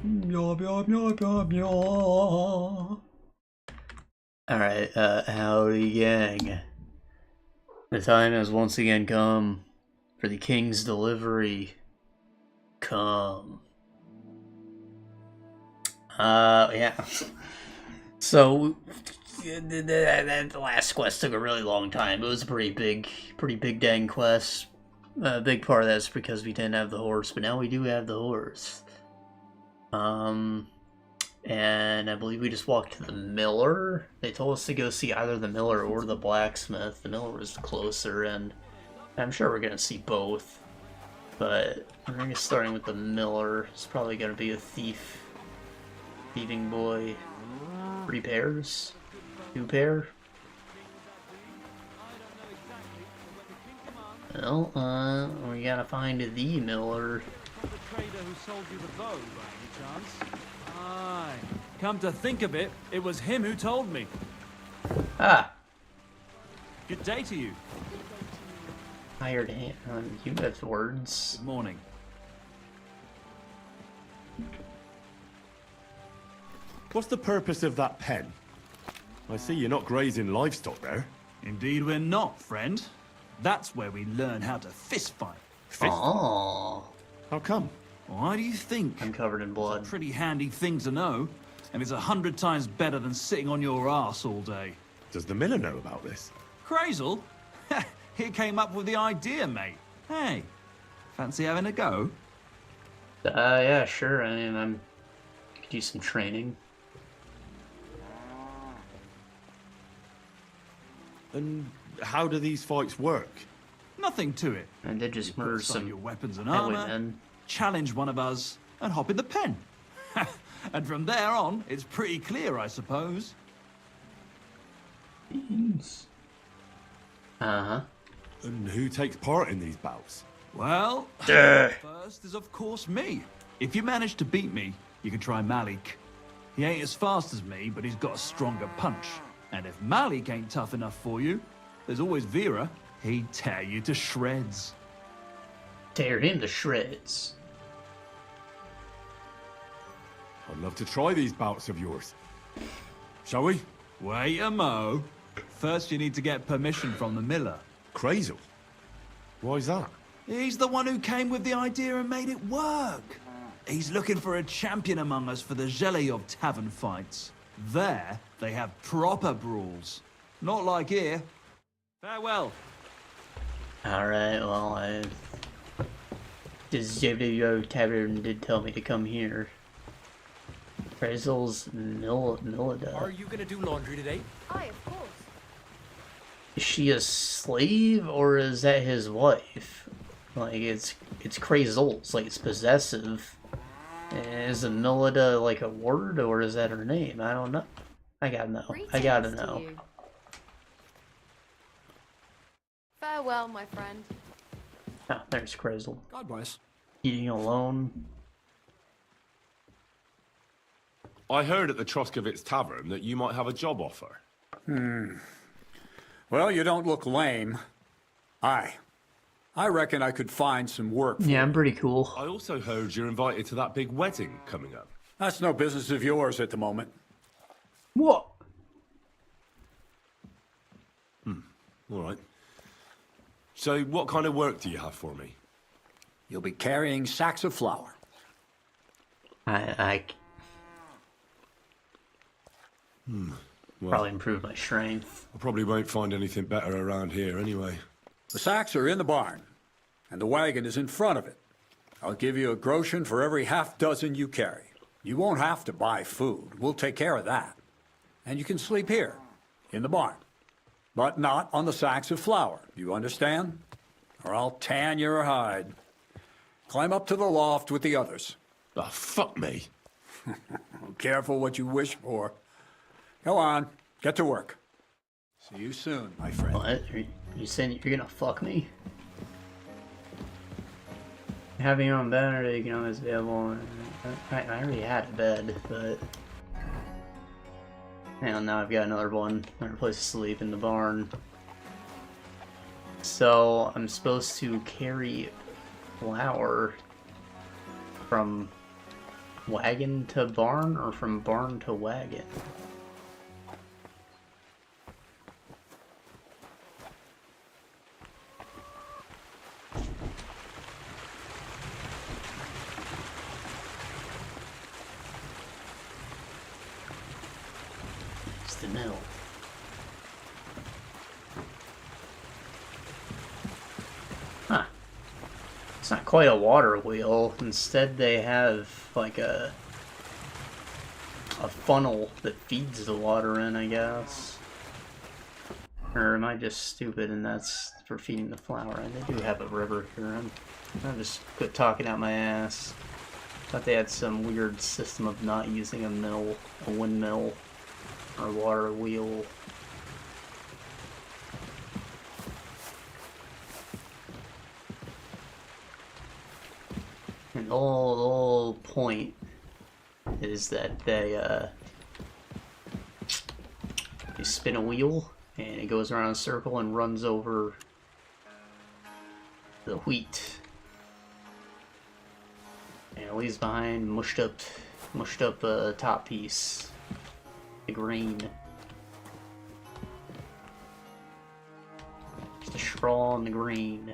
Meow, meow, meow, meow, meow. Alright, howdy gang. The time has once again come for the King's delivery. Come. Yeah. So, the last quest took a really long time. It was a pretty big dang quest. A big part of that's because we didn't have the horse, but now we do have the horse. And I believe we just walked to the miller. They told us to go see either the miller or the blacksmith. The miller was closer, and I'm sure we're gonna see both. But we're gonna get starting with the miller. It's probably gonna be a thieving boy. 3 pairs? 2 pair? Well, we gotta find the miller. The trader who sold you the bow, by any chance? Aye. Come to think of it, it was him who told me. Ah! Good day to you. Hired hand. You have words. Good morning. What's the purpose of that pen? I see you're not grazing livestock there. Indeed we're not, friend. That's where we learn how to fist fight. Oh. How come? Why do you think? I'm covered in blood. It's a pretty handy thing to know, and it's 100 times better than sitting on your ass all day. Does the miller know about this? Crazel? He came up with the idea, mate. Hey, fancy having a go? Yeah, sure. I mean, I could use some training. And how do these fights work? Nothing to it. I did just murder Put aside some your weapons and highwaymen. armor, challenge one of us, and hop in the pen. And from there on, it's pretty clear, I suppose. Uh-huh. And who takes part in these bouts? Well, first is of course me. If you manage to beat me, you can try Malik. He ain't as fast as me, but he's got a stronger punch. And if Malik ain't tough enough for you, there's always Vera. He'd tear you to shreds. Tear him to shreds. I'd love to try these bouts of yours. Shall we? Wait a mo. First you need to get permission from the miller. Crazel. Why's that? He's the one who came with the idea and made it work. He's looking for a champion among us for the Zhelejov tavern fights. There, they have proper brawls. Not like here. Farewell. Alright, well, this JWO Tavern did tell me to come here. Prezel's Millida. Are you gonna do laundry today? Aye, of course. Is she a slave, or is that his wife? Like, it's Crazol's, like, it's possessive. Is a Millida, like, a word, or is that her name? I don't know. I gotta know. I gotta Greetings to know. you. Farewell, my friend. Ah, there's Crazel. God bless. Eating alone. I heard at the Troskowitz tavern that you might have a job offer. Well, you don't look lame. I reckon I could find some work for Yeah, you. I'm pretty cool. I also heard you're invited to that big wedding coming up. That's no business of yours at the moment. What? All right. So what kind of work do you have for me? You'll be carrying sacks of flour. I Well, probably improve my strength. I probably won't find anything better around here anyway. The sacks are in the barn, and the wagon is in front of it. I'll give you a groschen for every half dozen you carry. You won't have to buy food. We'll take care of that. And you can sleep here, in the barn. But not on the sacks of flour, you understand? Or I'll tan your hide. Climb up to the loft with the others. Oh, fuck me. Careful what you wish for. Go on, get to work. See you soon, my friend. What? Are you saying you're gonna fuck me? Having your own bed, you can always be able. I already had a bed, but and now I've got another place to sleep in the barn. So I'm supposed to carry flour from wagon to barn or from barn to wagon? It's the mill. Huh. It's not quite a water wheel. Instead, they have like a funnel that feeds the water in, I guess. Or am I just stupid and that's for feeding the flower? They do have a river here. I'm just quit talking out my ass. Thought they had some weird system of not using a mill, a windmill, or a water wheel. And the whole point is that they spin a wheel and it goes around in a circle and runs over the wheat, and it leaves behind mushed up top piece, the grain, just the straw and the grain.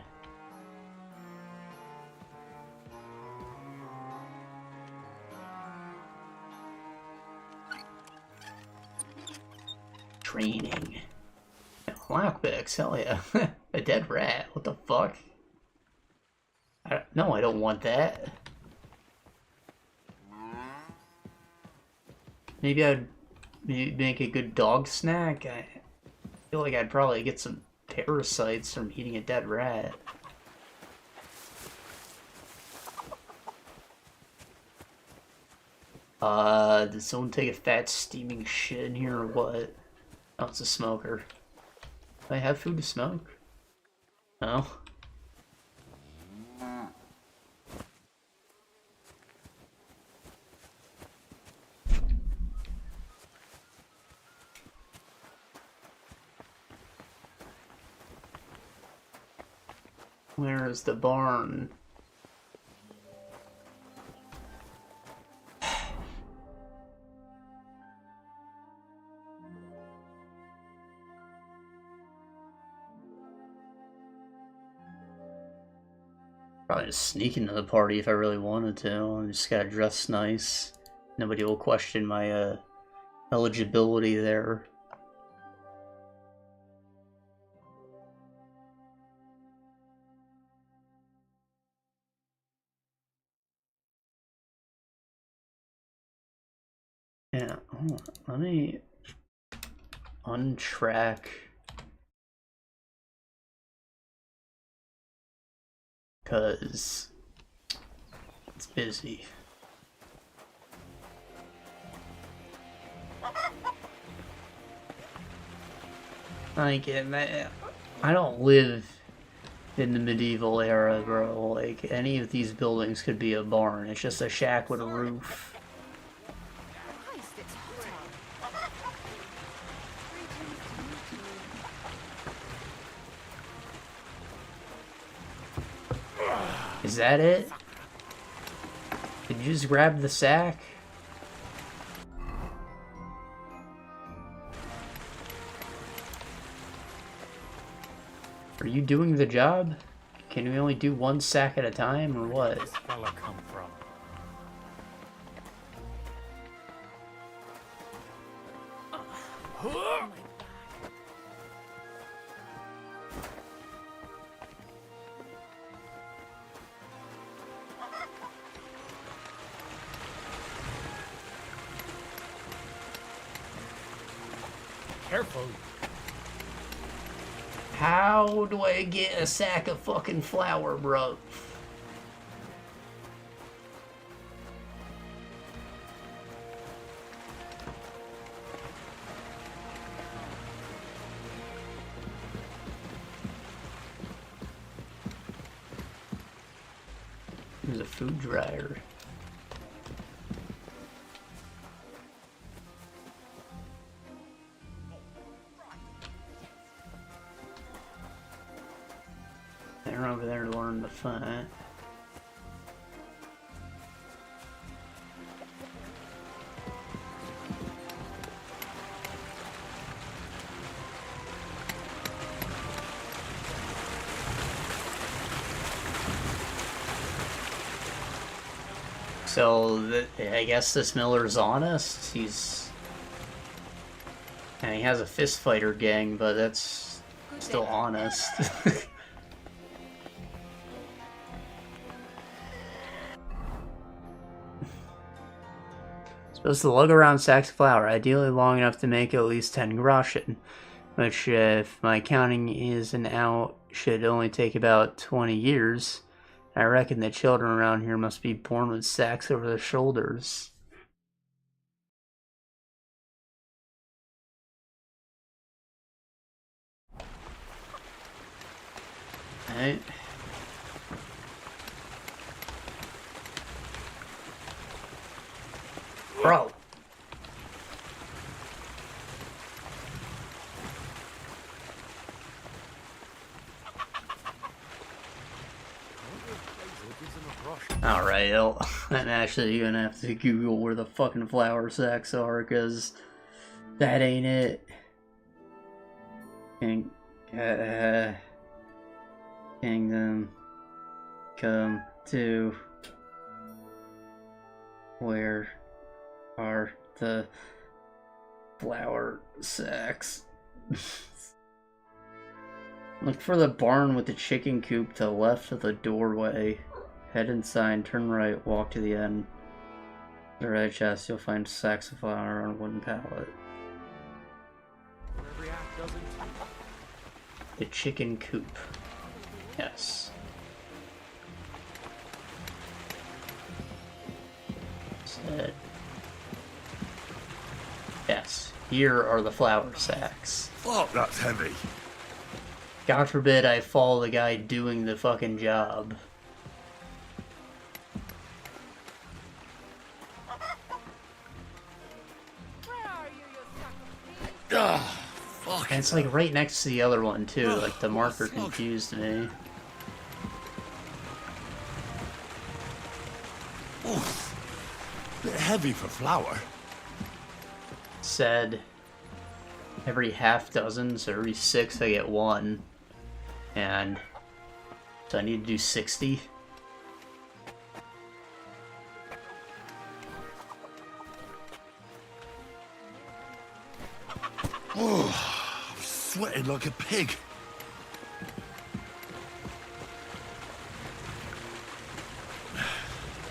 Training. Lockpicks, hell yeah. A dead rat, what the fuck? No, I don't want that. Maybe I'd make a good dog snack. I feel like I'd probably get some parasites from eating a dead rat. Did someone take a fat steaming shit in here or what? Oh, it's a smoker. Do I have food to smoke? No. Where is the barn? Probably just sneak into the party if I really wanted to. I just gotta dress nice. Nobody will question my eligibility there. Yeah, hold on. Let me untrack. Cause it's busy. Like, I don't live in the medieval era, bro. Like, any of these buildings could be a barn. It's just a shack with a roof. Is that it? Did you just grab the sack? Are you doing the job? Can we only do one sack at a time, or what? Where's this fella come from? Careful. How do I get a sack of fucking flour, bro? There's a food dryer. They're over there to learn to fight. So, I guess this Miller's honest. And he has a fist fighter gang, but that's still honest. Supposed to lug around sacks of flour, ideally long enough to make at least 10 groschen, which, if my counting isn't out, should only take about 20 years. I reckon the children around here must be born with sacks over their shoulders. Alright. Bro. Alright, I'm actually gonna have to Google where the fucking flour sacks are, because that ain't it. Kingdom come to. Where are the flour sacks? Look for the barn with the chicken coop to the left of the doorway. Head inside, turn right, walk to the end. The red chest, you'll find sacks of flour on a wooden pallet. The chicken coop. Yes. Said. Yes, here are the flour sacks. Fuck, that's heavy. God forbid I follow the guy doing the fucking job. Fuck. And it's like right next to the other one too, like the marker confused me. Bit heavy for flour. Said every half dozen, so every 6 I get 1. And so I need to do 60. Oh, I'm sweating like a pig.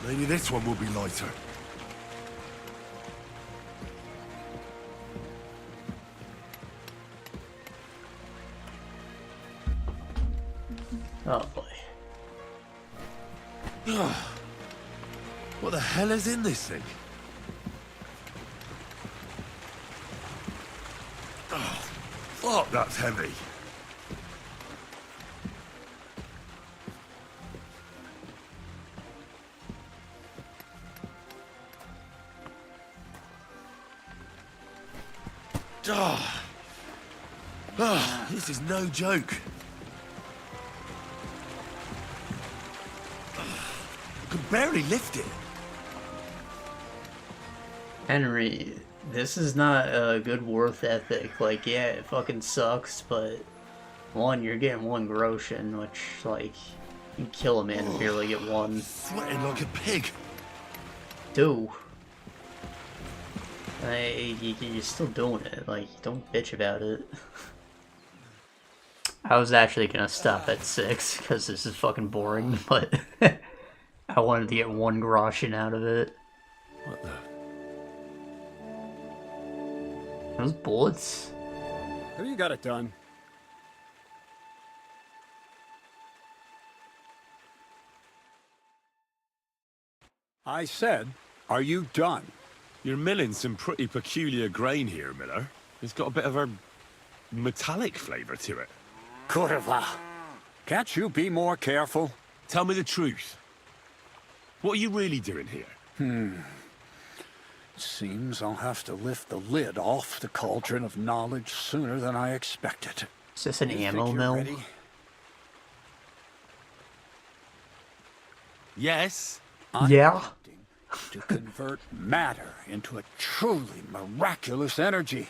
Maybe this one will be lighter. Oh boy. What the hell is in this thing? Oh, fuck, that's heavy. This is no joke. I can barely lift it. Henry, this is not a good worth ethic. Like, yeah, it fucking sucks, but 1, you're getting 1 groschen, which, like, you kill a man and barely get 1. Sweating like a pig. 2. You're still doing it. Like, don't bitch about it. I was actually gonna stop at 6 because this is fucking boring, but I wanted to get 1 groschen out of it. What the? Those bullets? Have you got it done? I said, are you done? You're milling some pretty peculiar grain here, Miller. It's got a bit of a metallic flavour to it. Kurva. Can't you be more careful? Tell me the truth. What are you really doing here? Seems I'll have to lift the lid off the cauldron of knowledge sooner than I expected. Is this an You ammo think you're mill? ready? Yes. Yeah. Attempting to convert matter into a truly miraculous energy.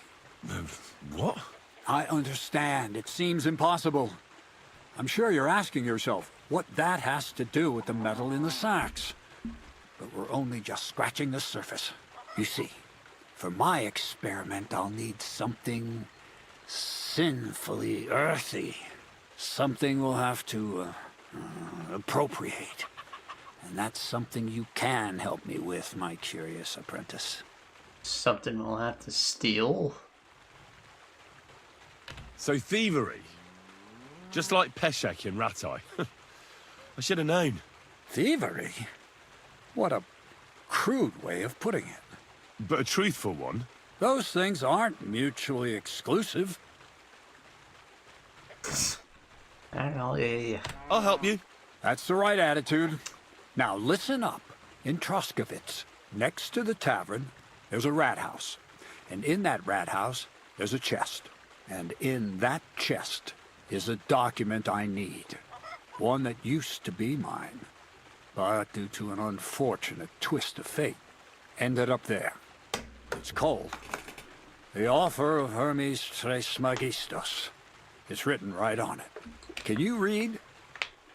What? I understand. It seems impossible. I'm sure you're asking yourself what that has to do with the metal in the sacks. but we're only just scratching the surface. You see, for my experiment, I'll need something sinfully earthy. Something we'll have to appropriate. And that's something you can help me with, my curious apprentice. Something we'll have to steal. So thievery. Just like Peshek in Ratai. I should have known. Thievery? What a crude way of putting it. But a truthful one. Those things aren't mutually exclusive. I don't know, yeah. I'll help you. That's the right attitude. Now listen up. In Troskowitz, next to the tavern, there's a rat house. And in that rat house, there's a chest. And in that chest is a document I need. One that used to be mine. But due to an unfortunate twist of fate, ended up there. It's cold. The offer of Hermes Trismegistos. It's written right on it. Can you read?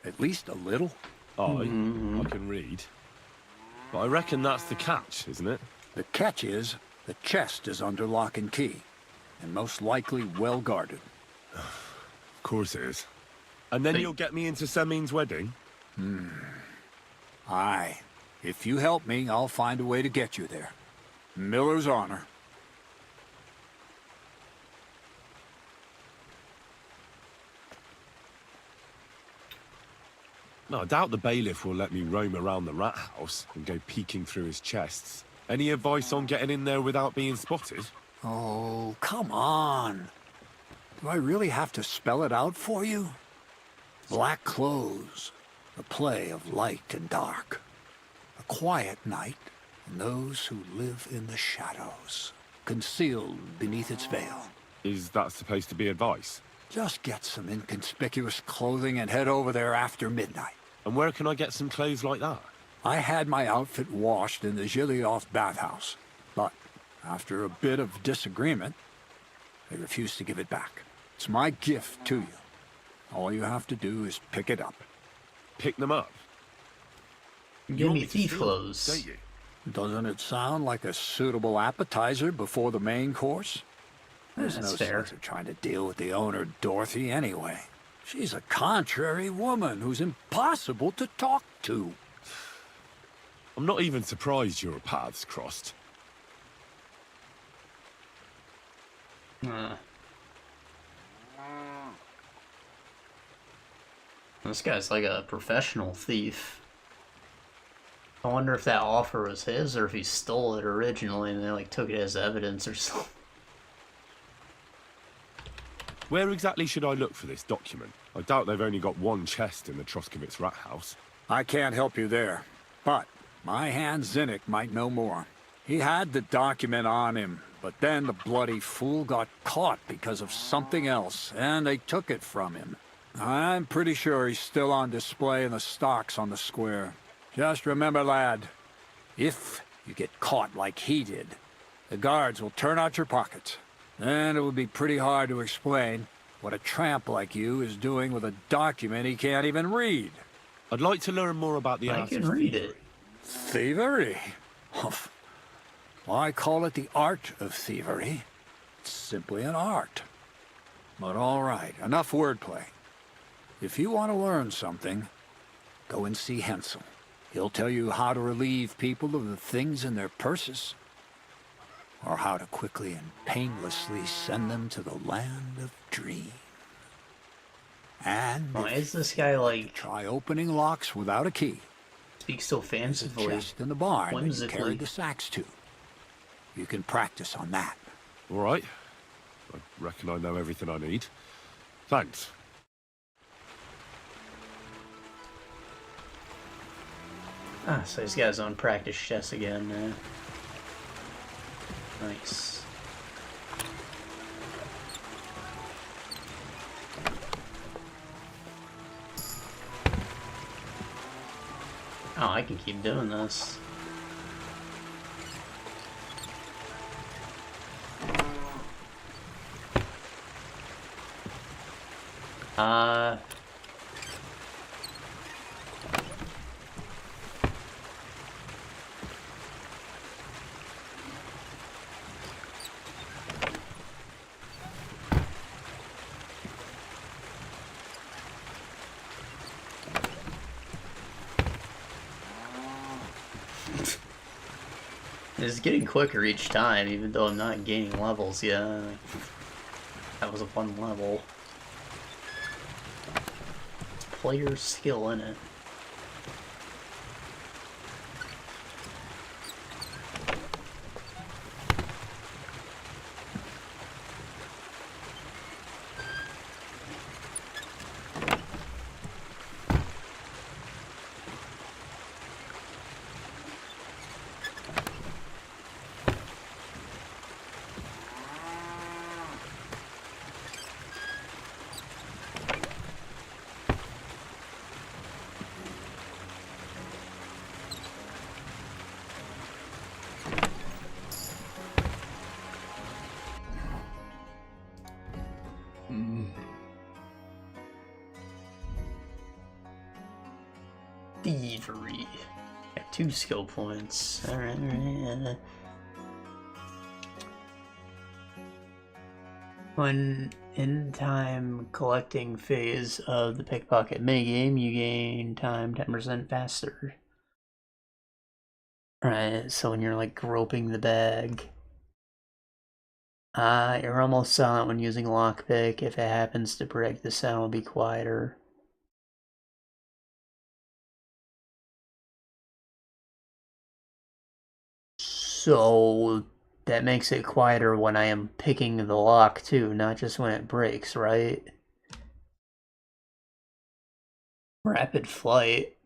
At least a little? I can read. But I reckon that's the catch, isn't it? The catch is, the chest is under lock and key. And most likely well guarded. Of course it is. And then you'll get me into Semin's wedding? Aye. If you help me, I'll find a way to get you there. Miller's honor. No, I doubt the bailiff will let me roam around the rat house and go peeking through his chests. Any advice on getting in there without being spotted? Oh, come on. Do I really have to spell it out for you? Black clothes, the play of light and dark. A quiet night, and those who live in the shadows, concealed beneath its veil. Is that supposed to be advice? Just get some inconspicuous clothing and head over there after midnight. And where can I get some clothes like that? I had my outfit washed in the Zhelejov bathhouse, but after a bit of disagreement, they refused to give it back. It's my gift to you. All you have to do is pick it up. Pick them up? Give want me to thief steal them, clothes. don't you? Doesn't it sound like a suitable appetizer before the main course? There's That's no fair. sense of trying to deal with the owner, Dorothy, anyway. She's a contrary woman who's impossible to talk to. I'm not even surprised your paths crossed. This guy's like a professional thief. I wonder if that offer was his or if he stole it originally and they like took it as evidence or something. Where exactly should I look for this document? I doubt they've only got one chest in the Troskowitz rat house. I can't help you there, but my hand Zinnik might know more. He had the document on him, but then the bloody fool got caught because of something else, and they took it from him. I'm pretty sure he's still on display in the stocks on the square. Just remember, lad, if you get caught like he did, the guards will turn out your pockets. Then it would be pretty hard to explain what a tramp like you is doing with a document he can't even read. I'd like to learn more about the I art can of read thievery. it. Thievery? Humph. Why call it the art of thievery? It's simply an art. But all right, enough wordplay. If you want to learn something, go and see Hensel. He'll tell you how to relieve people of the things in their purses, or how to quickly and painlessly send them to the land of dreams. And Why if is this guy like try opening locks without a key, speaks so there's a fancifully? chest in the barn that you whimsically. carried the sacks to. You can practice on that. All right. I reckon I know everything I need. Thanks. Ah, so he's got his own practice chest again. Nice. Oh, I can keep doing this. It's getting quicker each time, even though I'm not gaining levels yet. That was a fun level. It's player skill in it. Thievery. Got 2 skill points. Alright, alright. When in time collecting phase of the pickpocket minigame, you gain time 10% faster. Alright, so when you're like groping the bag. You're almost silent when using lockpick. If it happens to break, the sound will be quieter. So that makes it quieter when I am picking the lock too, not just when it breaks, right? Rapid flight.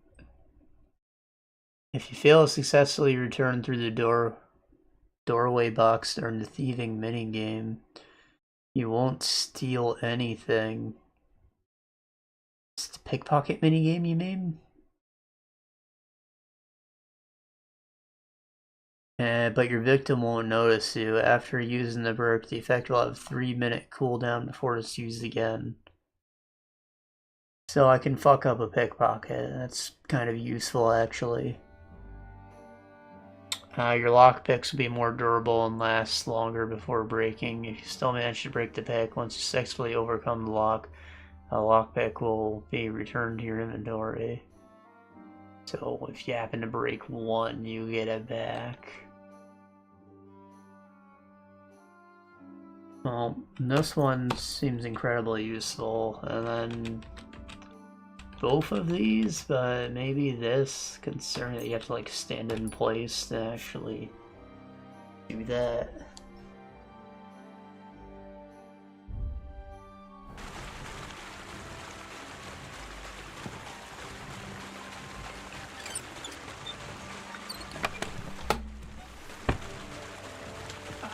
If you fail to successfully return through the doorway box during the thieving minigame, you won't steal anything. It's the pickpocket minigame, you mean? But your victim won't notice you. After using the perk, the effect will have a 3-minute cooldown before it's used again. So I can fuck up a pickpocket. That's kind of useful, actually. Your lockpicks will be more durable and last longer before breaking. If you still manage to break the pick, once you successfully overcome the lock, a lockpick will be returned to your inventory. So if you happen to break one, you get it back. Well, this one seems incredibly useful, and then both of these, but maybe this, considering that you have to like stand in place to actually do that.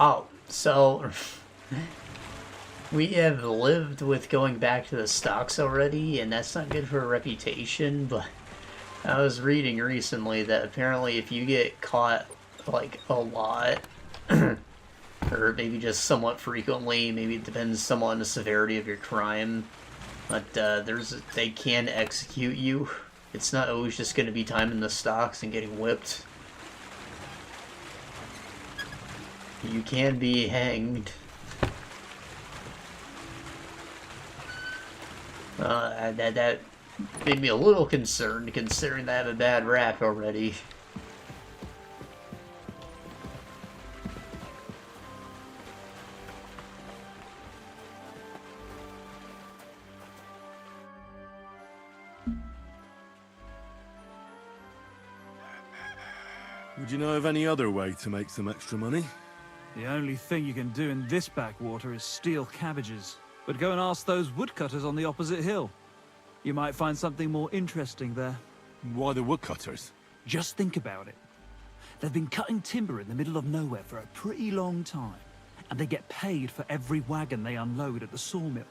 Oh, so we have lived with going back to the stocks already, and that's not good for a reputation, but I was reading recently that apparently if you get caught, like, a lot, or maybe just somewhat frequently, maybe it depends somewhat on the severity of your crime, but they can execute you. It's not always just going to be time in the stocks and getting whipped. You can be hanged. That made me a little concerned, considering I have a bad rap already. Would you know of any other way to make some extra money? The only thing you can do in this backwater is steal cabbages. But go and ask those woodcutters on the opposite hill. You might find something more interesting there. Why the woodcutters? Just think about it. They've been cutting timber in the middle of nowhere for a pretty long time, and they get paid for every wagon they unload at the sawmill.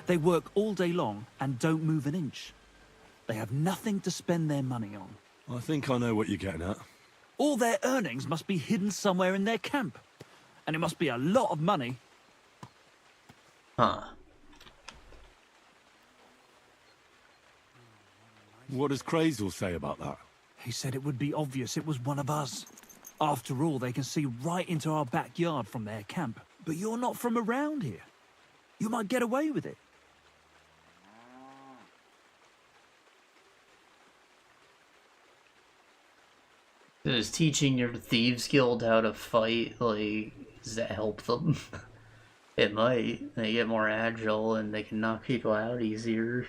They work all day long and don't move an inch. They have nothing to spend their money on. I think I know what you're getting at. All their earnings must be hidden somewhere in their camp. And it must be a lot of money. Huh. What does Crazel say about that? He said it would be obvious it was one of us. After all, they can see right into our backyard from their camp. But you're not from around here. You might get away with it. Does teaching your thieves guild how to fight, like, does that help them? It might. They get more agile and they can knock people out easier.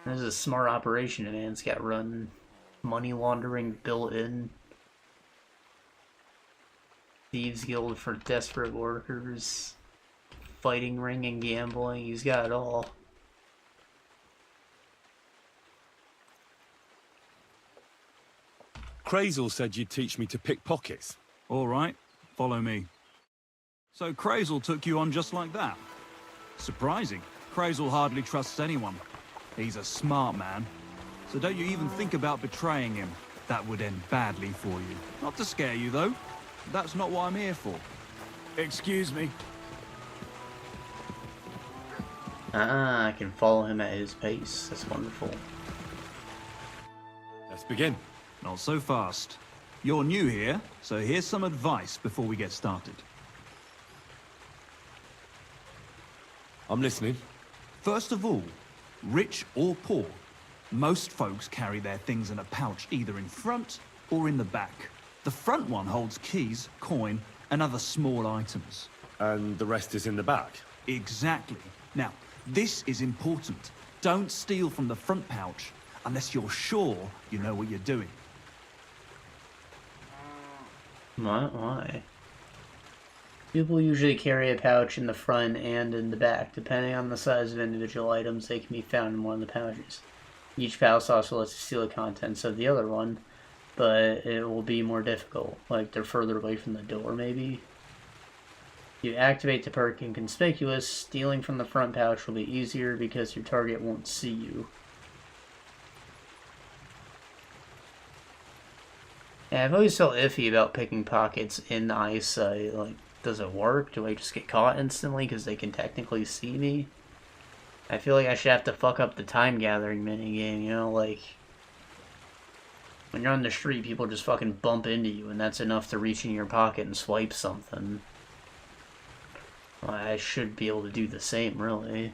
There's a smart operation, man. It's got run money laundering built in. Thieves guild for desperate workers. Fighting ring and gambling. He's got it all. Crazel said you'd teach me to pick pockets. All right, follow me. So Crazel took you on just like that? Surprising. Crazel hardly trusts anyone. He's a smart man. So don't you even think about betraying him. That would end badly for you. Not to scare you, though. That's not what I'm here for. Excuse me. I can follow him at his pace. That's wonderful. Let's begin. Not so fast. You're new here, so here's some advice before we get started. I'm listening. First of all, rich or poor, most folks carry their things in a pouch either in front or in the back. The front one holds keys, coin, and other small items. And the rest is in the back. Exactly. Now, this is important. Don't steal from the front pouch unless you're sure you know what you're doing. Why? People usually carry a pouch in the front and in the back. Depending on the size of individual items, they can be found in one of the pouches. Each pouch also lets you steal the contents of the other one, but it will be more difficult. Like, they're further away from the door, maybe? You activate the perk Inconspicuous. Stealing from the front pouch will be easier because your target won't see you. Yeah, I've always felt iffy about picking pockets in eyesight. Like, does it work? Do I just get caught instantly because they can technically see me? I feel like I should have to fuck up the time gathering minigame, you know? Like, when you're on the street, people just fucking bump into you, and that's enough to reach in your pocket and swipe something. Well, I should be able to do the same, really.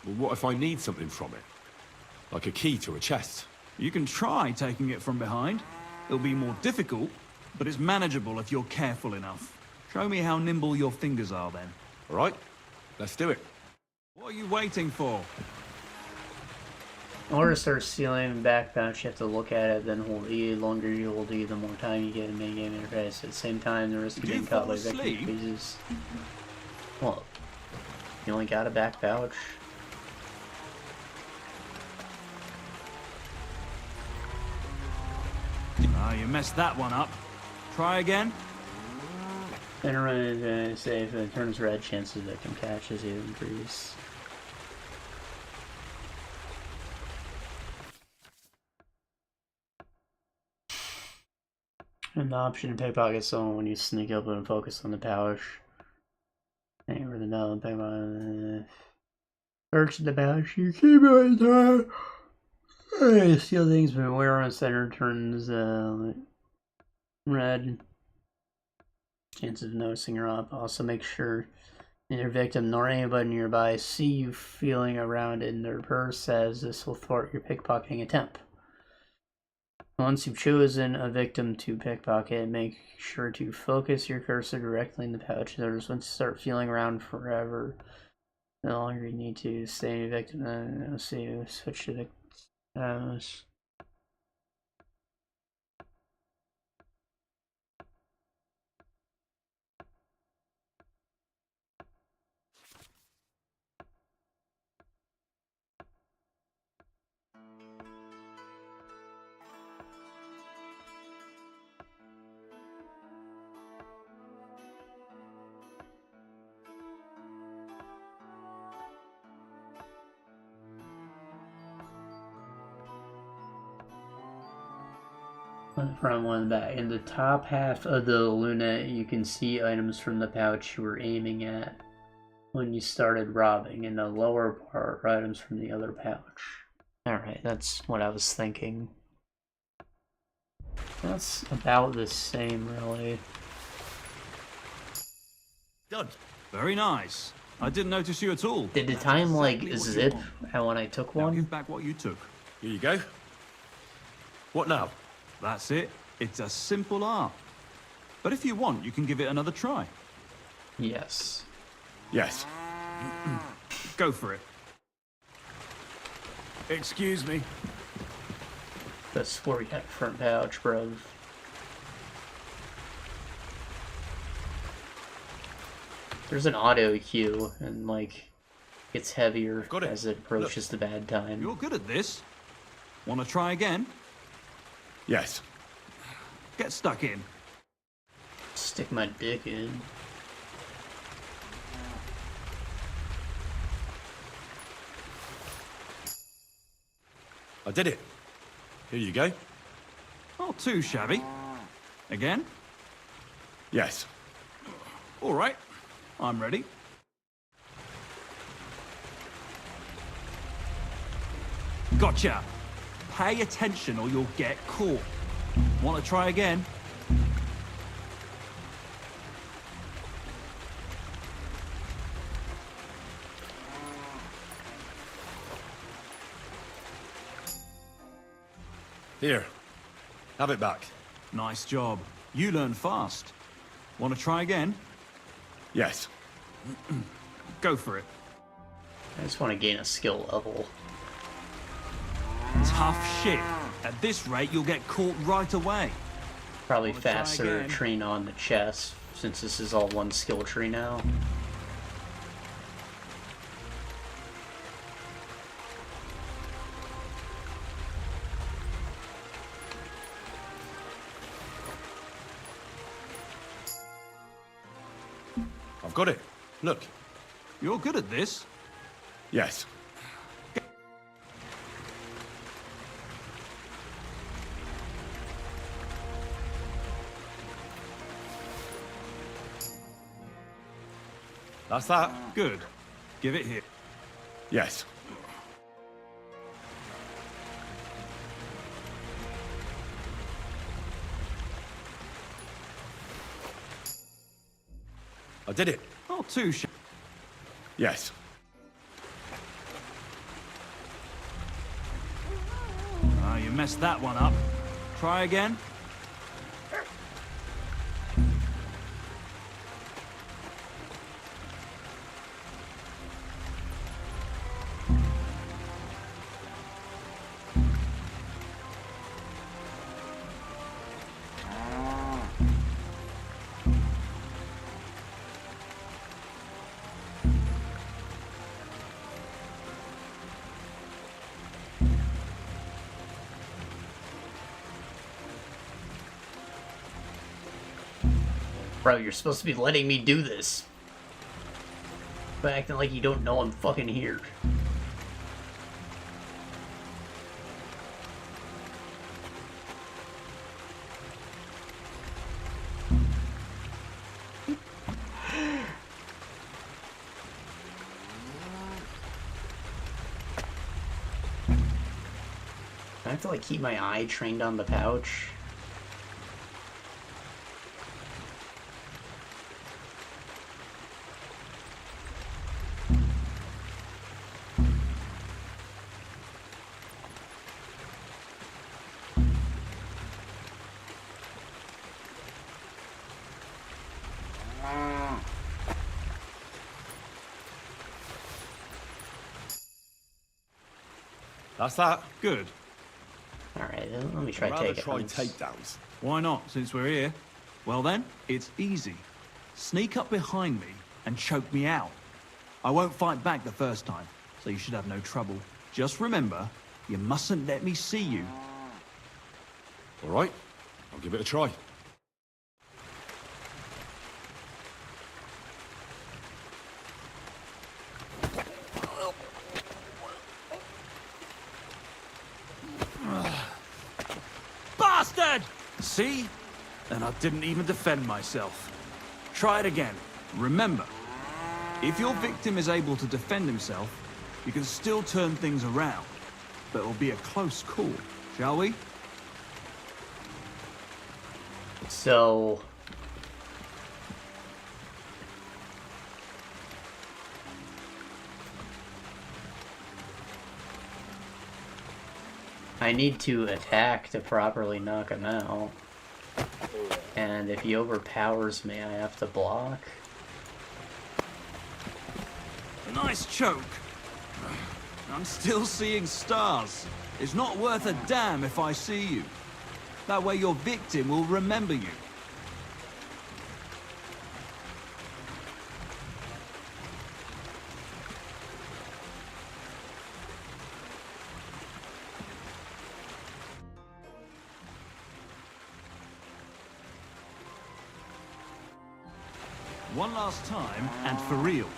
Well, what if I need something from it? Like a key to a chest? You can try taking it from behind. It'll be more difficult, but it's manageable if you're careful enough. Show me how nimble your fingers are then. All right, let's do it. What are you waiting for? In order to start stealing the back pouch, you have to look at it, then hold E. The longer you hold E, the more time you get in minigame interface. At the same time, the risk of being caught by victim increases. Well, you only got a back pouch. Ah, you messed that one up. Try again. Then run it safe. If it turns red, chances victim catches you increase. An option to pickpocket someone when you sneak up and focus on the pouch. Ain't really know. Pickpocket. Search the pouch. You keep it there. Hey, steal things, but where on center turns red. Chance of noticing her up. Also make sure neither victim nor anybody nearby see you feeling around in their purse, as this will thwart your pickpocketing attempt. Once you've chosen a victim to pickpocket, make sure to focus your cursor directly in the pouch. Notice once you start feeling around forever, no longer you need to stay a victim. See you switch to the one front, one back. In the top half of the lunette, you can see items from the pouch you were aiming at when you started robbing. In the lower part are items from the other pouch. Alright, that's what I was thinking. That's about the same, really. Done. Very nice. I didn't notice you at all. Did the time, like, zip when I took Now one? give back what you took. Here you go. What now? That's it. It's a simple art. But if you want, you can give it another try. Yes. Yes. Go for it. Excuse me. That's where we got front pouch, bruv. There's an auto cue, and like, it's heavier Got it. as it approaches the bad time. You're good at this. Want to try again? Yes. Get stuck in. Stick my dick in. I did it. Here you go. Not too shabby. Again? Yes. All right. I'm ready. Gotcha. Pay attention or you'll get caught. Want to try again? Here. Have it back. Nice job. You learn fast. Want to try again? Yes. Go for it. I just want to gain a skill level. Tough shit. At this rate, you'll get caught right away. Probably Wanna try faster to again? train on the chest, since this is all one skill tree now. I've got it. Look. You're good at this. Yes. That's that. Good. Give it here. Yes. I did it. Not too shabby. Yes. Ah, you messed that one up. Try again. Bro, you're supposed to be letting me do this. But acting like you don't know I'm fucking here. I have to like keep my eye trained on the pouch. That's that. Good. Alright, let me try I'd rather takedowns. try takedowns. Why not, since we're here? Well then, it's easy. Sneak up behind me and choke me out. I won't fight back the first time, so you should have no trouble. Just remember, you mustn't let me see you. All right. I'll give it a try. Bastard! See? And I didn't even defend myself. Try it again. Remember, if your victim is able to defend himself, you can still turn things around. But it'll be a close call, shall we? So... I need to attack to properly knock him out. And if he overpowers me, I have to block. Nice choke. I'm still seeing stars. It's not worth a damn if I see you. That way your victim will remember you. One last time, and for real.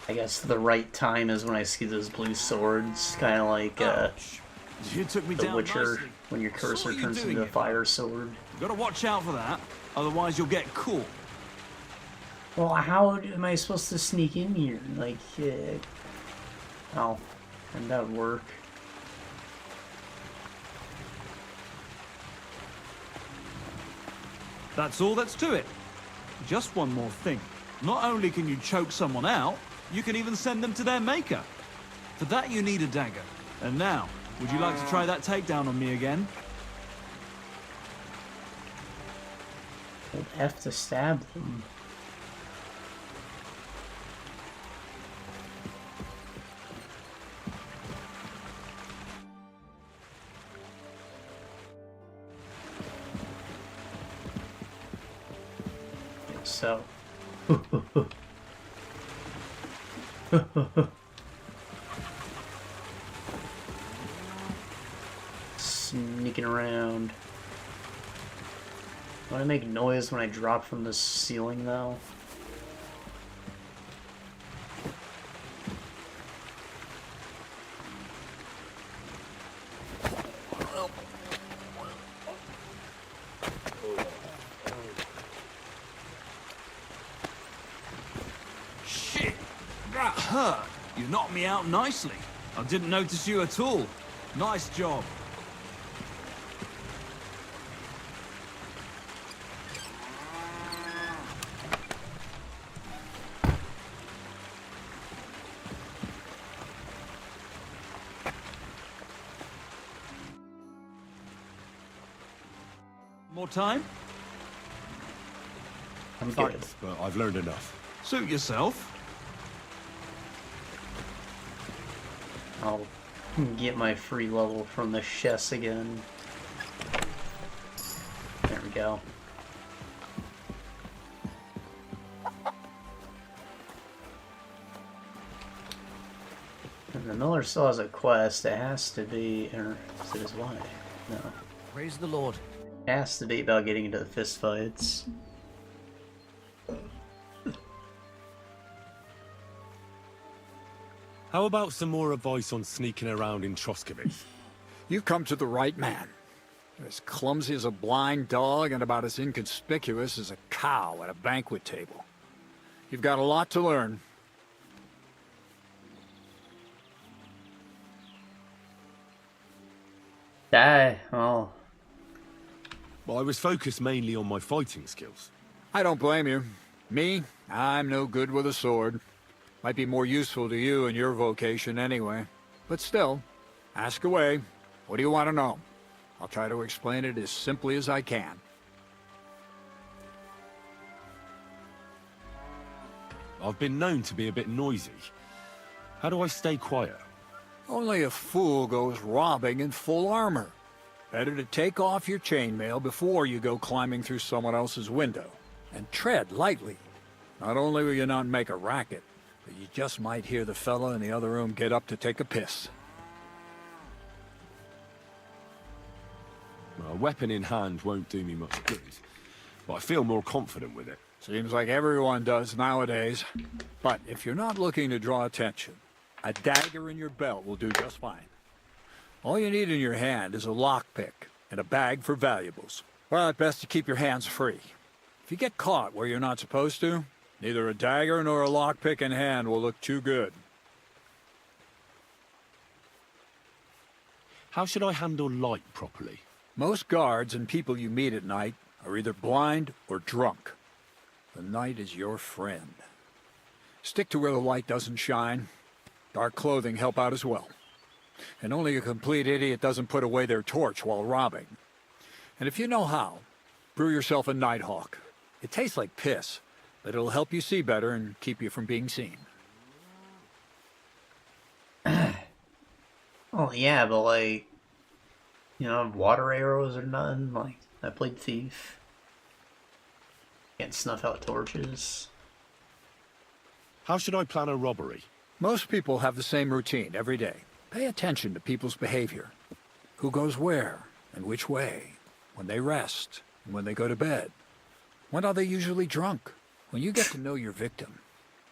I guess the right time is when I see those blue swords, kind of like You took me The down Witcher, nicely. when your Saw cursor you turns doing into a it. fire sword. You gotta watch out for that, otherwise you'll get caught. Well, how am I supposed to sneak in here? Like, oh, and that would work. That's all that's to it. Just one more thing. Not only can you choke someone out, you can even send them to their maker. For that you need a dagger. And now, would you like to try that takedown on me again? I'd have to stab them. So. Sneaking around. Want to make noise when I drop from the ceiling, though? Shit! That hurt! You knocked me out nicely. I didn't notice you at all. Nice job. More time? I'm good. Thanks, but I've learned enough. Suit yourself. I'll get my free level from the chess again. There we go. And the miller still has a quest. It has to be, or is it his wife? No. Praise the Lord. It has to be about getting into the fist fights. How about some more advice on sneaking around in Troskowitz? You've come to the right man. You're as clumsy as a blind dog and about as inconspicuous as a cow at a banquet table. You've got a lot to learn. Well, Well, I was focused mainly on my fighting skills. I don't blame you. Me, I'm no good with a sword. Might be more useful to you in your vocation anyway. But still, ask away. What do you want to know? I'll try to explain it as simply as I can. I've been known to be a bit noisy. How do I stay quiet? Only a fool goes robbing in full armor. Better to take off your chainmail before you go climbing through someone else's window. And tread lightly. Not only will you not make a racket, but you just might hear the fella in the other room get up to take a piss. A weapon in hand won't do me much good, but I feel more confident with it. Seems like everyone does nowadays. But if you're not looking to draw attention, a dagger in your belt will do just fine. All you need in your hand is a lockpick and a bag for valuables. Well, it's best to keep your hands free. If you get caught where you're not supposed to, neither a dagger nor a lockpick in hand will look too good. How should I handle light properly? Most guards and people you meet at night are either blind or drunk. The night is your friend. Stick to where the light doesn't shine. Dark clothing help out as well. And only a complete idiot doesn't put away their torch while robbing. And if you know how, brew yourself a Nighthawk. It tastes like piss, but it'll help you see better and keep you from being seen. Oh yeah, but like, you know, water arrows or nothing. Like, I played Thief. Can't snuff out torches. How should I plan a robbery? Most people have the same routine every day. Pay attention to people's behavior. Who goes where and which way. When they rest and when they go to bed. When are they usually drunk? When you get to know your victim,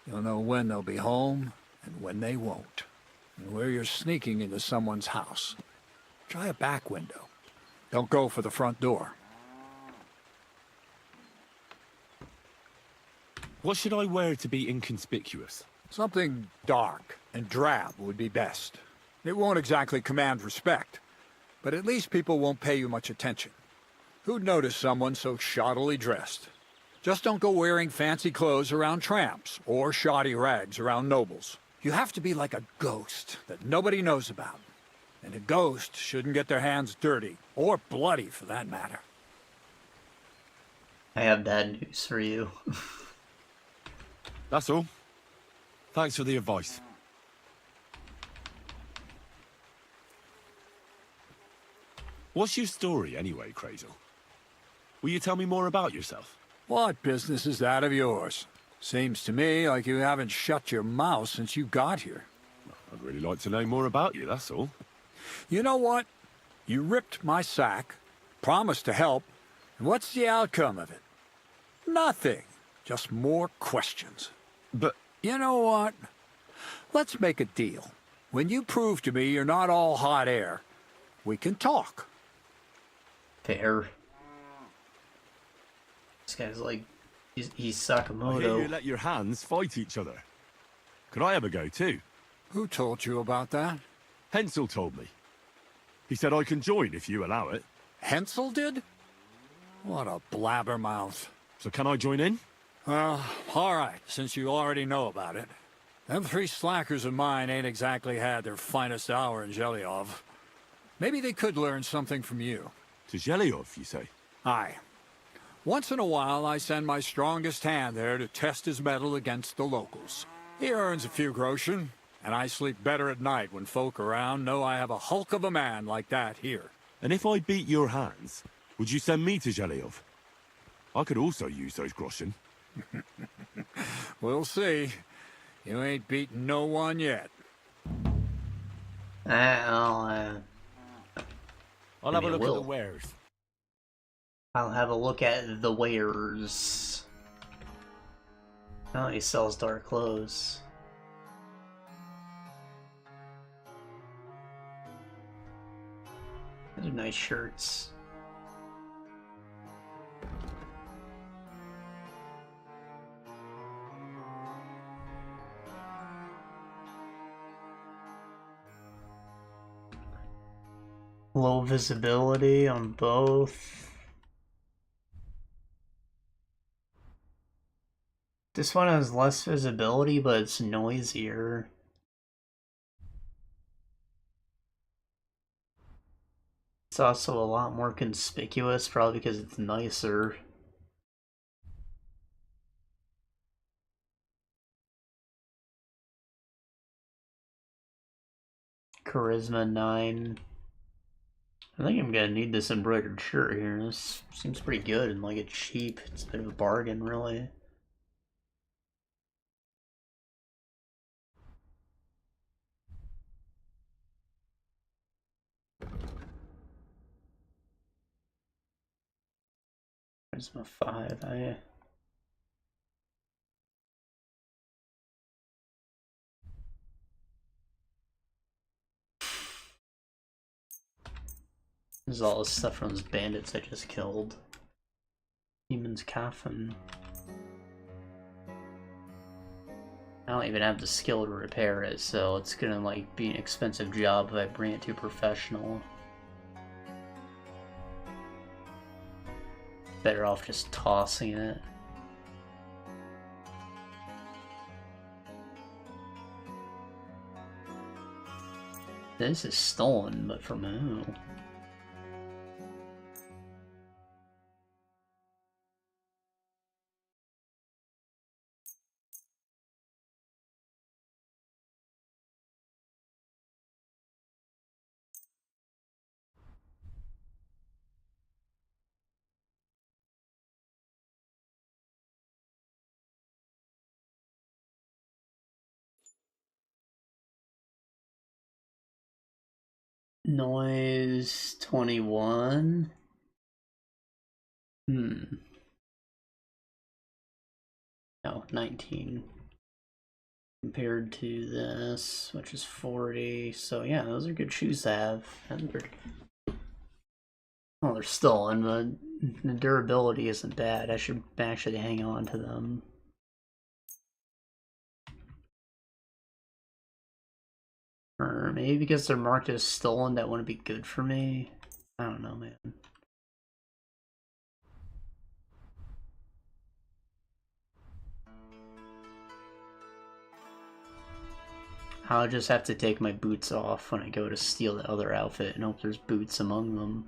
you'll know when they'll be home and when they won't. And where you're sneaking into someone's house. Try a back window. Don't go for the front door. What should I wear to be inconspicuous? Something dark and drab would be best. It won't exactly command respect, but at least people won't pay you much attention. Who'd notice someone so shoddily dressed? Just don't go wearing fancy clothes around tramps, or shoddy rags around nobles. You have to be like a ghost that nobody knows about. And a ghost shouldn't get their hands dirty, or bloody for that matter. I have bad news for you. That's all. Thanks for the advice. What's your story anyway, Crazel? Will you tell me more about yourself? What business is that of yours? Seems to me like you haven't shut your mouth since you got here. I'd really like to know more about you, that's all. You know what? You ripped my sack, promised to help, and what's the outcome of it? Nothing. Just more questions. But... You know what? Let's make a deal. When you prove to me you're not all hot air, we can talk. Fair. This guy's like, he's I hear Sakamoto. you let your hands fight each other. Could I have a go too? Who told you about that? Hensel told me. He said I can join if you allow it. Hensel did? What a blabbermouth. So can I join in? Well, all right, since you already know about it. Them three slackers of mine ain't exactly had their finest hour in Zhelejov. Maybe they could learn something from you. To Zhelejov, you say? Aye. Once in a while, I send my strongest hand there to test his mettle against the locals. He earns a few groschen, and I sleep better at night when folk around know I have a hulk of a man like that here. And if I beat your hands, would you send me to Zhelejov? I could also use those groschen. We'll see. You ain't beaten no one yet. I'll I'll have have a a look look at at the the wares. have a look at the wares. Oh, he sells dark clothes. Those are nice shirts. Low visibility on both. This one has less visibility, but it's noisier. It's also a lot more conspicuous, probably because it's nicer. Charisma 9. I think I'm gonna need this embroidered shirt here. This seems pretty good and like it's cheap. It's a bit of a bargain, really. Charisma 5. This is all the stuff from those bandits I just killed. Demon's Coffin. I don't even have the skill to repair it, so it's gonna like be an expensive job if I bring it to professional. Better off just tossing it. This is stolen, but from who? Noise 21. No, 19. Compared to this, which is 40. So yeah, those are good shoes to have. And well, they're stolen, but the durability isn't bad. I should actually hang on to them. Or maybe because they're marked as stolen, that wouldn't be good for me. I don't know, man. I'll just have to take my boots off when I go to steal the other outfit and hope there's boots among them.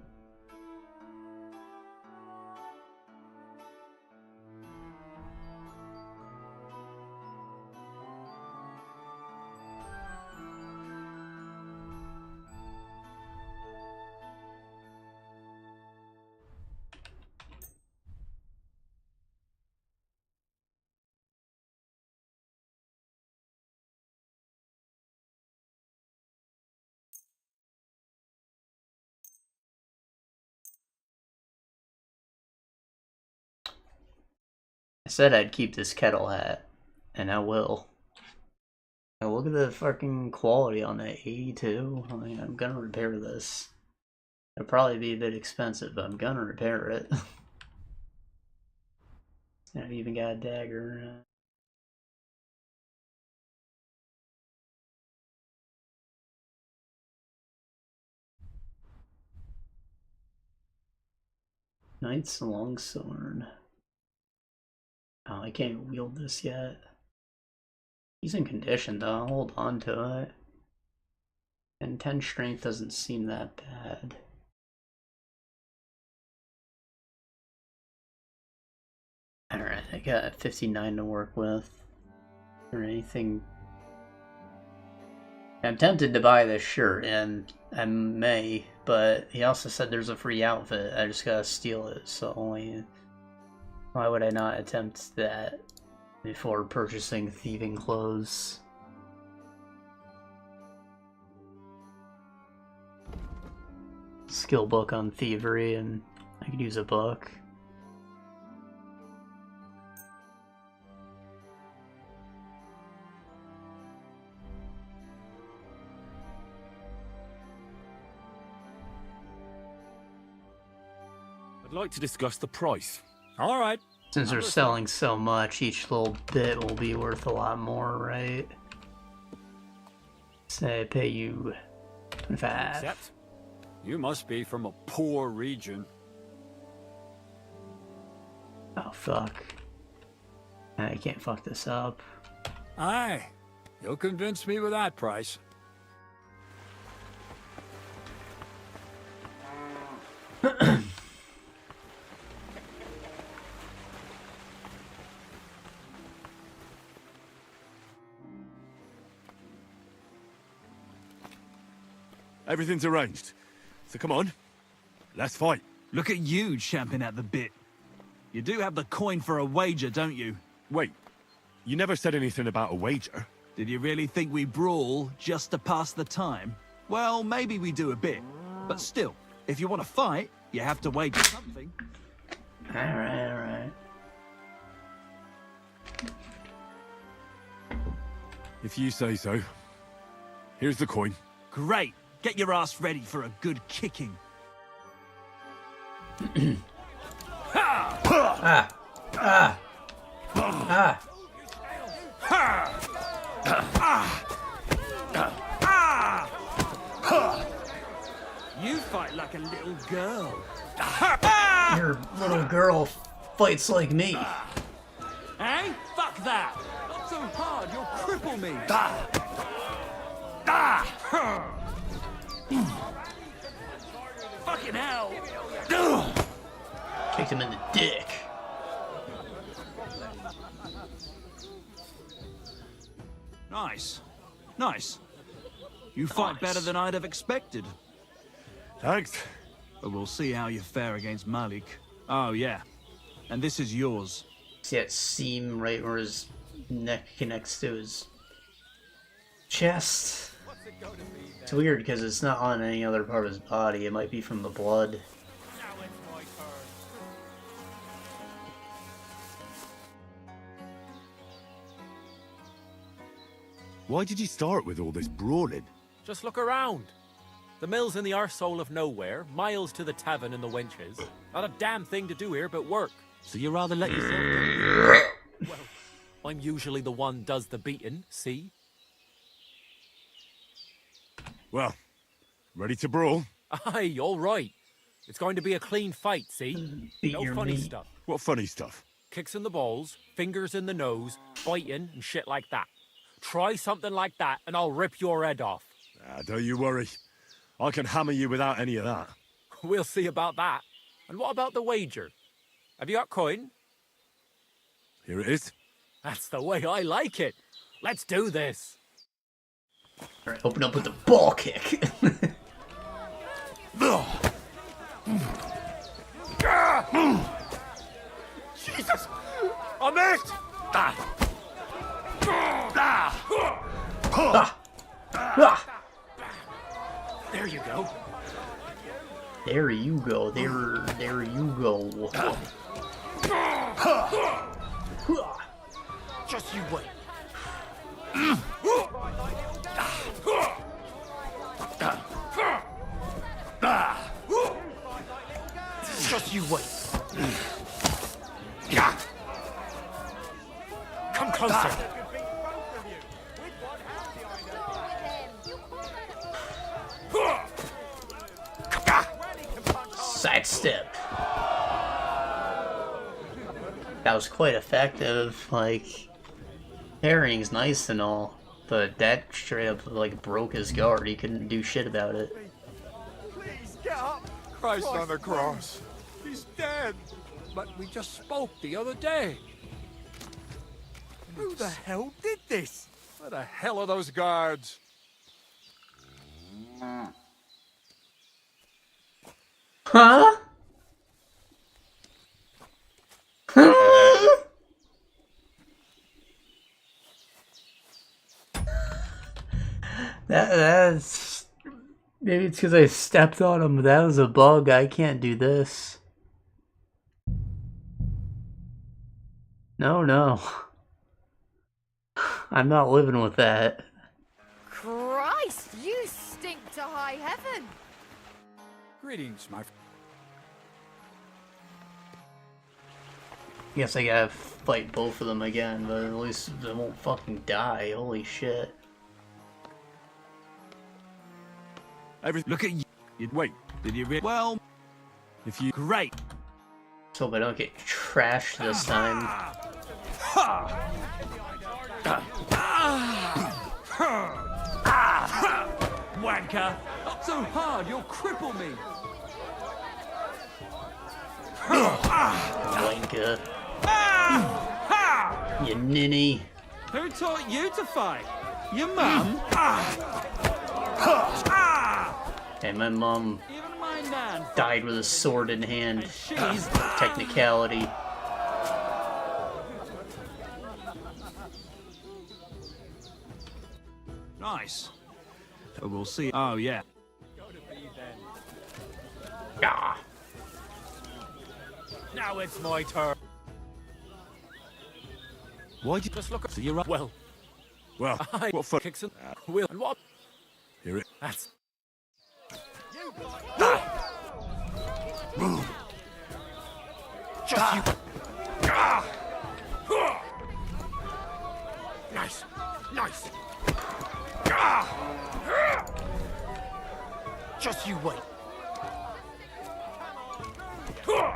I said I'd keep this kettle hat, and I will. Now look at the fucking quality on that 82. I mean, I'm gonna repair this. It'll probably be a bit expensive, but I'm gonna repair it. And I've even got a dagger. Knight's Longsword. Oh, I can't wield this yet. He's in condition though, I'll hold on to it. And 10 strength doesn't seem that bad. Alright, I got 59 to work with. Or anything. I'm tempted to buy this shirt, and I may, but he also said there's a free outfit. I just gotta steal it, so only. Why would I not attempt that before purchasing thieving clothes? Skill book on thievery, and I could use a book. I'd like to discuss the price. All right. Since they're selling so much, each little bit will be worth a lot more, right? Say I pay you 25. Accept. You must be from a poor region. Oh, fuck. I can't fuck this up. Aye. You'll convince me with that price. Everything's arranged. So come on, let's fight. Look at you champing at the bit. You do have the coin for a wager, don't you? Wait, you never said anything about a wager. Did you really think we brawl just to pass the time? Well, maybe we do a bit. But still, if you want to fight, you have to wager something. Alright, alright. If you say so. Here's the coin. Great. Get your ass ready for a good kicking. Ha! Ah! Ah! Ah! You fight like a little girl. Your little girl fights like me. Eh? Fuck that! Not so hard, you'll cripple me! Fucking hell! Kicked him in the dick. Nice. Nice. You fight Nice. better than I'd have expected. Thanks. But we'll see how you fare against Malik. Oh, yeah. And this is yours. See that seam right where his neck connects to his chest? It's weird because it's not on any other part of his body. It might be from the blood. Why did you start with all this brawling? Just look around. The mill's in the arsehole of nowhere, miles to the tavern and the wenches. Not a damn thing to do here but work. So you rather let yourself Well, I'm usually the one does the beating, see? Well, ready to brawl? Aye, all right. It's going to be a clean fight, see? Beat No your funny meat. stuff. What funny stuff? Kicks in the balls, fingers in the nose, biting and shit like that. Try something like that and I'll rip your head off. Ah, don't you worry. I can hammer you without any of that. We'll see about that. And what about the wager? Have you got coin? Here it is. That's the way I like it. Let's do this. Alright, open up with the ball kick. Jesus! I missed! Ah! There you go. There you go. There you go. Just you wait. Just you wait. Come closer. Sidestep. That was quite effective. Like, parrying's nice and all, but that straight up like broke his guard. He couldn't do shit about it. Please get up. Christ on the cross. He's dead. But we just spoke the other day. Who the hell did this? Where the hell are those guards? Huh? Huh? That's maybe it's because I stepped on him. But that was a bug. I can't do this. No. I'm not living with that. Christ, you stink to high heaven. Greetings, my friend. Guess I gotta fight both of them again, but at least they won't fucking die. Holy shit. Look at you. Wait, did you really? Well, if you... Great. So hope I don't get trashed this time. Wanker. Not so hard, you'll cripple me. Blanca. You ninny. Who taught you to fight? Your mum? Hey, my mom Even my nan. died with a sword in hand. She's... Technicality. Nice. So we'll see. Oh, yeah. Ah. Now it's my turn. Why'd you... Just look at... So you're right. Well, Well, I what fun... kicks and will and what? Here it... That's Just you. Ah! Huh! Nice. Nice. Ah! Just you wait. Huh!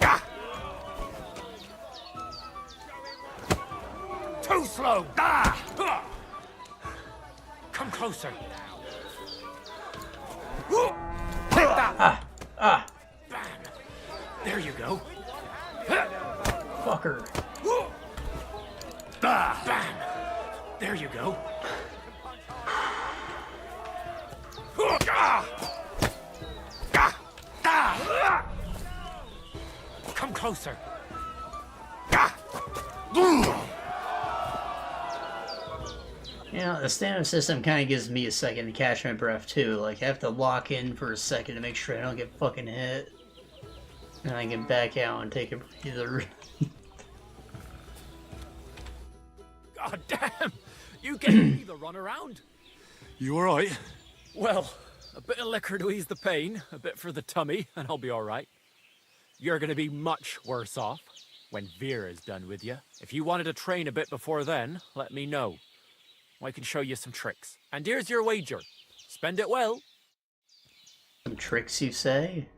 Ah! Too slow. Ah! Huh! Come closer. Take that. Bam. There you go. Fucker. Bam. There you go. Come closer. Yeah, the stamina system kind of gives me a second to catch my breath too. Like, I have to lock in for a second to make sure I don't get fucking hit. And I can back out and take a breather. God damn! You gave me the runaround. You alright? Well, a bit of liquor to ease the pain, a bit for the tummy, and I'll be alright. You're gonna be much worse off when Vera's done with you. If you wanted to train a bit before then, let me know. I can show you some tricks. And here's your wager. Spend it well. Some tricks, you say?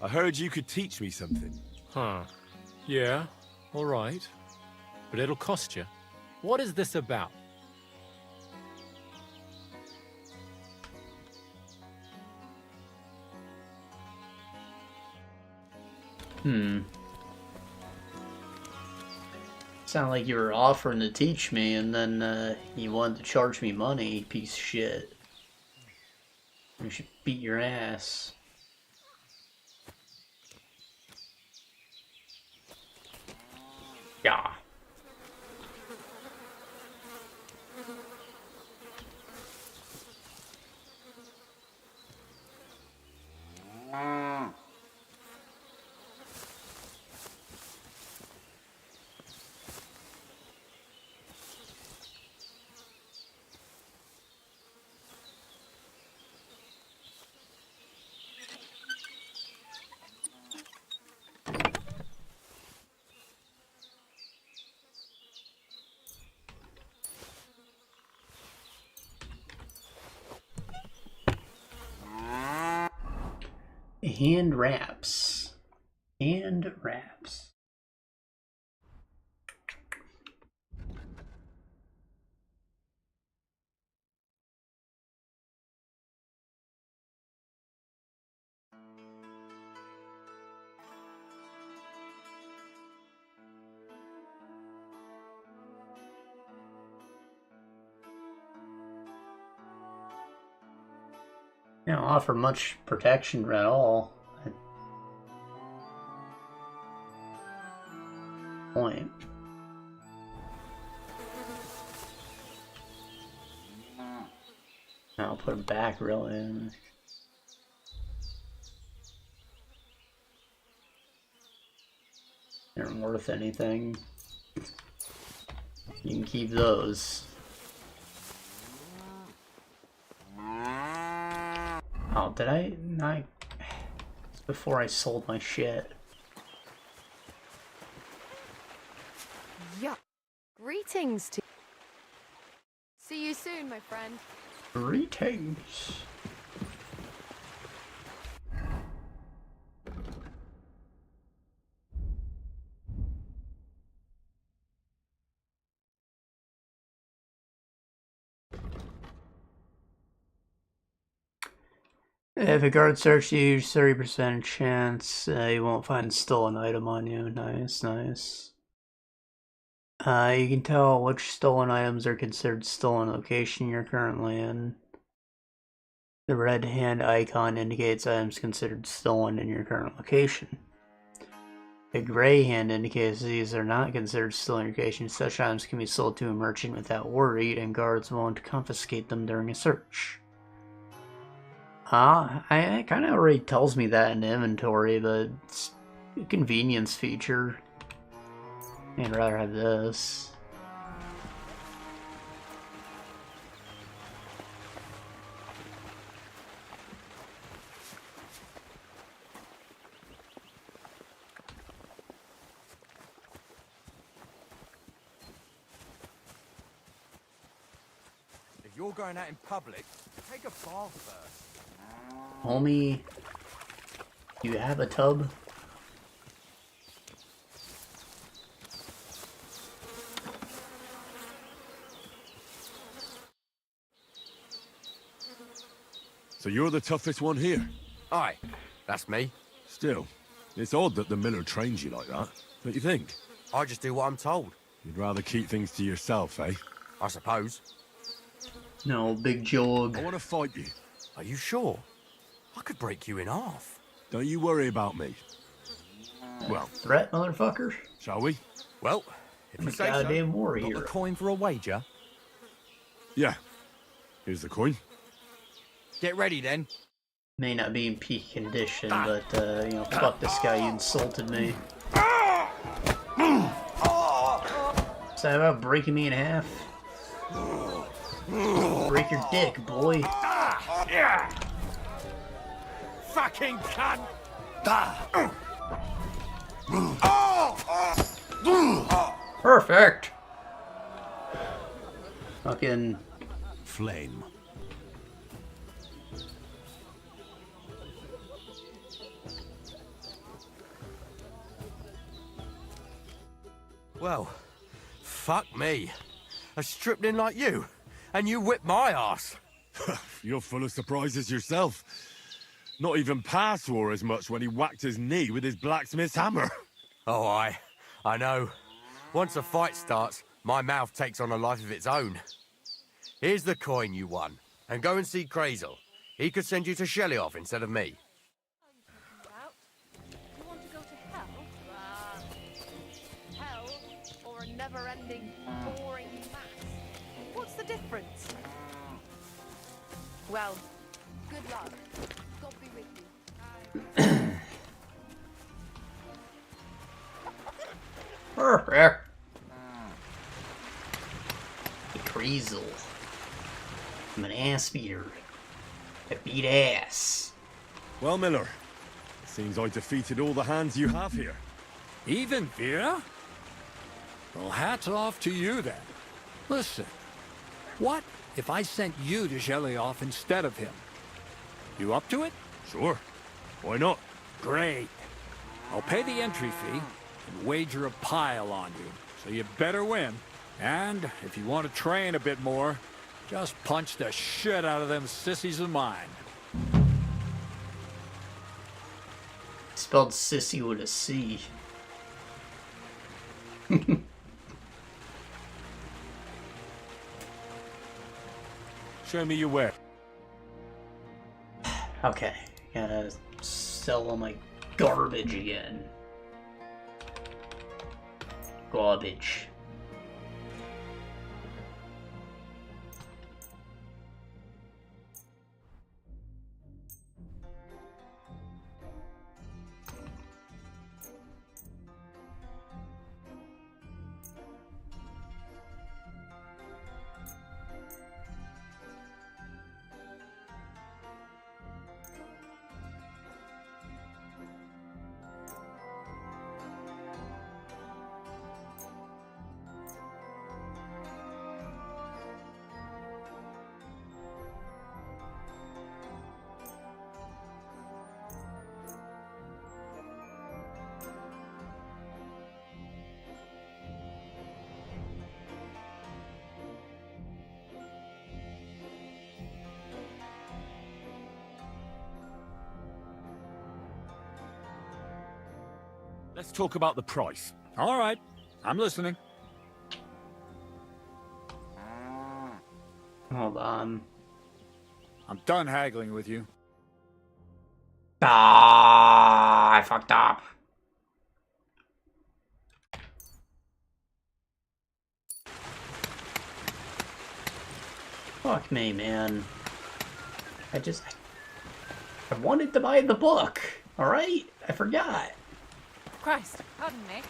I heard you could teach me something. Huh. Yeah, alright. But it'll cost you. What is this about? Sound like you were offering to teach me, and then you wanted to charge me money, piece of shit. I should beat your ass. Yeah. Hand wraps. Hand wraps. They don't offer much protection at all. Point. I'll put it back really. They aren't worth anything. You can keep those. Oh, did I not? It's before I sold my shit. Yuck. Greetings to See you soon, my friend. Greetings. If a guard searches you, 30% chance you won't find a stolen item on you. Nice, nice. You can tell which stolen items are considered stolen location you're currently in. The red hand icon indicates items considered stolen in your current location. The gray hand indicates these are not considered stolen location. Such items can be sold to a merchant without worry, and guards won't confiscate them during a search. It kind of already tells me that in the inventory, but it's a convenience feature. I'd rather have this. If you're going out in public, take a bath first. Homie, you have a tub? So you're the toughest one here? Aye, that's me. Still, it's odd that the miller trains you like that. Don't you think? I just do what I'm told, You'd rather keep things to yourself, eh? I suppose. No, big jog. I want to fight you. Are you sure? I could break you in half. Don't you worry about me. Well, Threat, motherfucker? shall we? Well, if I'm you a say goddamn so. warrior. Got the coin for a wager? Yeah. Here's the coin. Get ready then. May not be in peak condition, but, you know, fuck this guy, you insulted me. Is that about breaking me in half? Break your dick, boy. Fucking cunt! Perfect! Fucking... Flame. Well, fuck me. A stripling like you, and you whip my ass. You're full of surprises yourself. Not even Pa swore as much when he whacked his knee with his blacksmith's hammer. Oh, I know. Once a fight starts, my mouth takes on a life of its own. Here's the coin you won, and go and see Crazel. He could send you to Zhelejov instead of me. You want to go to hell? Hell or a never-ending, boring mass? What's the difference? Well, good luck. God be with you. Perfect! Crazel. I'm an ass beater. I beat ass. Well, Miller, it seems I defeated all the hands you have here. Even Vera? Well, hats off to you then. Listen, what if I sent you to Zhelejov instead of him? You up to it? Sure. Why not? Great. I'll pay the entry fee and wager a pile on you, so you better win. And if you want to train a bit more, just punch the shit out of them sissies of mine. Spelled sissy with a C. Show me your way. Okay, gotta sell all my garbage again. Garbage. Let's talk about the price. All right, I'm listening. Hold on. I'm done haggling with you. Ah, I fucked up. Fuck me, man. I wanted to buy the book, alright? I forgot. Christ, pardon me.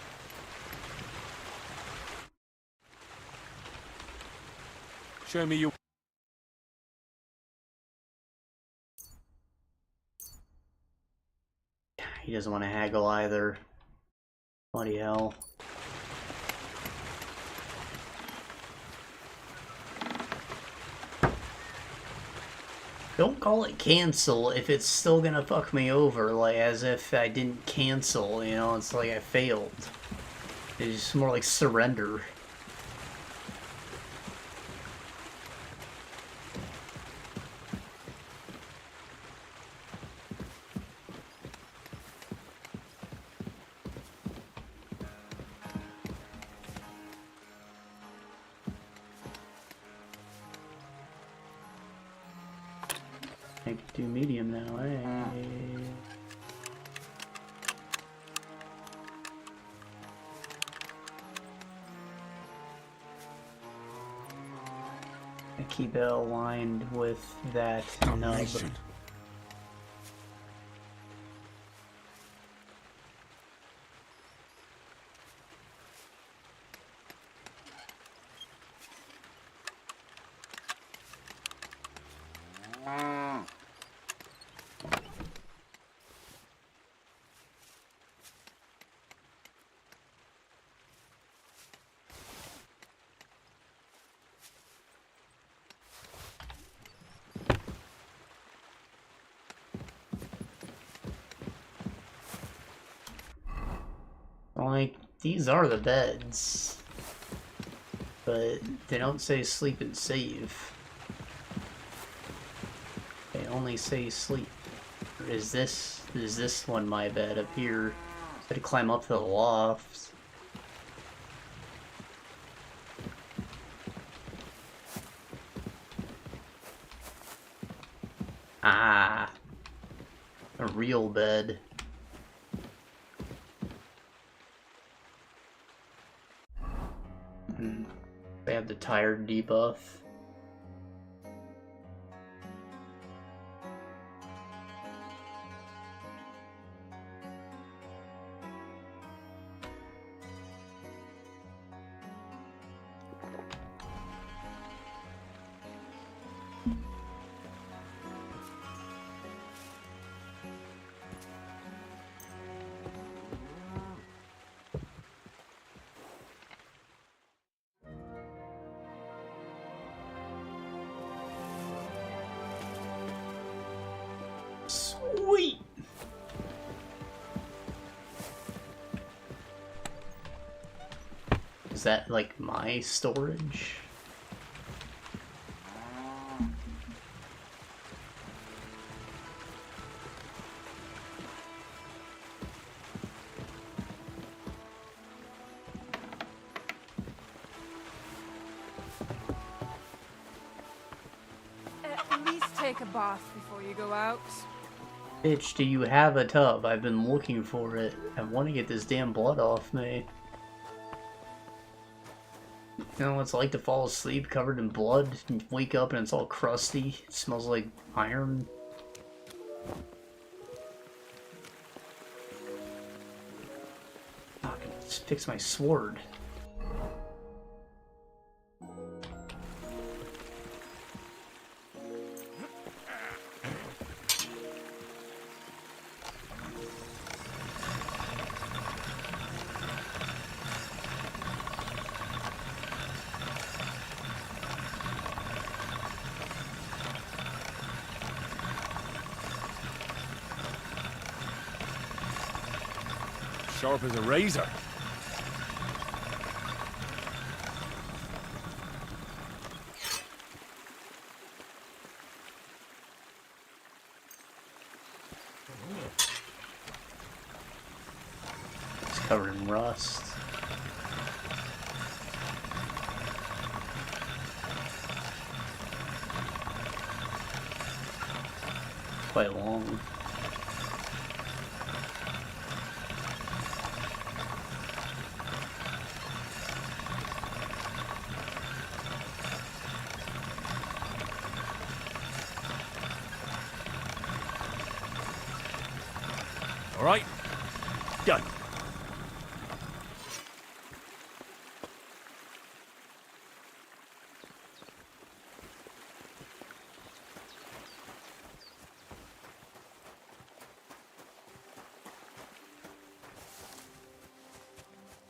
Show me your... He doesn't want to haggle either. Bloody hell. Don't call it cancel if it's still gonna fuck me over, like as if I didn't cancel, you know, it's like I failed. It's more like surrender. I can do medium now, eh? I keep it aligned with that nub. Domination. Like, these are the beds. But they don't say sleep and save. They only say sleep. Or is this one my bed up here? I had to climb up to the loft. Ah, a real bed. They have the tired debuff. Sweet! Is that like my storage? At least take a bath before you go out. Bitch, do you have a tub? I've been looking for it. I want to get this damn blood off me. You know what it's like to fall asleep covered in blood and wake up and it's all crusty? It smells like iron. Fuck, let's fix my sword. Sharp as a razor. It's covered in rust. Quite long. All right, done.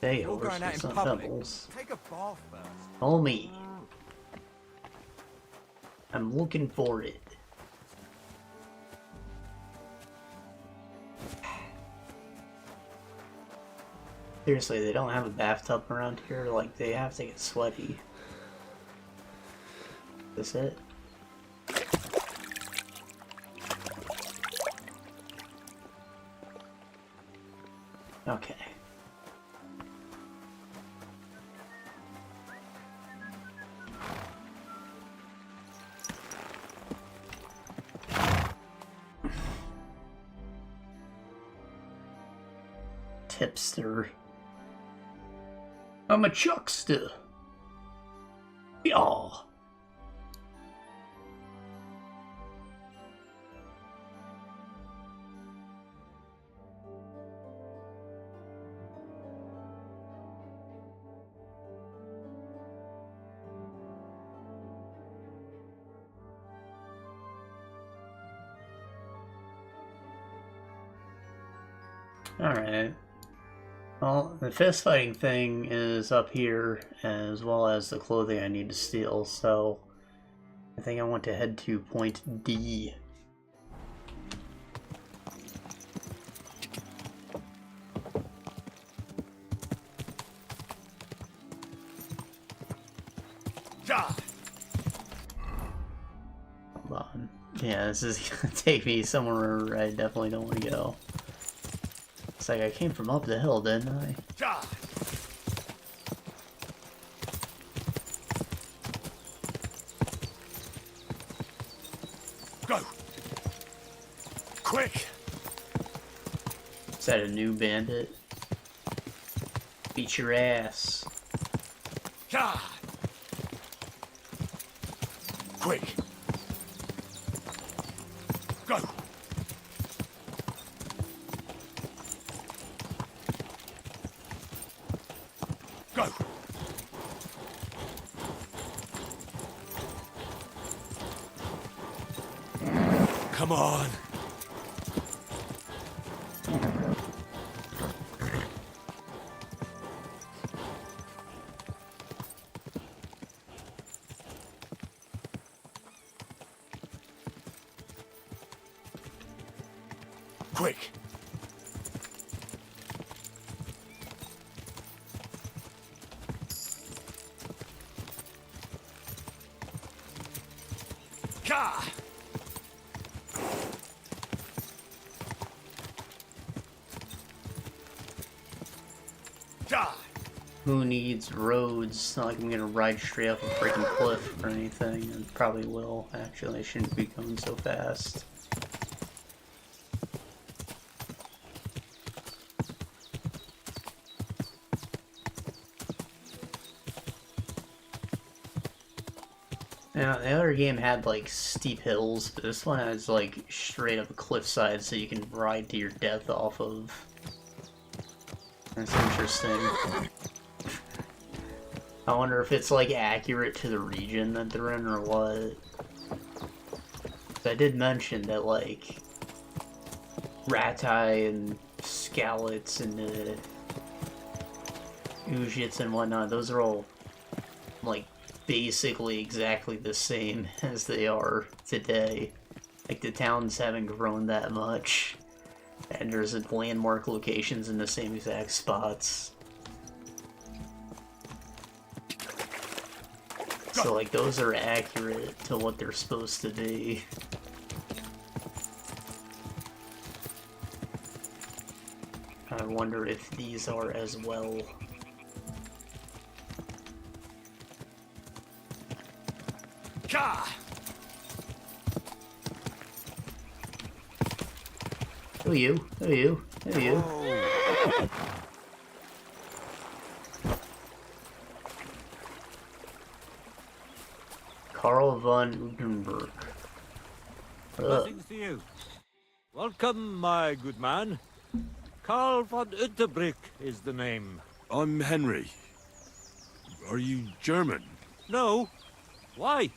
Hey, You're going out in some public. pebbles. Take a bath first. Homie. I'm looking for it. Seriously, they don't have a bathtub around here. Like, they have to get sweaty. Is this it? Okay. Tipster. I'm a chuckster. Yeah. Alright. Well, the fist fighting thing is up here, as well as the clothing I need to steal, so I think I want to head to point D. Hold on. Yeah, this is gonna take me somewhere I definitely don't want to go. It's like I came from up the hill, didn't I? Go! Quick! Is that a new bandit? Beat your ass. Quick! Go! Go! Come on! Quick! Ka! Who needs roads? It's not like I'm gonna ride straight up a freaking cliff or anything. And probably will. Actually, I shouldn't be going so fast. Now, the other game had like steep hills, but this one has like straight up a cliffside so you can ride to your death off of. That's interesting. I wonder if it's like accurate to the region that they're in or what. 'Cause I did mention that like Ratai and Scallots and Ujits and whatnot, those are all like basically exactly the same as they are today. Like the towns haven't grown that much. And there's landmark locations in the same exact spots. So like those are accurate to what they're supposed to be. I wonder if these are as well. Who are you? Who are you? Who are you? Karl von Udenberg. Blessings to you. Welcome, my good man. Karl von Udenberg is the name. I'm Henry. Are you German? No. Why?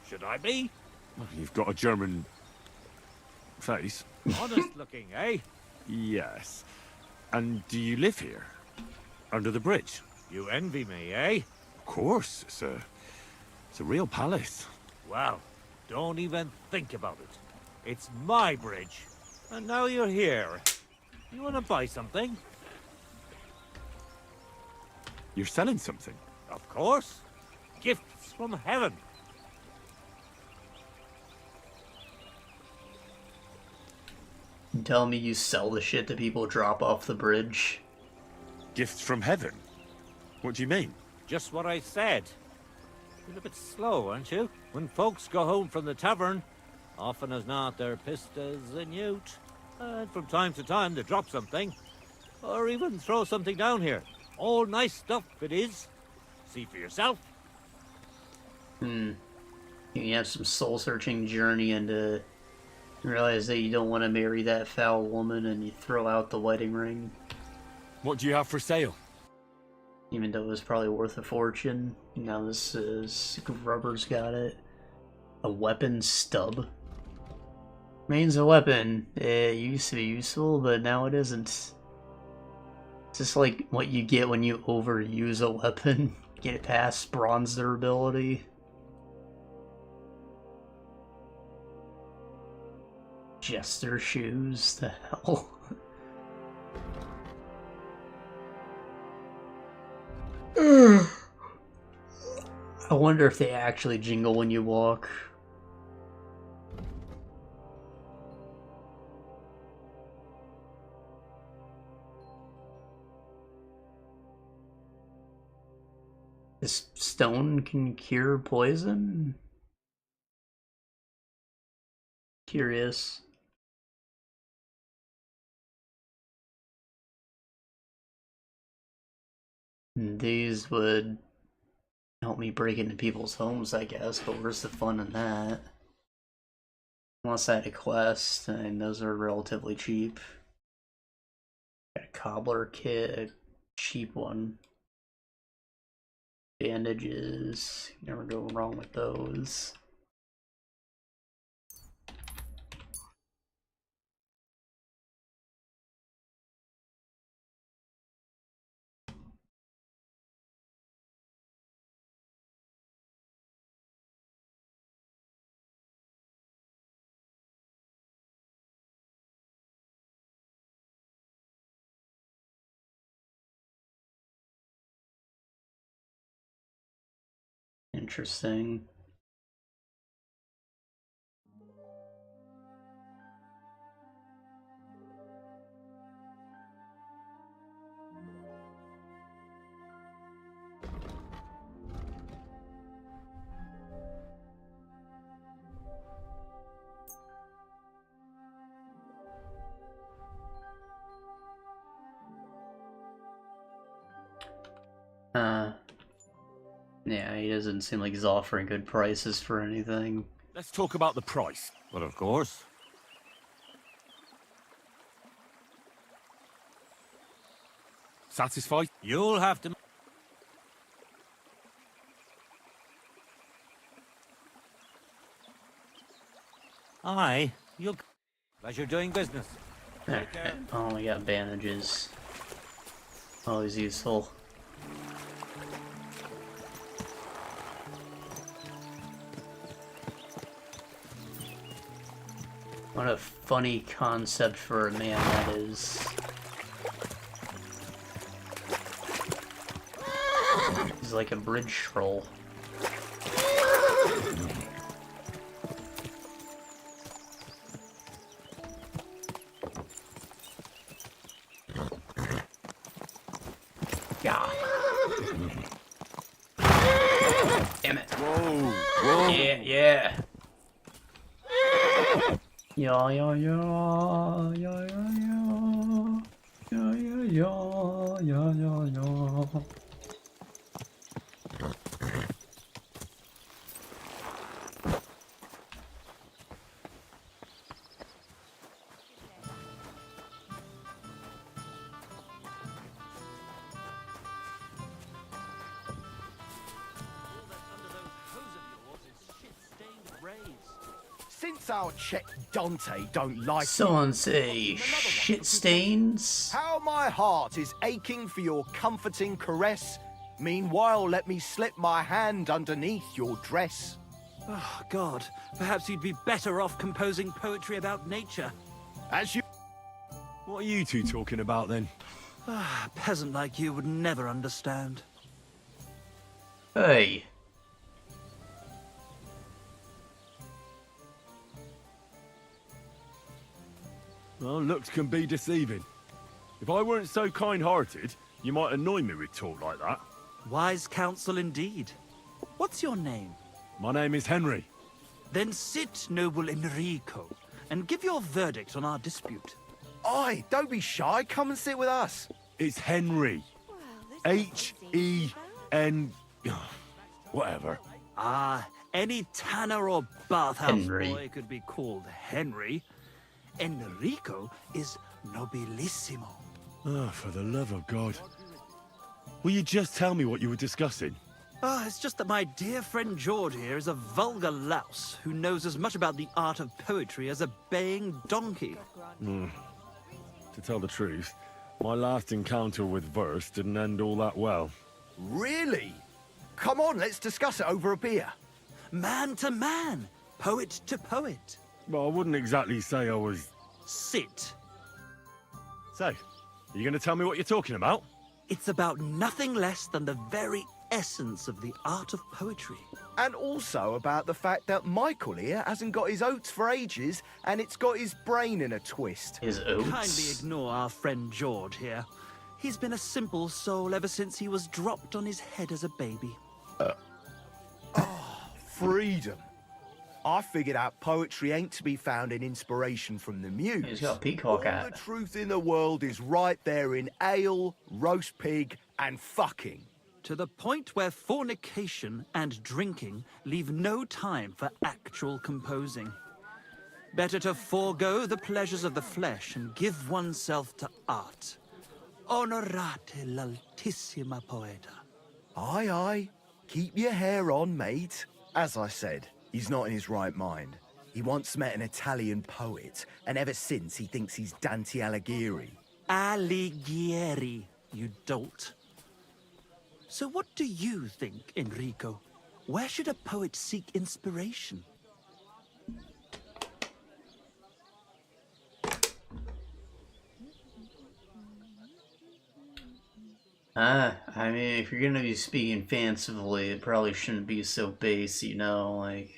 Should I be? Well, you've got a German face. Honest looking, eh? Yes. And do you live here? Under the bridge? You envy me, eh? Of course. It's a real palace. Well, don't even think about it. It's my bridge. And now you're here. You want to buy something? You're selling something? Of course. Gifts from heaven. You tell me you sell the shit that people drop off the bridge? Gifts from heaven? What do you mean? Just what I said. You're a bit slow, aren't you? When folks go home from the tavern, often as not they're pissed as a newt. And from time to time they drop something. Or even throw something down here. All nice stuff it is. See for yourself. You have some soul-searching journey into realize that you don't want to marry that foul woman and you throw out the wedding ring. What do you have for sale? Even though it was probably worth a fortune. Now this is... Grubber's got it. A weapon stub. Means a weapon. It used to be useful, but now it isn't. It's just like what you get when you overuse a weapon. Get it past bronze durability. Jester shoes, the hell? I wonder if they actually jingle when you walk. This stone can cure poison? Curious. These would help me break into people's homes, I guess, but where's the fun in that? Unless I had a quest, and those are relatively cheap. Got a cobbler kit, a cheap one. Bandages, never go wrong with those. Interesting. Yeah, he doesn't seem like he's offering good prices for anything. Let's talk about the price. But of course. Satisfied? You'll have to... Aye, you'll... Pleasure doing business. Okay. Oh, we got bandages. Always useful. What a funny concept for a man that is. He's like a bridge troll. Yeah. Damn it. Whoa, whoa. Yeah, yeah. Yeah, yeah, yeah, yeah, yeah, yeah, yeah, yeah, yeah, yeah. Since our Chet Dante don't like Someone say shit stains. how my heart is aching for your comforting caress. Meanwhile, let me slip my hand underneath your dress. Oh, God. Perhaps you'd be better off composing poetry about nature. As you... What are you two talking about then? A peasant like you would never understand. Hey. Well, looks can be deceiving. If I weren't so kind-hearted, you might annoy me with talk like that. Wise counsel indeed. What's your name? My name is Henry. Then sit, noble Enrico, and give your verdict on our dispute. Oi, don't be shy. Come and sit with us. It's Henry. H-E-N... whatever. Ah, any tanner or bathhouse Henry. boy could be called Henry. Enrico is nobilissimo. Oh, for the love of God. Will you just tell me what you were discussing? Ah, it's just that my dear friend George here is a vulgar louse who knows as much about the art of poetry as a baying donkey. To tell the truth, my last encounter with verse didn't end all that well. Really? Come on, let's discuss it over a beer. Man to man, poet to poet. Well, I wouldn't exactly say I was... Sit. So, are you going to tell me what you're talking about? It's about nothing less than the very essence of the art of poetry. And also about the fact that Michael here hasn't got his oats for ages, and it's got his brain in a twist. His oats. Kindly ignore our friend George here. He's been a simple soul ever since he was dropped on his head as a baby. Freedom. I figured out poetry ain't to be found in inspiration from the muse. He's got a peacock All hat. the truth in the world is right there in ale, roast pig, and fucking. To the point where fornication and drinking leave no time for actual composing. Better to forego the pleasures of the flesh and give oneself to art. Honorate l'altissima poeta. Aye, aye. Keep your hair on, mate. As I said, he's not in his right mind. He once met an Italian poet, and ever since he thinks he's Dante Alighieri. Alighieri, you dolt. So what do you think, Enrico? Where should a poet seek inspiration? I mean, if you're gonna be speaking fancifully, it probably shouldn't be so base, you know, like...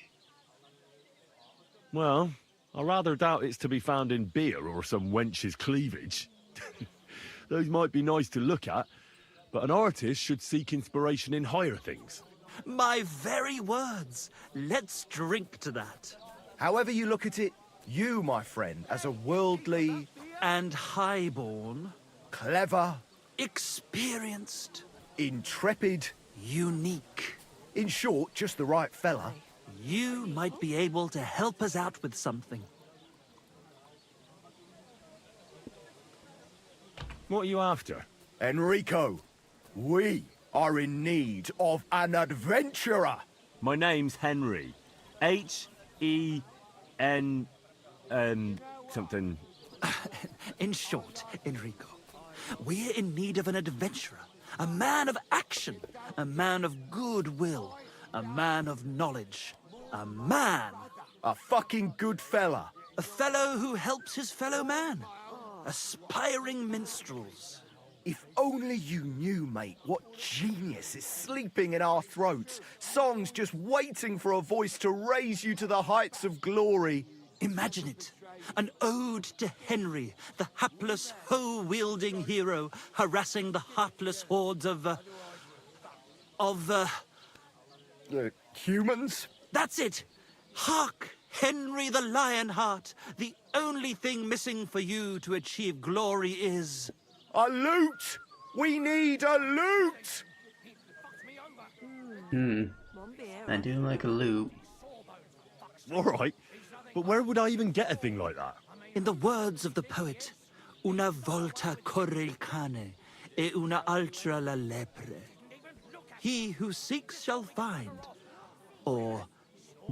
Well, I rather doubt it's to be found in beer or some wench's cleavage. Those might be nice to look at, but an artist should seek inspiration in higher things. My very words. Let's drink to that. However you look at it, you, my friend, as a worldly... And highborn. Clever. Experienced. Intrepid. Unique. In short, just the right fella. You might be able to help us out with something. What are you after? Enrico, we are in need of an adventurer. My name's Henry. H-E-N... something... In short, Enrico, we're in need of an adventurer, a man of action, a man of goodwill, a man of knowledge, a man. A fucking good fella. A fellow who helps his fellow man. Aspiring minstrels. If only you knew, mate, what genius is sleeping in our throats. Songs just waiting for a voice to raise you to the heights of glory. Imagine it. An ode to Henry, the hapless, hoe-wielding hero, harassing the heartless hordes of Cumans? That's it! Hark, Henry the Lionheart! The only thing missing for you to achieve glory is... A loot! We need a loot! I do like a loot. All right, but where would I even get a thing like that? In the words of the poet, una volta corre il cane, e una altra la lepre. He who seeks shall find. Or...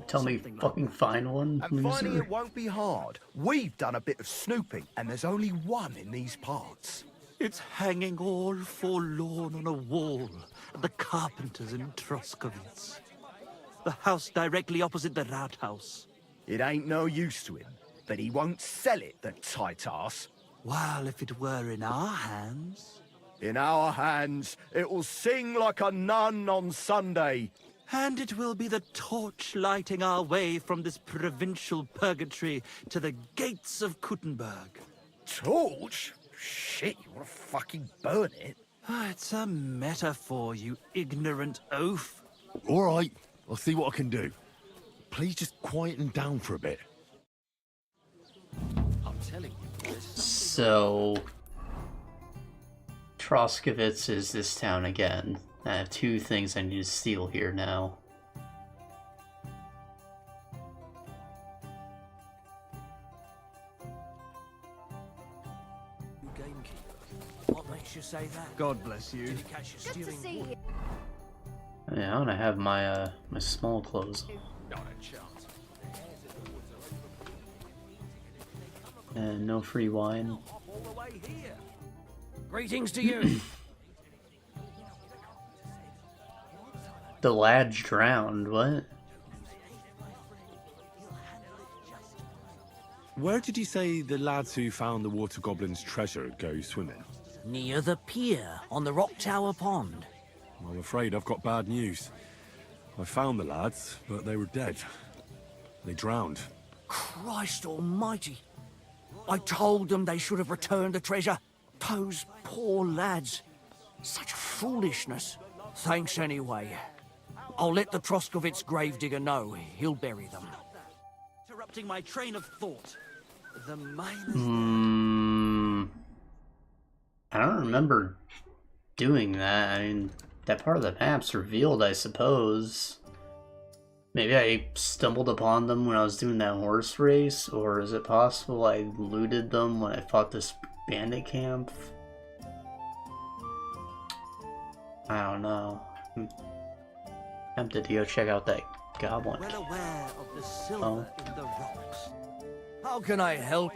Tell me fucking find one, And finding loser. it won't be hard. We've done a bit of snooping, and there's only one in these parts. It's hanging all forlorn on a wall at the carpenter's in Troskowitz. The house directly opposite the Rathaus. It ain't no use to him, but he won't sell it, the tight ass. While if it were in our hands... In our hands, it will sing like a nun on Sunday. And it will be the torch lighting our way from this provincial purgatory to the gates of Kuttenberg. Torch? Shit, you want to fucking burn it? It's a metaphor, you ignorant oaf. All right, I'll see what I can do. Please just quieten down for a bit. I'm telling you this. So, Troskowitz is this town again. I have two things I need to steal here now. What makes you say that? God bless you. Did you catch your Good to steering see wheel? you. Yeah, I want to have my my small clothes Not a chance. on. And no free wine. All the way here. Greetings to you. The lad's drowned, what? Where did you say the lads who found the water goblin's treasure go swimming? Near the pier, on the Rock Tower Pond. I'm afraid I've got bad news. I found the lads, but they were dead. They drowned. Christ almighty! I told them they should have returned the treasure. Those poor lads. Such foolishness. Thanks anyway. I'll let the Troskowitz gravedigger know. He'll bury them. Interrupting my train of thought. The miners. I don't remember doing that. I mean, that part of the map's revealed, I suppose. Maybe I stumbled upon them when I was doing that horse race, or is it possible I looted them when I fought this bandit camp? I don't know. I'm tempted to go check out that goblin. Well aware of the silver in the rocks. How can I help?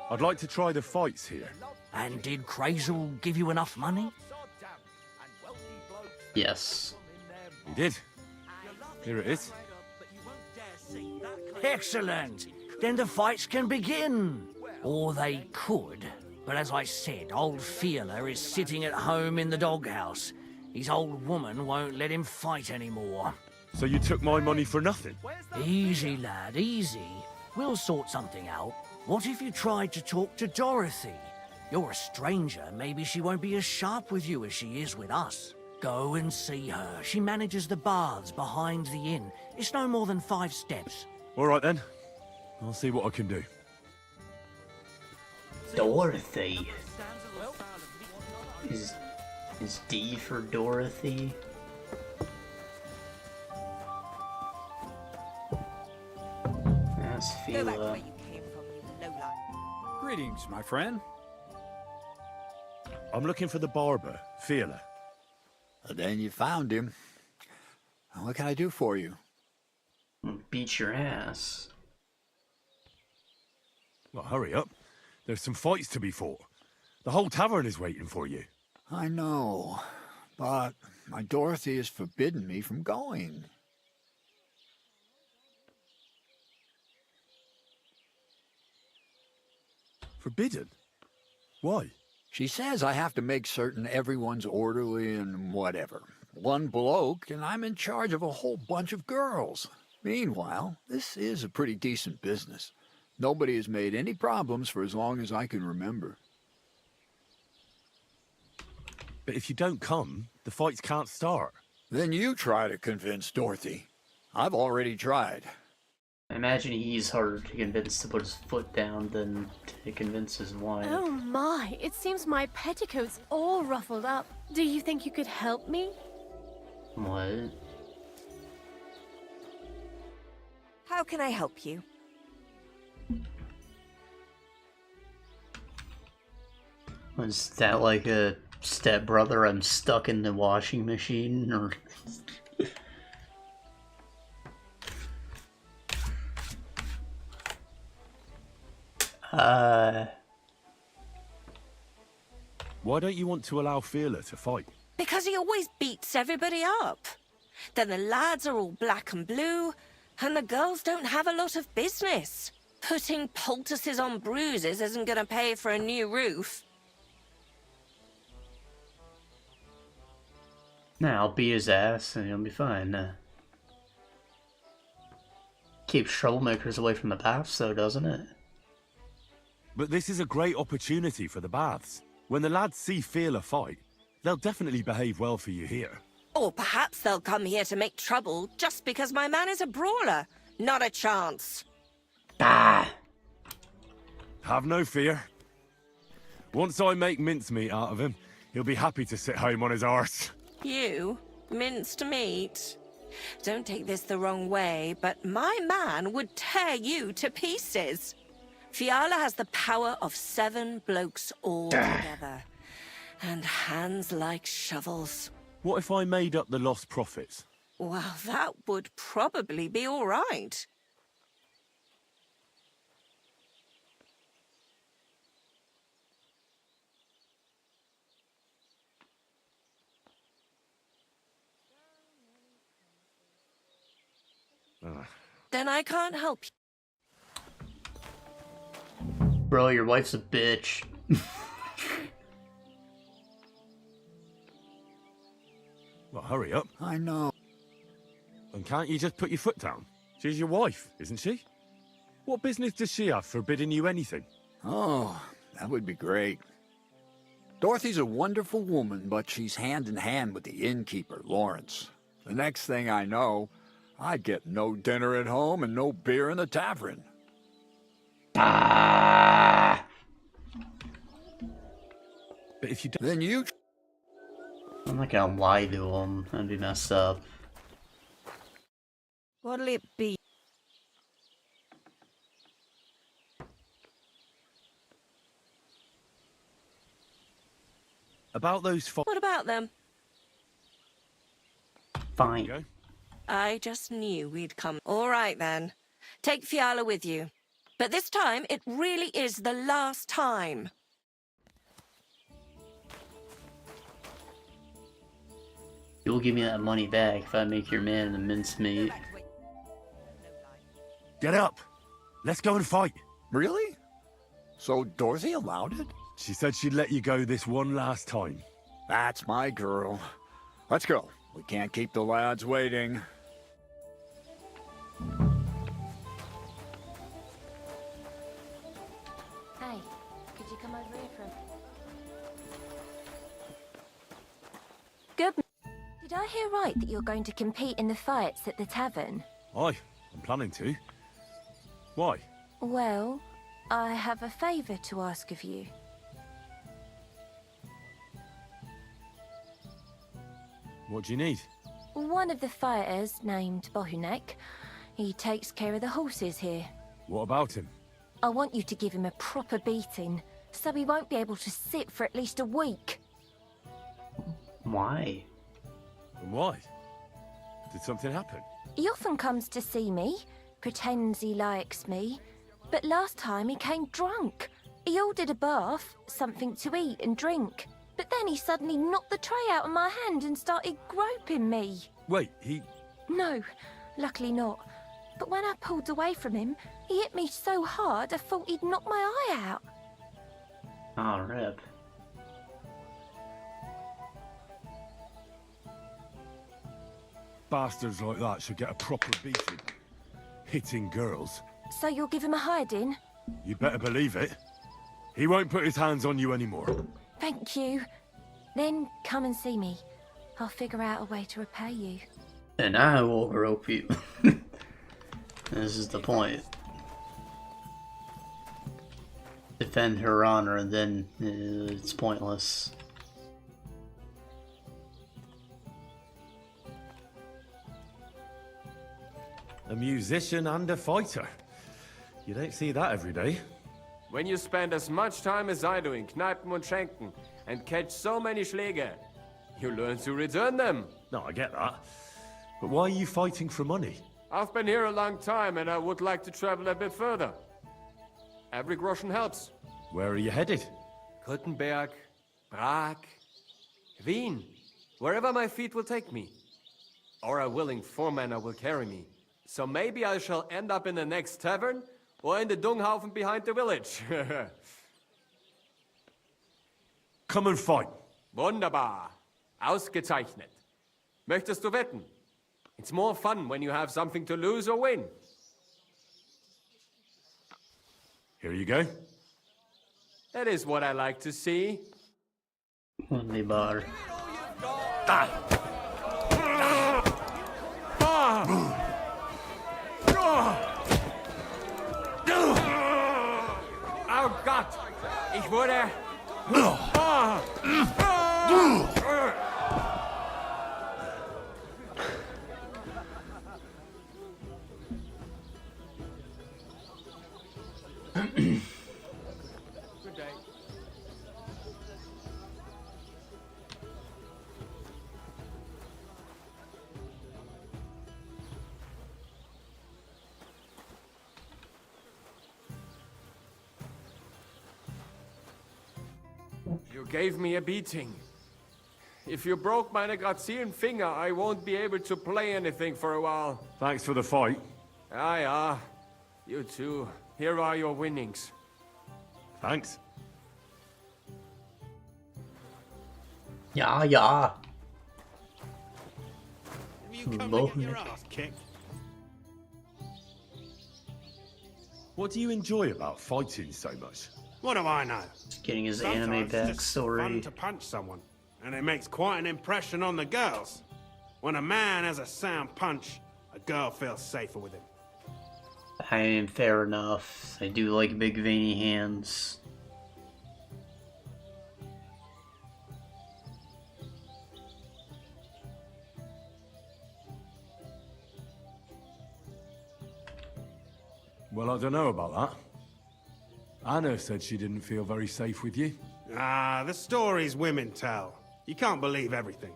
I'd like to try the fights here. And did Crazel give you enough money? Yes. He did. Here it is. Excellent! Then the fights can begin. Or they could. But as I said, old Fiala is sitting at home in the doghouse. His old woman won't let him fight anymore. So you took my money for nothing? Easy, lad, easy. We'll sort something out. What if you tried to talk to Dorothy? You're a stranger. Maybe she won't be as sharp with you as she is with us. Go and see her. She manages the baths behind the inn. It's no more than 5 steps. All right then. I'll see what I can do. Dorothy. Is D for Dorothy? That's Go back Fila. where you came from, you lowlife. Greetings, my friend. I'm looking for the barber, Fiala. Then you found him. What can I do for you? Beat your ass. Well, hurry up. There's some fights to be fought. The whole tavern is waiting for you. I know, but my Dorothy has forbidden me from going. Forbidden? Why? She says I have to make certain everyone's orderly and whatever. One bloke, and I'm in charge of a whole bunch of girls. Meanwhile, this is a pretty decent business. Nobody has made any problems for as long as I can remember. But if you don't come, the fights can't start. Then you try to convince Dorothy. I've already tried. I imagine he's harder to convince to put his foot down than to convince his wife. Oh my, it seems my petticoat's all ruffled up. Do you think you could help me? What? How can I help you? Was that like a stepbrother? I'm stuck in the washing machine, or... Why don't you want to allow Fiala to fight? Because he always beats everybody up. Then the lads are all black and blue, and the girls don't have a lot of business. Putting poultices on bruises isn't going to pay for a new roof. Nah, I'll beat his ass and he'll be fine. Keeps troublemakers away from the baths, though, doesn't it? But this is a great opportunity for the baths. When the lads see Feel a fight, they'll definitely behave well for you here. Or perhaps they'll come here to make trouble just because my man is a brawler. Not a chance. Ah! Have no fear. Once I make mincemeat out of him, he'll be happy to sit home on his arse. You? Minced meat? Don't take this the wrong way, but my man would tear you to pieces. Fiala has the power of 7 blokes all together. And hands like shovels. What if I made up the lost profits? Well, that would probably be all right. Then I can't help you. Bro, your wife's a bitch. Well, hurry up. I know. And can't you just put your foot down? She's your wife, isn't she? What business does she have forbidding you anything? Oh, that would be great. Dorothy's a wonderful woman, but she's hand in hand with the innkeeper, Lawrence. The next thing I know, I'd get no dinner at home and no beer in the tavern. Ah! But if you do, then you... I'm not gonna lie to him. That'd be messed up. What'll it be? About those What about them? Fine. I just knew we'd come. All right, then. Take Fiala with you. But this time, it really is the last time. You'll give me that money back if I make your man the mincemeat. Get up. Let's go and fight. Really? So Dorothy allowed it? She said she'd let you go this one last time. That's my girl. Let's go. We can't keep the lads waiting. Hey, could you come over here for a... Good. Did I hear right that you're going to compete in the fights at the tavern? Aye, I'm planning to. Why? Well, I have a favour to ask of you. What do you need? One of the fighters, named Bohunek, he takes care of the horses here. What about him? I want you to give him a proper beating, so he won't be able to sit for at least a week. Why? And why? Did something happen? He often comes to see me, pretends he likes me, but last time he came drunk. He ordered a bath, something to eat and drink, but then he suddenly knocked the tray out of my hand and started groping me. Wait, he... No, luckily not. But when I pulled away from him, he hit me so hard I thought he'd knock my eye out. Oh, rip. Bastards like that should get a proper beating. Hitting girls. So you'll give him a hiding? You better believe it. He won't put his hands on you anymore. Thank you. Then come and see me. I'll figure out a way to repay you. And I will rope you. This is the point. Defend her honor, and then it's pointless. A musician and a fighter. You don't see that every day. When you spend as much time as I do in Kneipen und Schenken and catch so many Schläge, you learn to return them. No, I get that. But why are you fighting for money? I've been here a long time and I would like to travel a bit further. Every groschen helps. Where are you headed? Kuttenberg, Prag, Wien, wherever my feet will take me. Or a willing foreman will carry me. So maybe I shall end up in the next tavern, or in the dunghaufen behind the village. Come and fight. Wunderbar. Ausgezeichnet. Möchtest du wetten? It's more fun when you have something to lose or win. Here you go. That is what I like to see. Wunderbar. Oh Gott! Ich wurde... Good day. You gave me a beating. If you broke meine grazilen Finger, I won't be able to play anything for a while. Thanks for the fight. Ah, yeah. You too. Here are your winnings. Thanks. Ja, ja. You come to get your ass kicked. What do you enjoy about fighting so much? What do I know? Getting his anime Sometimes it's just fun backstory. to punch someone, and it makes quite an impression on the girls. When a man has a sound punch, a girl feels safer with him. I mean, fair enough. I do like big veiny hands. Well, I don't know about that. Anna said she didn't feel very safe with you. Ah, the stories women tell. You can't believe everything.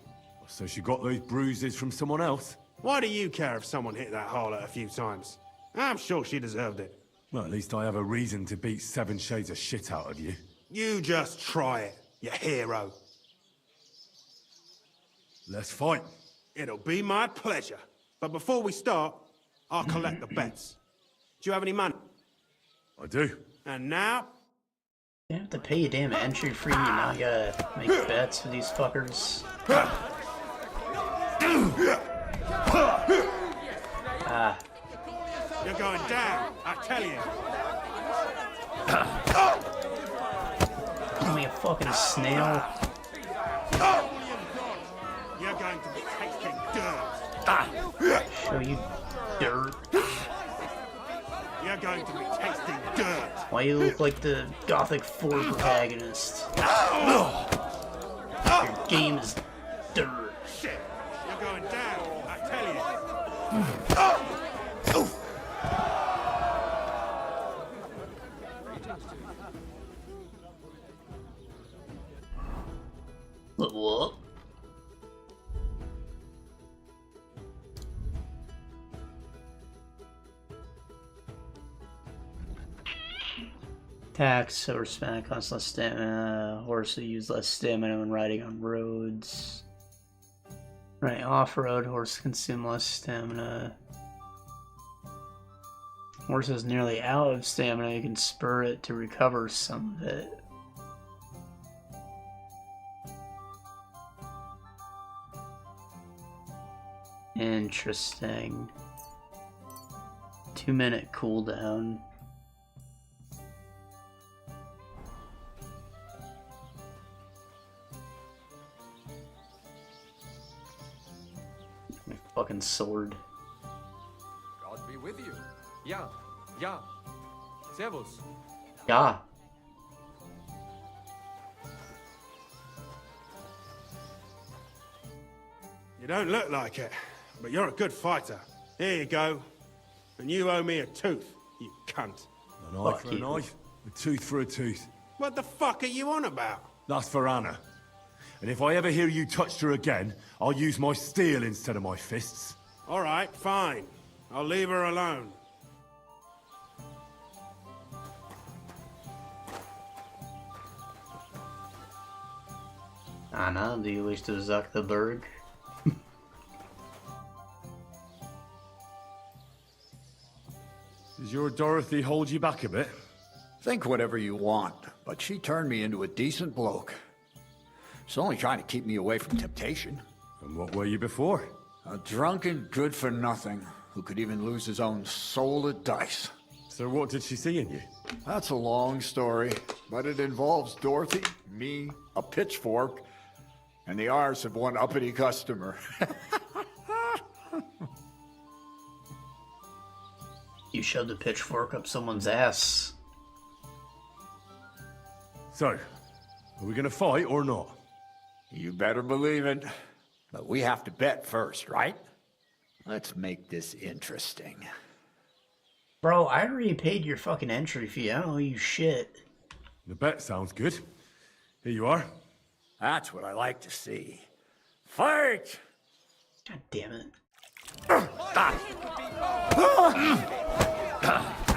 So she got those bruises from someone else? Why do you care if someone hit that harlot a few times? I'm sure she deserved it. Well, at least I have a reason to beat 7 shades of shit out of you. You just try it, you hero. Let's fight. It'll be my pleasure. But before we start, I'll collect the bets. Do you have any money? I do. And now? You have to pay a damn entry fee, and now you gotta make bets with these fuckers. Ah. You're going down, I tell you. Give me a fucking snail. You're going to be tasting dirt. Show you dirt. You're going to be tasting dirt. Why you look like the Gothic 4 protagonist? Your game is dirt. Shit, you're going down, I tell you. What? Attacks or stamina costs less stamina. Horse will use less stamina when riding on roads. Right, off-road, horse consume less stamina. Horse is nearly out of stamina, you can spur it to recover some of it. Interesting. 2-minute cooldown. My fucking sword. God be with you. Ja, ja. Servus. Yeah. You don't look like it, but you're a good fighter. Here you go. And you owe me a tooth, you cunt. An eye for an eye, a tooth for a tooth. What the fuck are you on about? That's for Anna. And if I ever hear you touched her again, I'll use my steel instead of my fists. All right, fine. I'll leave her alone. Anna, do you wish to zuck the berg? Is your sure Dorothy holds you back a bit? Think whatever you want, but she turned me into a decent bloke. She's only trying to keep me away from temptation. And what were you before? A drunken good-for-nothing who could even lose his own soul at dice. So what did she see in you? That's a long story, but it involves Dorothy, me, a pitchfork, and the arse of one uppity customer. You shoved a pitchfork up someone's ass. So, are we gonna fight or not? You better believe it. But we have to bet first, right? Let's make this interesting. Bro, I already paid your fucking entry fee. I don't owe you shit. The bet sounds good. Here you are. That's what I like to see. Fight! God damn it.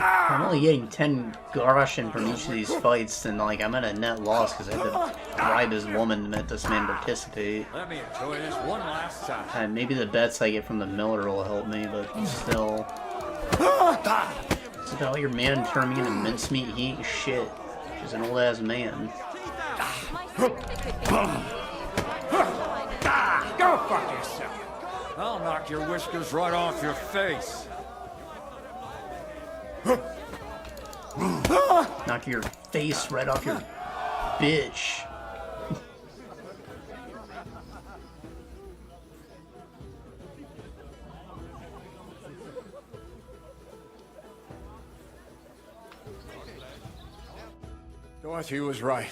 I'm only getting 10 groschen from each of these fights, and like I'm at a net loss because I had to bribe his woman to make this man participate. Let me enjoy this one last time. And maybe the bets I get from the miller will help me, but still. It's about your man turning into mincemeat. He ain't shit. He's an old ass man. Go fuck yourself. I'll knock your whiskers right off your face. Knock your face right off your bitch. Dorothy was right.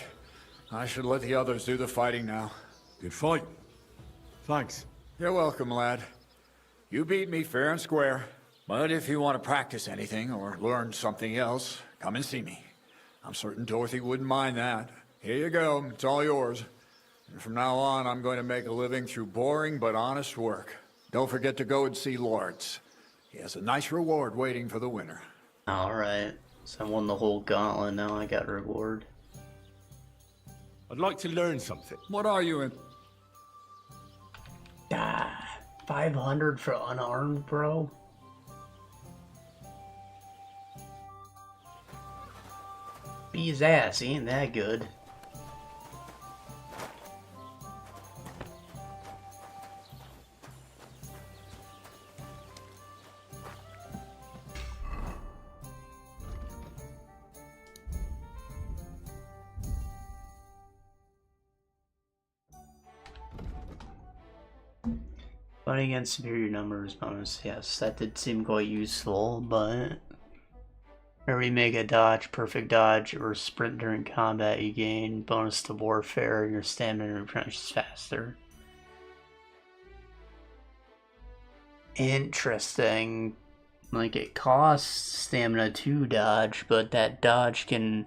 I should let the others do the fighting now. Good fight. Thanks. You're welcome, lad. You beat me fair and square. But if you want to practice anything or learn something else, come and see me. I'm certain Dorothy wouldn't mind that. Here you go. It's all yours. And from now on, I'm going to make a living through boring but honest work. Don't forget to go and see Lawrence. He has a nice reward waiting for the winner. Alright. So I won the whole gauntlet, now I got a reward. I'd like to learn something. What are you in? 500 for unarmed, bro? Be his ass, he ain't that good. Fighting against superior numbers bonus, yes, that did seem quite useful, but every mega dodge, perfect dodge, or sprint during combat you gain bonus to warfare and your stamina replenishes faster. Interesting. Like, it costs stamina to dodge, but that dodge can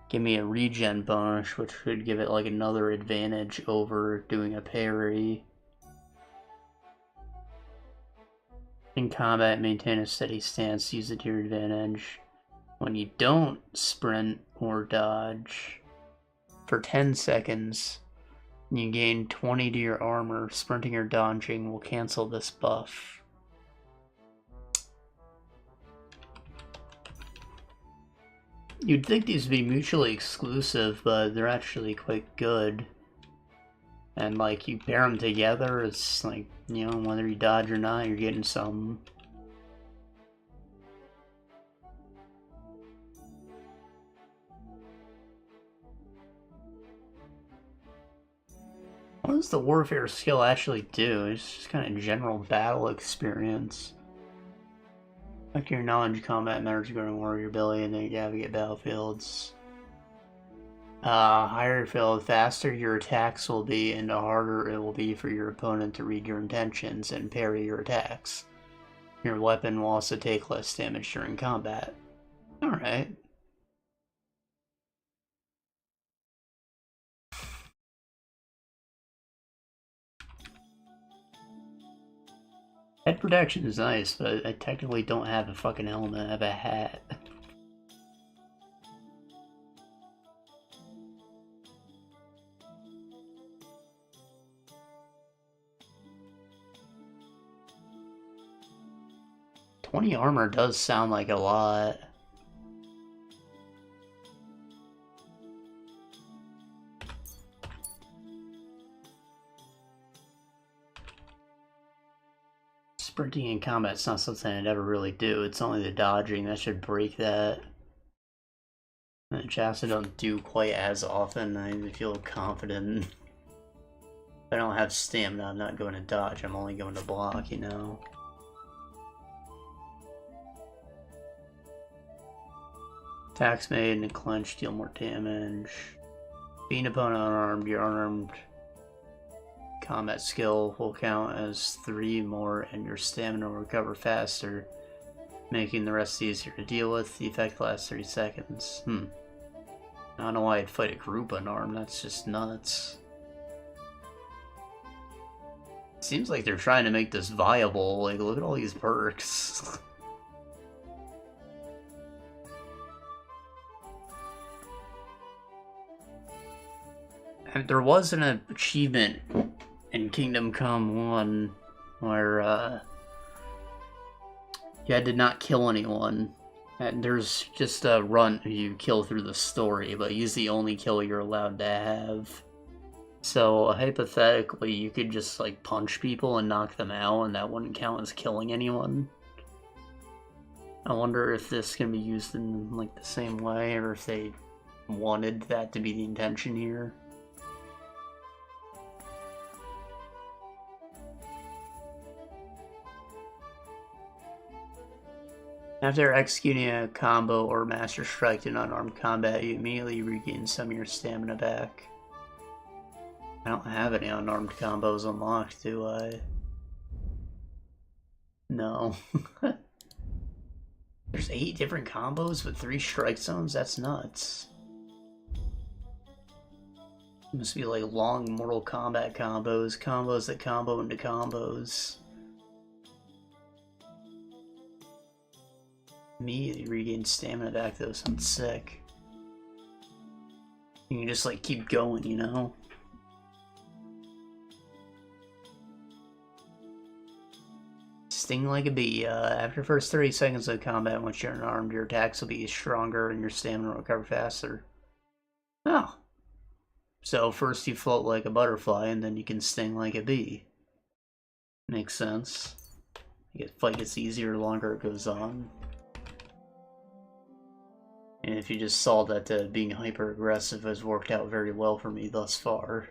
give me a regen bonus, which could give it like another advantage over doing a parry. In combat, maintain a steady stance, use it to your advantage. When you don't sprint or dodge for 10 seconds, you gain 20 to your armor. Sprinting or dodging will cancel this buff. You'd think these would be mutually exclusive, but they're actually quite good. And like, you pair them together, it's like, you know, whether you dodge or not, you're getting some. What does the warfare skill actually do? It's just kind of general battle experience. Like your knowledge combat matters growing warrior ability and then navigate battlefields. Higher field, faster your attacks will be, and the harder it will be for your opponent to read your intentions and parry your attacks. Your weapon will also take less damage during combat. Alright. Head protection is nice, but I technically don't have a fucking helmet, I have a hat. 20 armor does sound like a lot. Sprinting in combat's not something I'd ever really do. It's only the dodging that should break that. Which I also don't do quite as often. I feel confident. If I don't have stamina, I'm not going to dodge. I'm only going to block, you know? Attacks made and clench deal more damage. Being opponent unarmed, your unarmed combat skill will count as 3 more and your stamina will recover faster, making the rest easier to deal with. The effect lasts 30 seconds. I don't know why I'd fight a group unarmed, that's just nuts. Seems like they're trying to make this viable, like look at all these perks. And there was an achievement in Kingdom Come 1 where you had to not kill anyone. And there's just a run you kill through the story, but he's the only kill you're allowed to have. So hypothetically, you could just like punch people and knock them out, and that wouldn't count as killing anyone. I wonder if this can be used in like the same way, or if they wanted that to be the intention here. After executing a combo or master strike in unarmed combat, you immediately regain some of your stamina back. I don't have any unarmed combos unlocked, do I? No. There's 8 different combos with 3 strike zones? That's nuts. Must be like long Mortal Kombat combos, combos that combo into combos. Immediately regain stamina back, though, sounds sick. You can just like keep going, you know? Sting like a bee. After the first 30 seconds of combat, once you're unarmed, your attacks will be stronger and your stamina will recover faster. Oh. So first you float like a butterfly, and then you can sting like a bee. Makes sense. The fight gets easier the longer it goes on. And if you just saw that being hyper-aggressive has worked out very well for me thus far.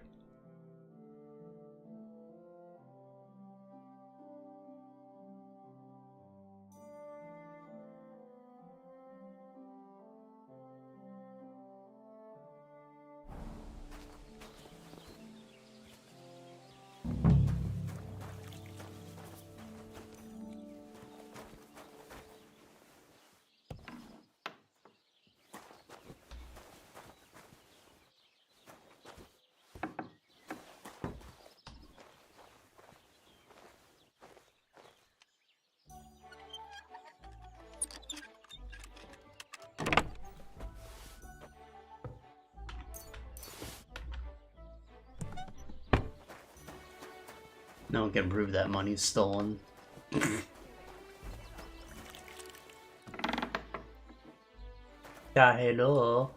No one can prove that money's stolen. Yeah, hello.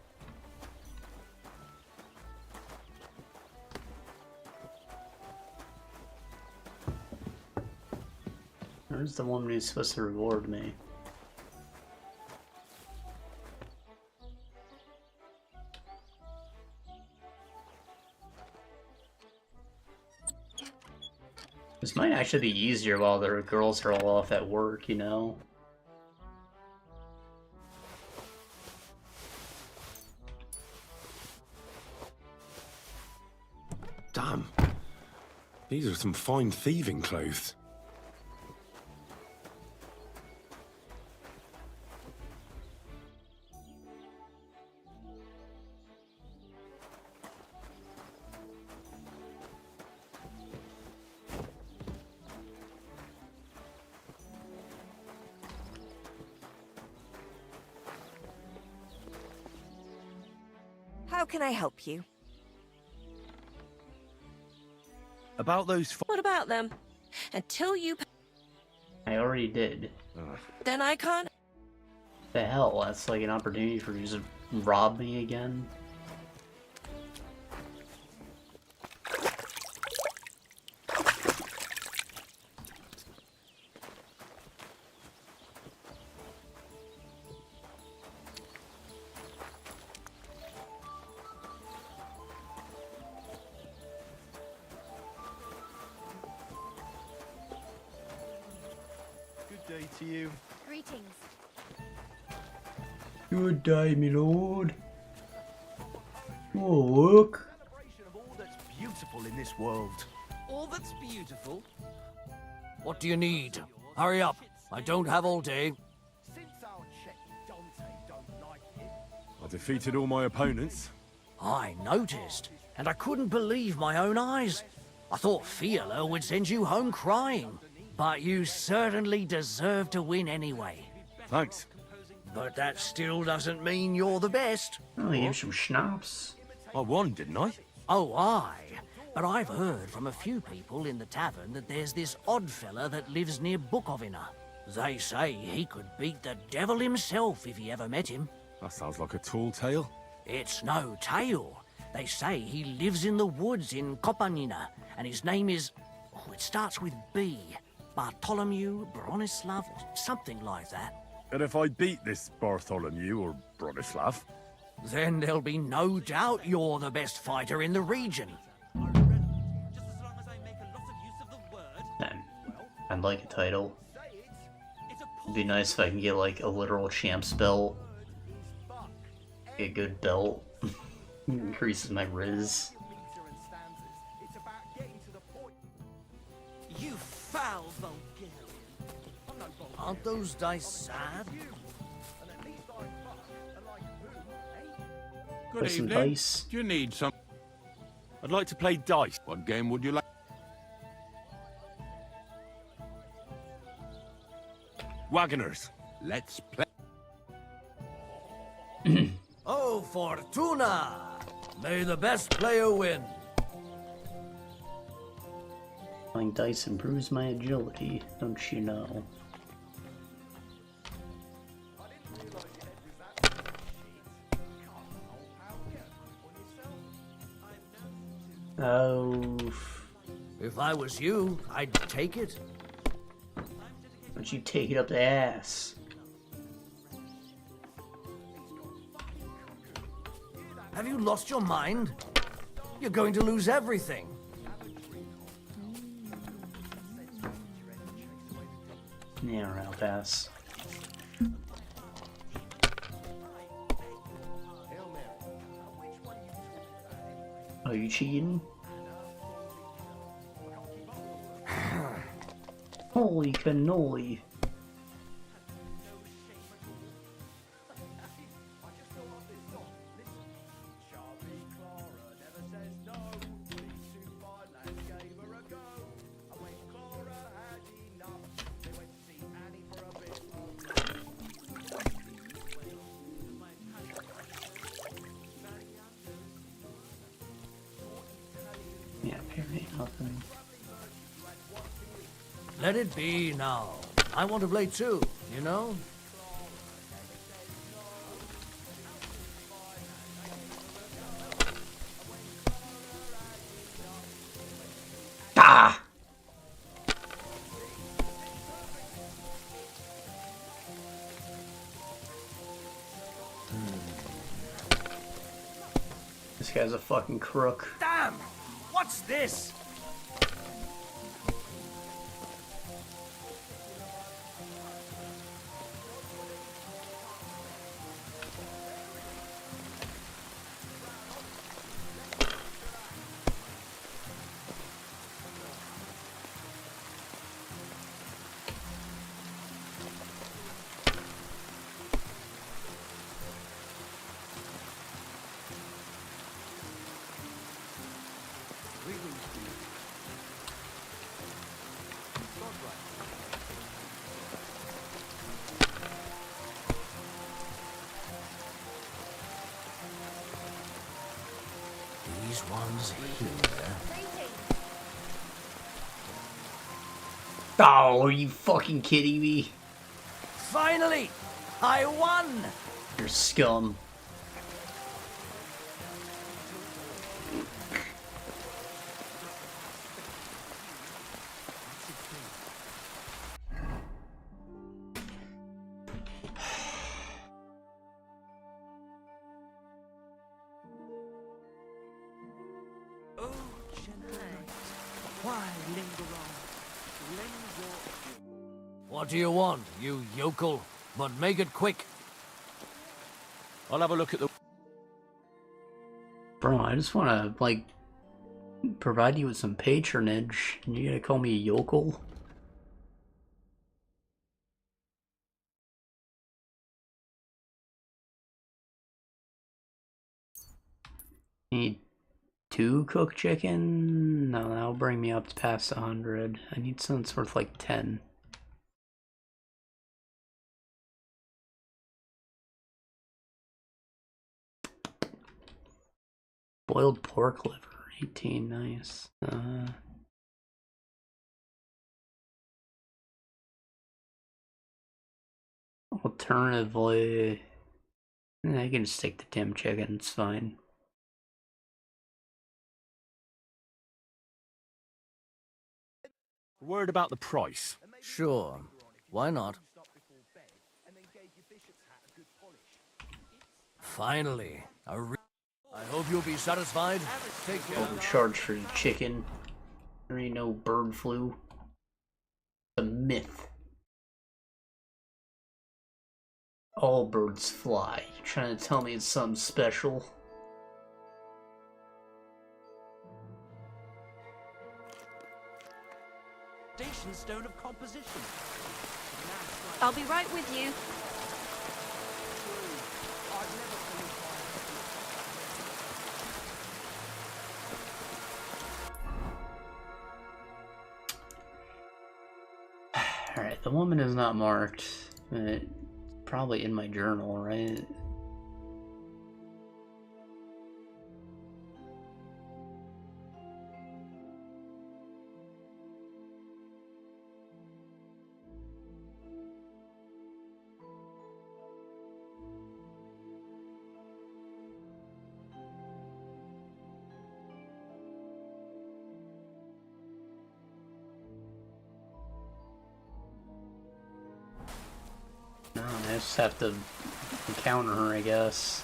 Where's the woman who's supposed to reward me? This might actually be easier while the girls are all off at work, you know? Damn. These are some fine thieving clothes. How can I help you? About those... What about them? Until you... I already did. Then I can't. The hell? That's like an opportunity for you to rob me again. Good day to you. Greetings. Good day, my lord. Oh, look. All that's beautiful in this world. All that's beautiful? What do you need? Hurry up. I don't have all day. I defeated all my opponents. I noticed, and I couldn't believe my own eyes. I thought Fiala would send you home crying, but you certainly deserve to win anyway. Thanks. But that still doesn't mean you're the best. Oh, here's some schnapps. I won, didn't I? Oh, aye. But I've heard from a few people in the tavern that there's this odd fella that lives near Bukovina. They say he could beat the devil himself if he ever met him. That sounds like a tall tale. It's no tale. They say he lives in the woods in Kopanina, and his name is... Oh, it starts with B. Bartholomew, Bronislav, something like that. And if I beat this Bartholomew or Bronislav? Then there'll be no doubt you're the best fighter in the region. I'd like a title. It'd be nice if I can get like a literal champ's belt. Get a good belt. Increases my riz. You foul Bulgarian. Aren't those dice sad? Good Play some evening. dice. Do you need some? I'd like to play dice. What game would you like? Wagoners. Let's play. Oh, Fortuna! May the best player win. Playing dice improves my agility, don't you know? Oh. If I was you, I'd take it. Don't you take it up the ass? Have you lost your mind? You're going to lose everything. Yeah, I'll pass. Are you cheating? Holy cannoli. Yeah, apparently nothing. Let it be now. I want to play too, you know? Ah! This guy's a fucking crook. Damn! What's this? These ones here. Oh, are you fucking kidding me? Finally! I won! You're scum. Why linger on? What do you want, you yokel? But make it quick. I'll have a look at the... Bro, I just want to, like, provide you with some patronage, and you gotta call me a yokel? Need 2 cooked chicken? No, that'll bring me up to past 100. I need something that's worth like 10. Boiled pork liver, 18, nice. Alternatively, I can just take the damn chicken, it's fine. Word about the price. Sure. Why not? Finally, I hope you'll be satisfied. Take care. Overcharged for the chicken. There ain't no bird flu. It's a myth. All birds fly. You trying to tell me it's something special? Stone of composition. I'll be right with you. Alright, the woman is not marked. It's probably in my journal, right? No, I just have to encounter her, I guess.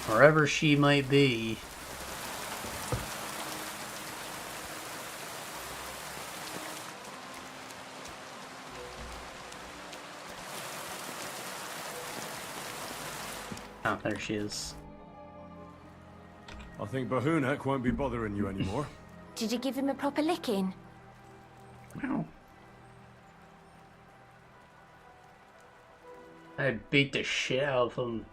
Wherever she might be. Oh, there she is. I think Bahunek won't be bothering you anymore. Did you give him a proper licking? No. I beat the shit out of him.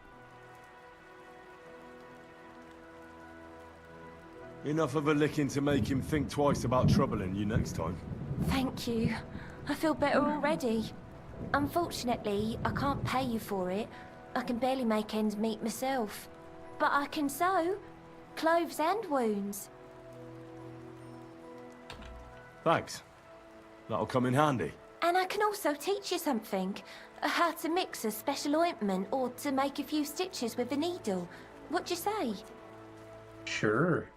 Enough of a licking to make him think twice about troubling you next time. Thank you. I feel better already. Unfortunately, I can't pay you for it. I can barely make ends meet myself. But I can sew. Clothes and wounds. Thanks. That'll come in handy. And I can also teach you something. How to mix a special ointment or to make a few stitches with a needle. What do you say? Sure.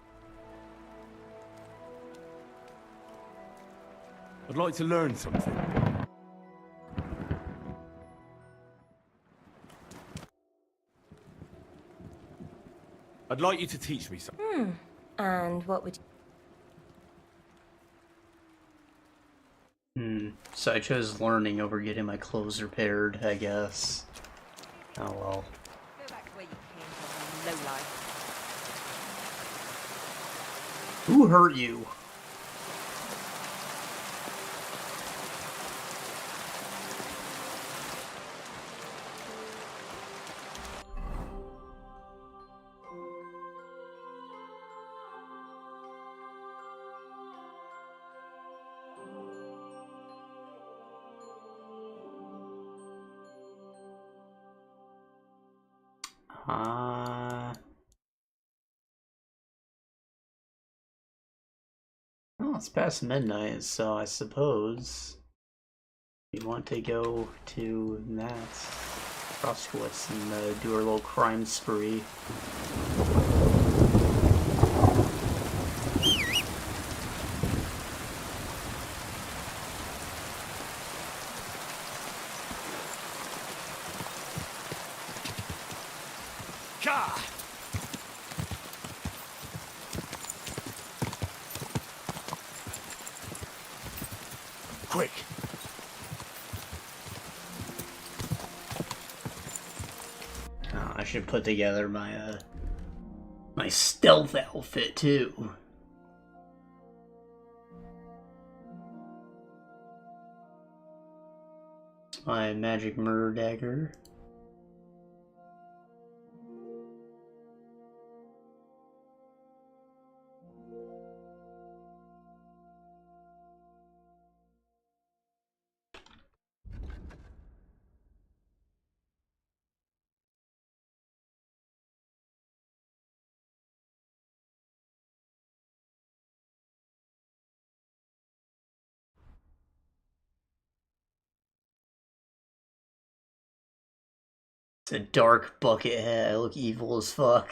I'd like to learn something. I'd like you to teach me something. And what would... So I chose learning over getting my clothes repaired, I guess. Oh well. Go back to where you came from, low life. Who hurt you? Well, it's past midnight, so I suppose we want to go to that Troskowitz and do our little crime spree. Quick! Oh, I should put together my my stealth outfit too. My magic murder dagger. It's a dark bucket hat. I look evil as fuck.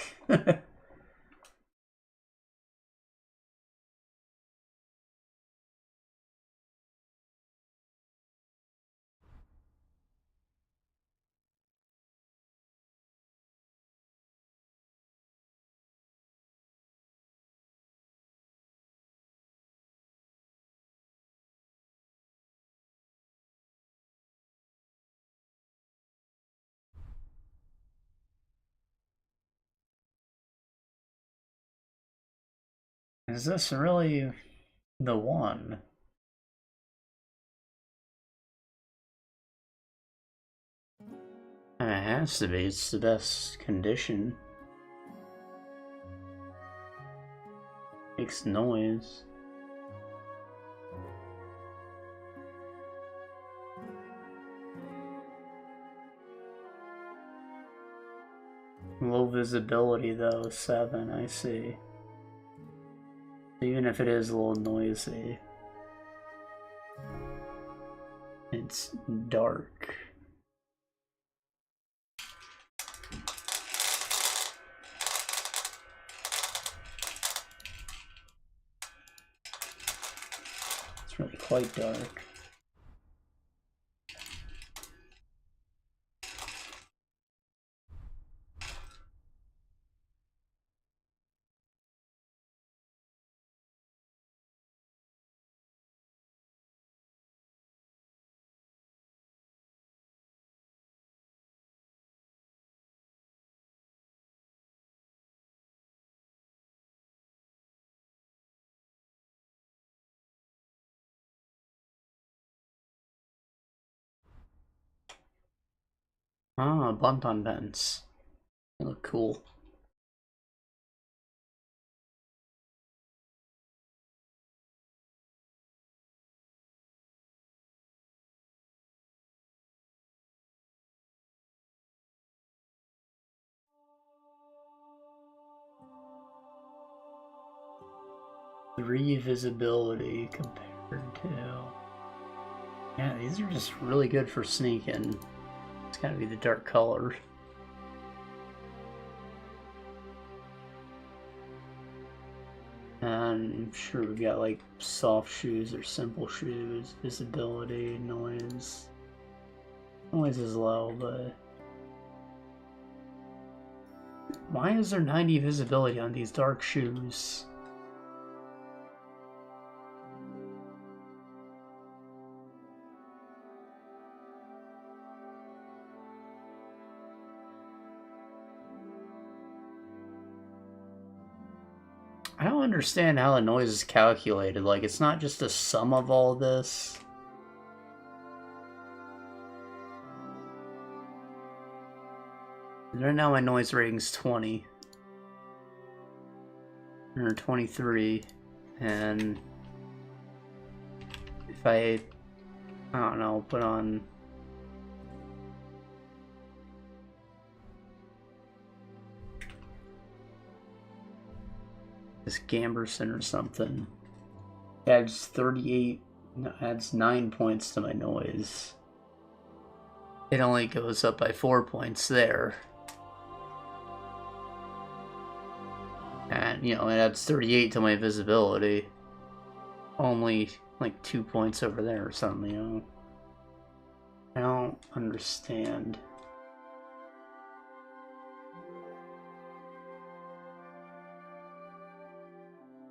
Is this really the one? It has to be. It's the best condition. Makes noise. Low visibility though, 7, I see. Even if it is a little noisy, it's dark. It's really quite dark. Ah, bonton vents. They look cool. Three visibility compared to... Yeah, these are just really good for sneaking. It's gotta be the dark color. And I'm sure we got like soft shoes or simple shoes, visibility, noise. Noise is low, but... Why is there 90 visibility on these dark shoes? I don't understand how the noise is calculated. Like, it's not just a sum of all this. Right now my noise rating's 20. Or 23. And if I don't know, put on... this Gamberson or something. Adds 38, no, adds 9 points to my noise. It only goes up by 4 points there. And, you know, it adds 38 to my visibility. Only, like, 2 points over there or something, you know? I don't understand.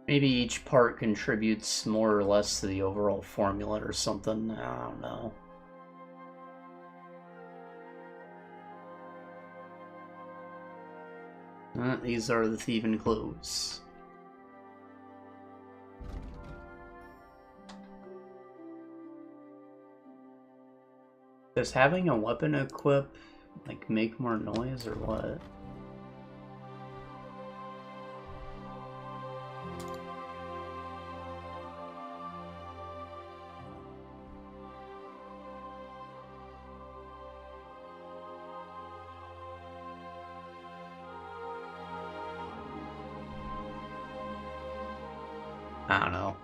Maybe each part contributes more or less to the overall formula or something. I don't know. These are the thieving clothes. Does having a weapon equip, like, make more noise or what? I don't know.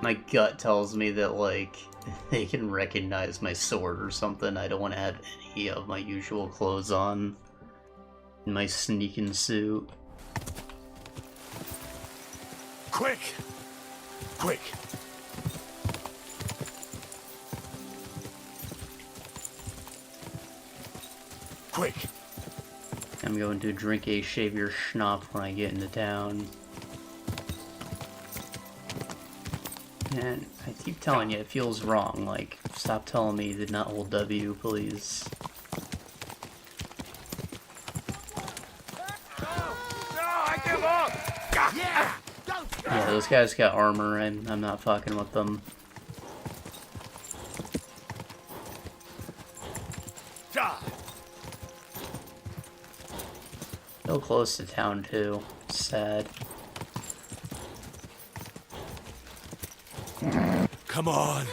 My gut tells me that, like, they can recognize my sword or something. I don't want to have any of my usual clothes on in my sneaking suit. Quick! Quick! Quick! I'm going to drink a shave your schnapp when I get into town. And I keep telling you, it feels wrong. Like, stop telling me you did not hold W, please. Yeah, those guys got armor, and I'm not fucking with them. So close to town, too. Sad. Come on!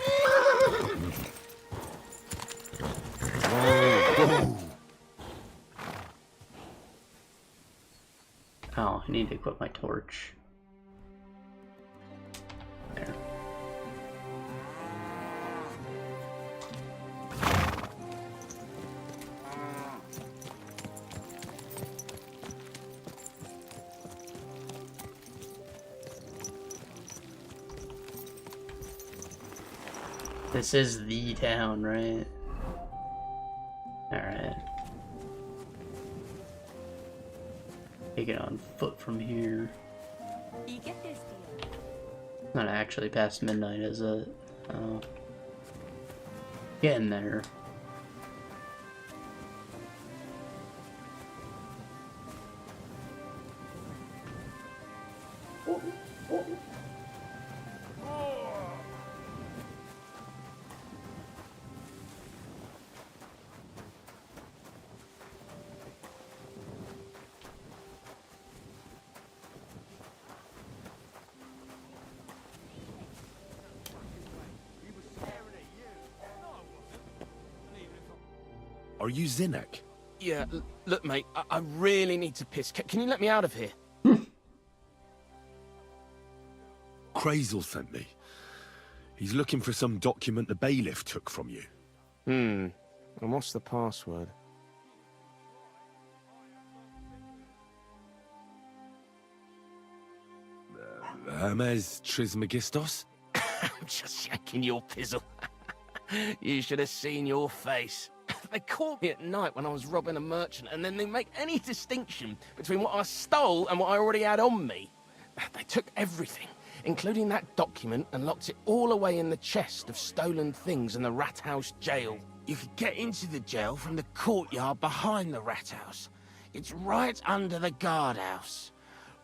Oh, I need to equip my torch. There. This is the town, right? Alright. Take it on foot from here. Not actually past midnight, is it? Oh. Getting there. Are you Zinnek? Yeah, look, mate, I really need to piss. Can you let me out of here? Crazel sent me. He's looking for some document the bailiff took from you. And what's the password? Hermes Trismegistos? I'm just shaking your pizzle. You should have seen your face. They caught me at night when I was robbing a merchant, and then they make any distinction between what I stole and what I already had on me. They took everything, including that document, and locked it all away in the chest of stolen things in the rat house jail. You could get into the jail from the courtyard behind the rat house. It's right under the guardhouse.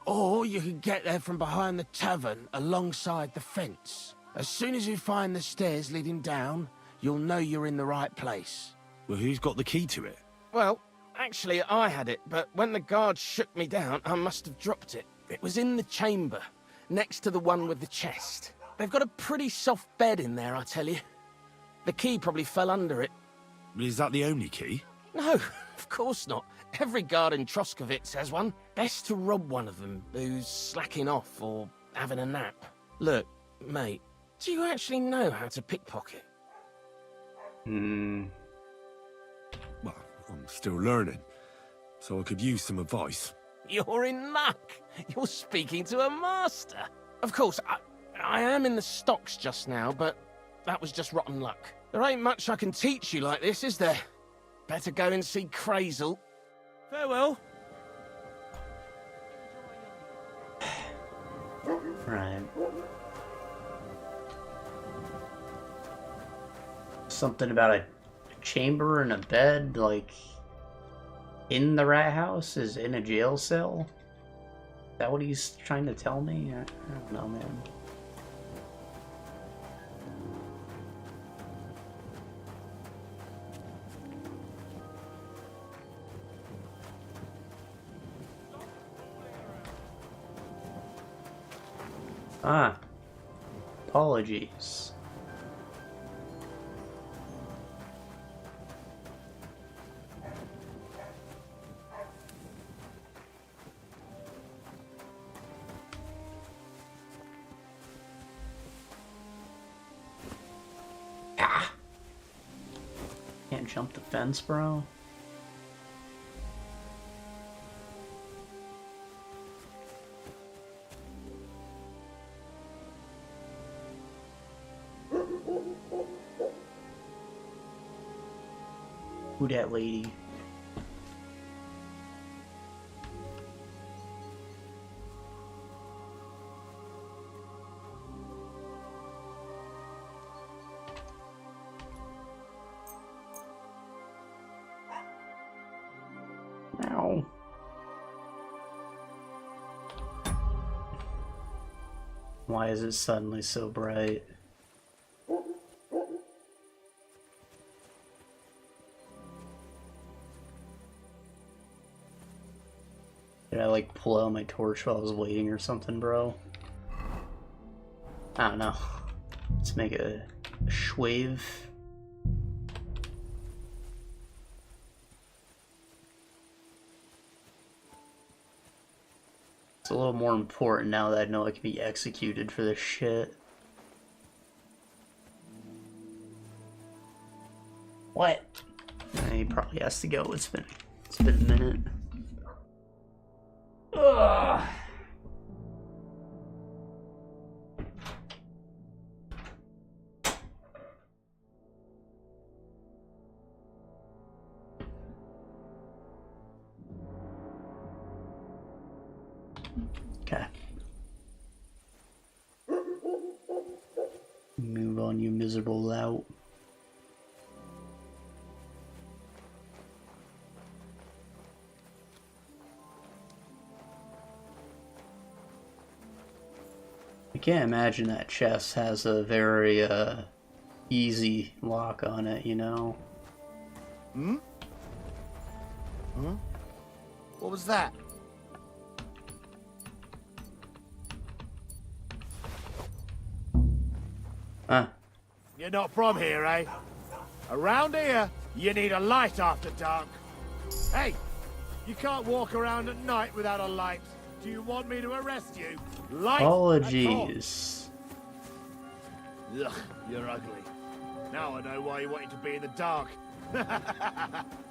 Or you could get there from behind the tavern alongside the fence. As soon as you find the stairs leading down, you'll know you're in the right place. Well, who's got the key to it? Well, actually I had it, but when the guards shook me down, I must have dropped it. It was in the chamber, next to the one with the chest. They've got a pretty soft bed in there, I tell you. The key probably fell under it. Is that the only key? No, of course not. Every guard in Troskowitz has one. Best to rob one of them who's slacking off or having a nap. Look, Mate, do you actually know how to pickpocket? Well, I'm still learning, so I could use some advice. You're in luck. You're speaking to a master. Of course, I am in the stocks just now, but that was just rotten luck. There ain't much I can teach you like this, is there? Better go and see Crazel. Farewell. Right. Something about a chamber and a bed, like, in the rat house? Is in a jail cell? Is that what he's trying to tell me? I don't know, man. Ah. Apologies. Ah. Can't jump the fence, bro. Who that lady? Ow. Why is it suddenly so bright? Did I like pull out my torch while I was waiting or something, bro? I don't know. Let's make a shwave. It's a little more important now that I know I can be executed for this shit. What? He probably has to go. It's been a minute. Ugh. Okay. Move on, you miserable lout. I can't imagine that chest has a very easy lock on it, you know? Hmm? Hmm? What was that? Huh. You're not from here, eh? Around here, you need a light after dark. Hey, you can't walk around at night without a light. Do you want me to arrest you? Light. Apologies. Ugh, you're ugly. Now I know why you wanted to be in the dark.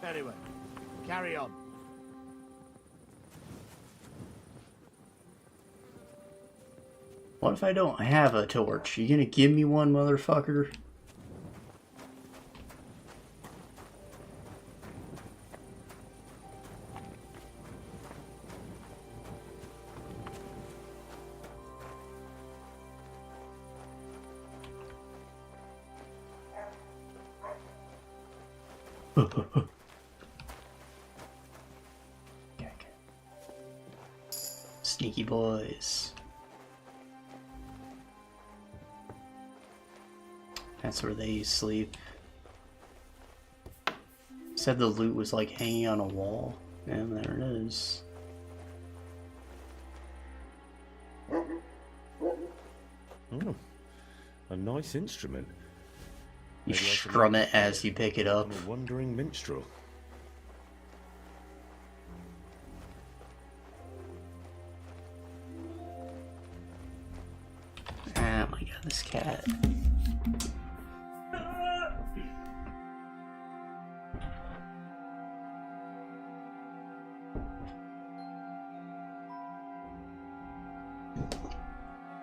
Anyway, carry on. What if I don't have a torch? You gonna give me one, motherfucker? Sneaky boys. That's where they sleep. Said the loot was like hanging on a wall. And there it is. Oh, a nice instrument. You Maybe I should strum learn it to play as you pick it up. I'm a wandering minstrel. Oh my Yeah, this cat.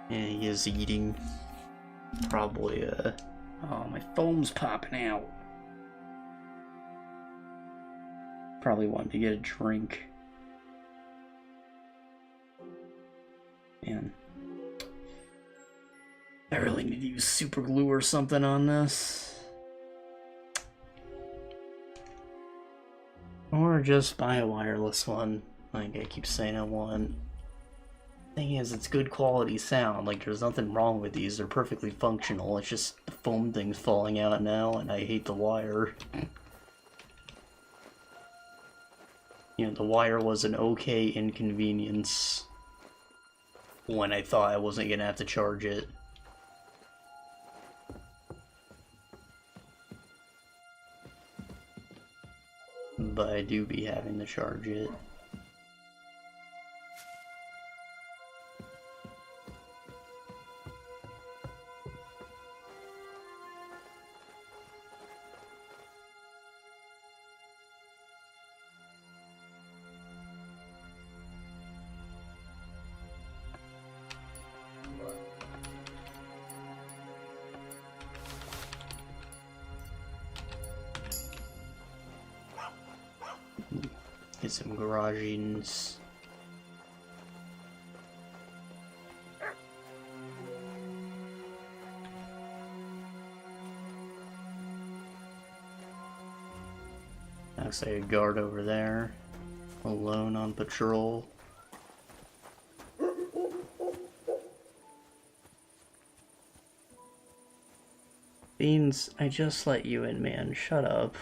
And he is eating. Probably, oh, my foam's popping out. Probably wanted to get a drink. Man. I really need to use super glue or something on this. Or just buy a wireless one, like I keep saying I want. Thing is, it's good quality sound. Like, there's nothing wrong with these. They're perfectly functional. It's just the foam thing's falling out now, and I hate the wire. You know, the wire was an okay inconvenience when I thought I wasn't gonna have to charge it. But I do be having to charge it. Get some garagings. Looks like a guard over there, alone on patrol. Beans, I just let you in, man. Shut up.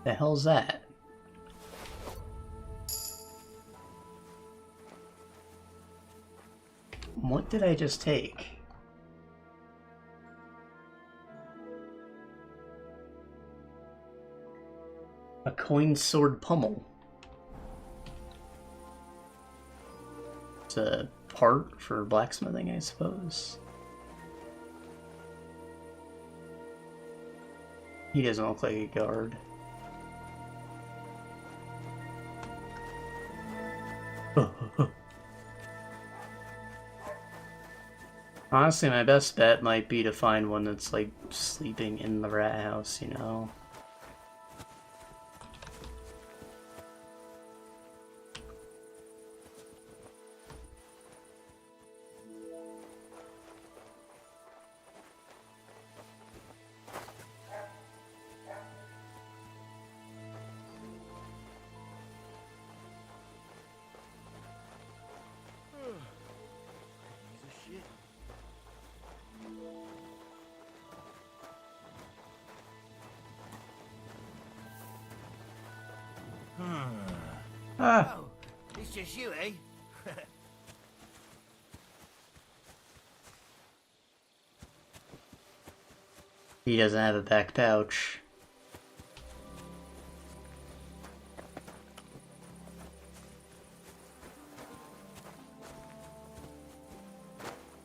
The hell's that? What did I just take? A coin sword pummel. It's a part for blacksmithing, I suppose. He doesn't look like a guard. Honestly, my best bet might be to find one that's like sleeping in the rat house, you know? Oh, it's just you, eh? He doesn't have a back pouch.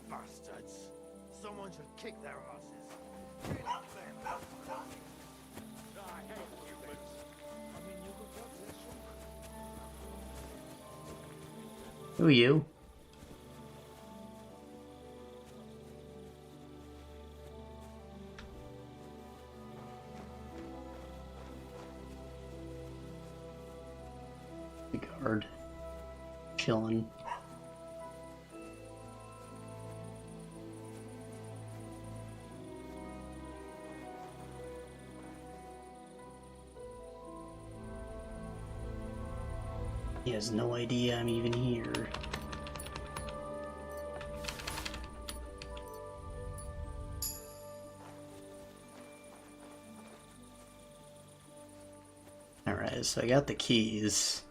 Bastards. Someone should kick their asses. Who are you? The guard. Chilling. He has no idea I'm even here. Alright, so I got the keys.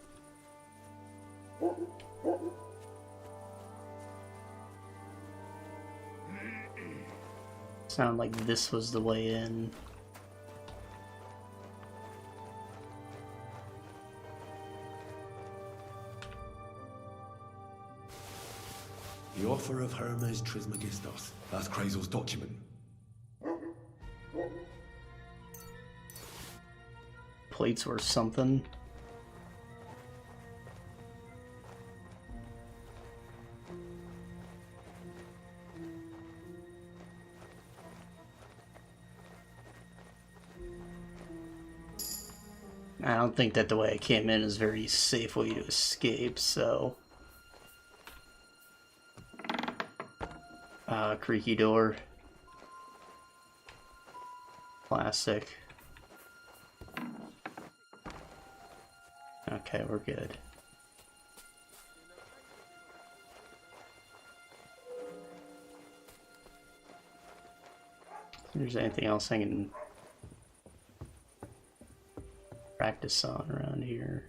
Sounded like this was the way in. The offer of Hermes Trismegistos. That's Krazel's document. Plates worth something. I don't think that the way I came in is a very safe way to escape, so... creaky door. Classic. Okay, we're good. If there's anything else I can practice on around here.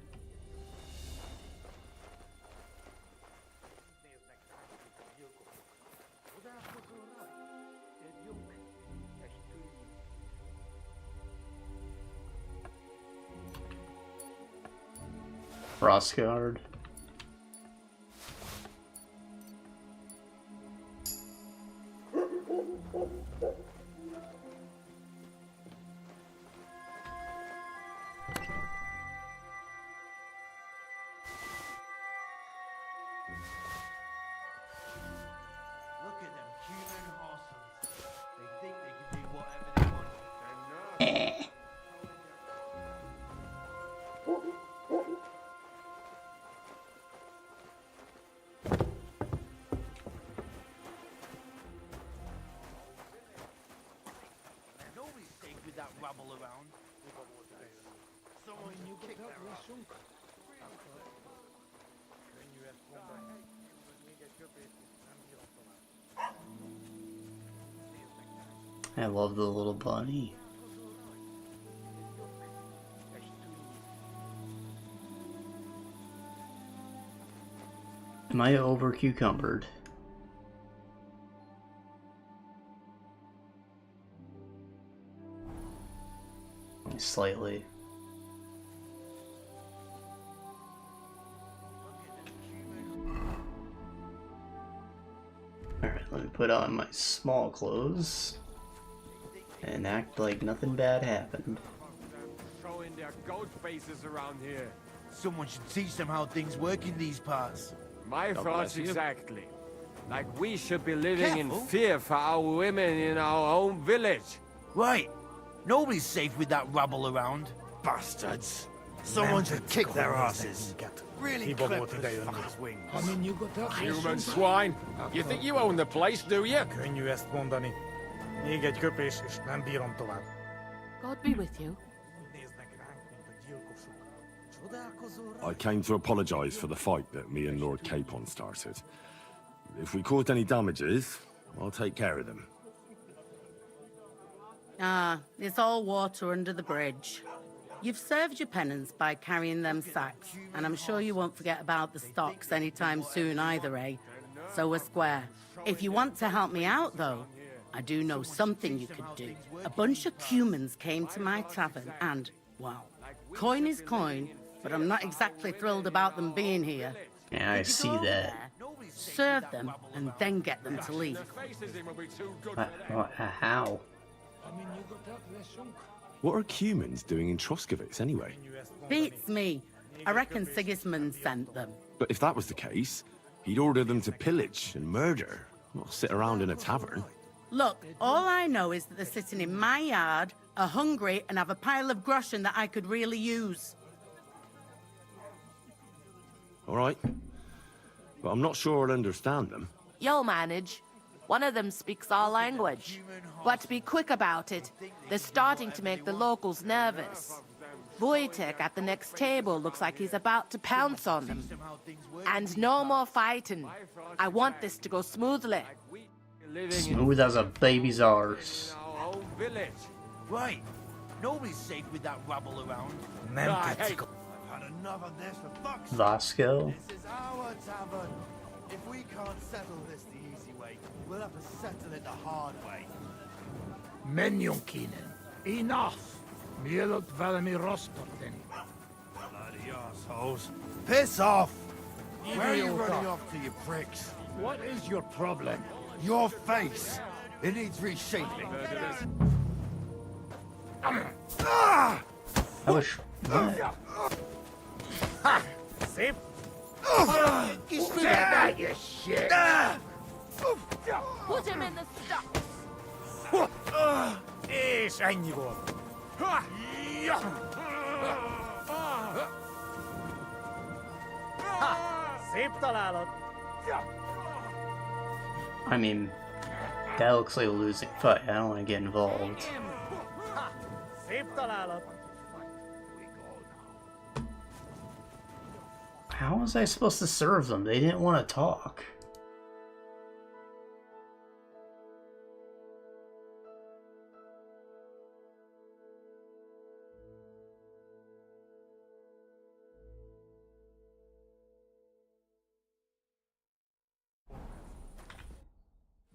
Troskowitz. Look at them Cuman horses. They think they can do whatever they want. They're not. Nobody's safe with that rubble around. Someone you kick that I love the little bunny. Am I over cucumbered? Slightly. Alright, let me put on my small clothes and act like nothing bad happened. Showing their goat faces around here. Someone should teach them how things work in these parts. My God thoughts bless you. exactly. Like we should be living Careful. in fear for our women in our own village. Right. Nobody's safe with that rubble around. Bastards. Someone should kick their asses. Really clever fuckers' wings. Human swine. You think you own the place, do you? God be with you. I came to apologise for the fight that me and Lord Capon started. If we caused any damages, I'll take care of them. Ah, it's all water under the bridge. You've served your penance by carrying them sacks, and I'm sure you won't forget about the stocks anytime soon either, eh? So we're square. If you want to help me out, though, I do know something you could do. A bunch of Cumans came to my tavern and, well, coin is coin, but I'm not exactly thrilled about them being here. Yeah, I see that. Serve them, and then get them to leave. How? What are Cumans doing in Troskowitz, anyway? Beats me. I reckon Sigismund sent them. But if that was the case, he'd order them to pillage and murder, not sit around in a tavern. Look, all I know is that they're sitting in my yard, are hungry, and have a pile of groschen that I could really use. All right. But I'm not sure I'll understand them. You'll manage. One of them speaks our language. But be quick about it. They're starting to make the locals nervous. Wojtek at the next table looks like he's about to pounce on them. And no more fighting. I want this to go smoothly. Smooth as a baby's arse. Right. Nobody's safe with that rubble around. I've had enough of this for fuck's sake. Vasco. This is our tavern. If we can't settle this the easy way, we'll have to settle it the hard way. Menjonkinen. Enough. Mielot valemi rosporteni. Bloody assholes. Piss off! Where are you running off to, you pricks? What is your problem? Your face! It needs reshaping. I wish. What? Ha! Sip! You spit that, you shit! Put him in the stocks. Senor. Sip találod. I mean, that looks like a losing fight. I don't want to get involved. Sip találod. How was I supposed to serve them? They didn't want to talk.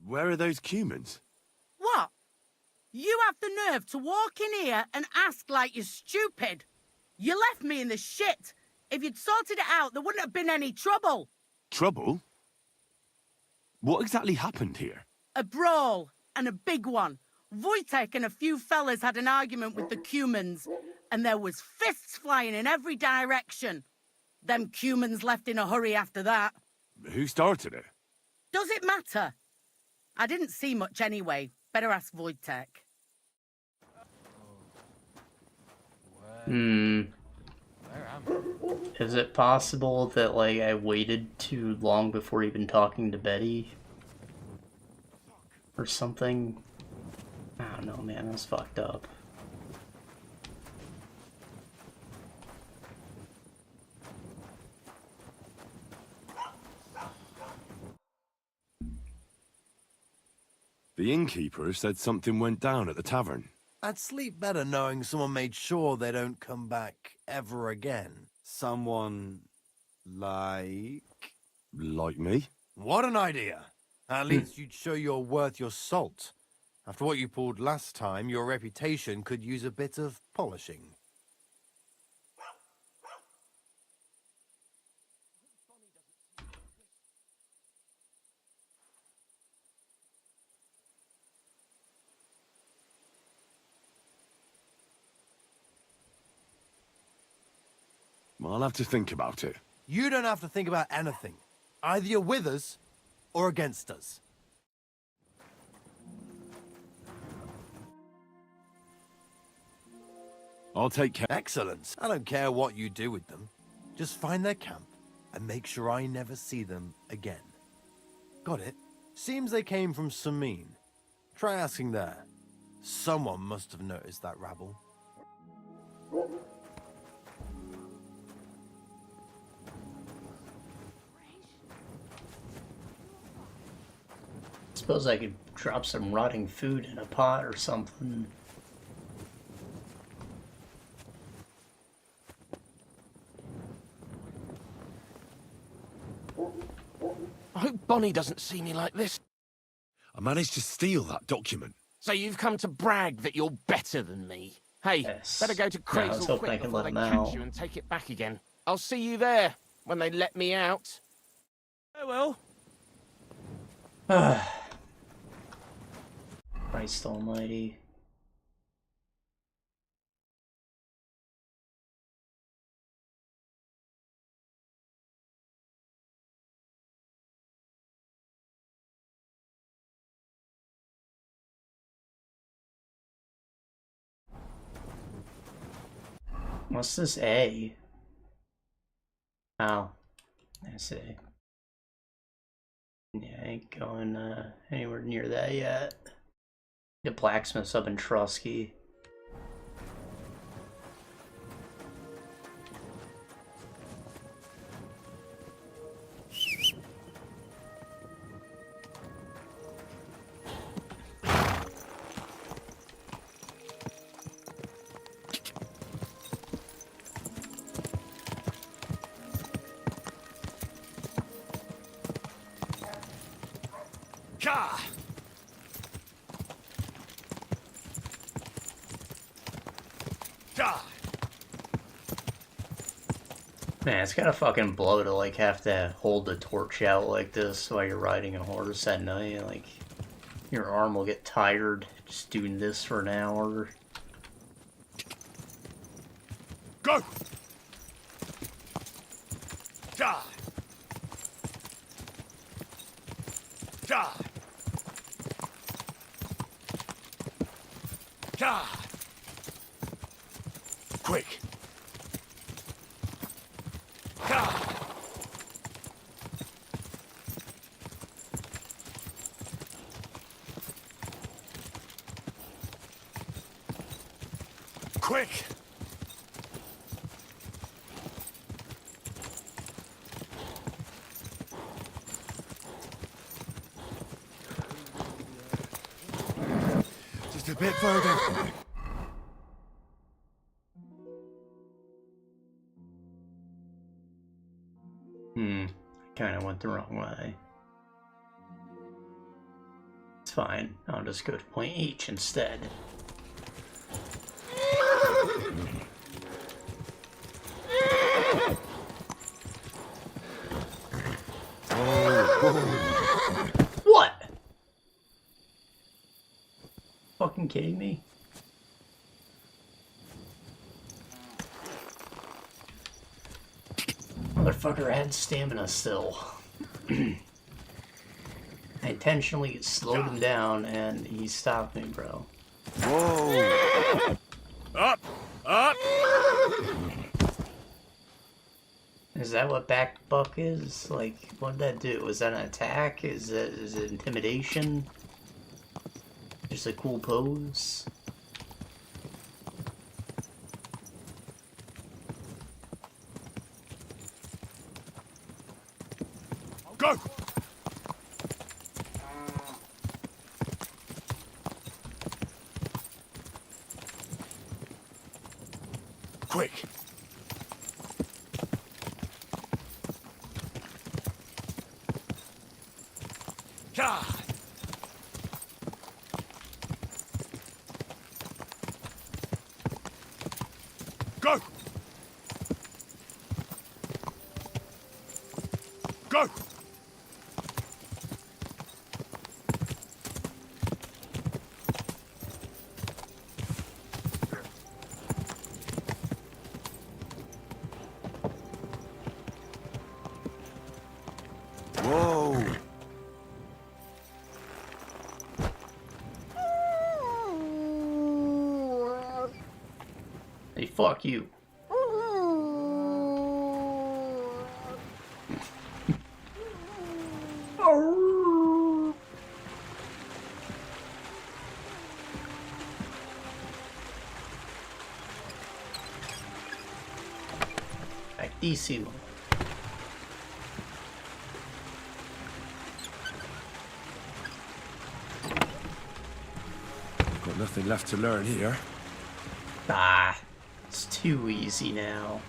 Where are those Cumans? What? You have the nerve to walk in here and ask like you're stupid. You left me in the shit. If you'd sorted it out, there wouldn't have been any trouble. Trouble? What exactly happened here? A brawl, and a big one. Wojtek and a few fellas had an argument with the Cumans, and there was fists flying in every direction. Them Cumans left in a hurry after that. Who started it? Does it matter? I didn't see much anyway. Better ask Wojtek. Is it possible that, like, I waited too long before even talking to Betty? Or something? I don't know, man. That's fucked up. The innkeeper said something went down at the tavern. I'd sleep better knowing someone made sure they don't come back ever again. Someone like... Like me? What an idea! At least you'd show you're worth your salt. After what you pulled last time, your reputation could use a bit of polishing. I'll have to think about it. You don't have to think about anything. Either you're with us or against us. I'll take care. Excellent. I don't care what you do with them. Just find their camp and make sure I never see them again. Got it? Seems they came from Samin. Try asking there. Someone must have noticed that rabble. Suppose I could drop some rotting food in a pot or something. I hope Bonnie doesn't see me like this. I managed to steal that document. So you've come to brag that you're better than me. Hey, Yes. better go to Yeah, I was Crazel hoping I quick could before let they him catch out. you and take it back again. I'll see you there when they let me out. Oh well. Christ almighty. What's this A? Oh, I see. Yeah, I ain't going anywhere near that yet. The blacksmith's up in Troskowitz. Die! Die! Man, it's gotta fucking blow to like have to hold the torch out like this while you're riding a horse at night. Like, your arm will get tired just doing this for an hour. Go! Die! Die! Die! Quick! Die! Quick! Just a bit further. Kinda went the wrong way. It's fine. I'll just go to point H instead. What? Fucking kidding me? Motherfucker had stamina still. I intentionally slowed him down and he stopped me, bro. Whoa! Up! Up! Is that what back buck is? Like, what did that do? Was that an attack? Is it intimidation? Just a cool pose? Go! Quick! God! Go! Go! Whoa! Hey, fuck you. Actísimo. Got nothing left to learn here. Ah, it's too easy now.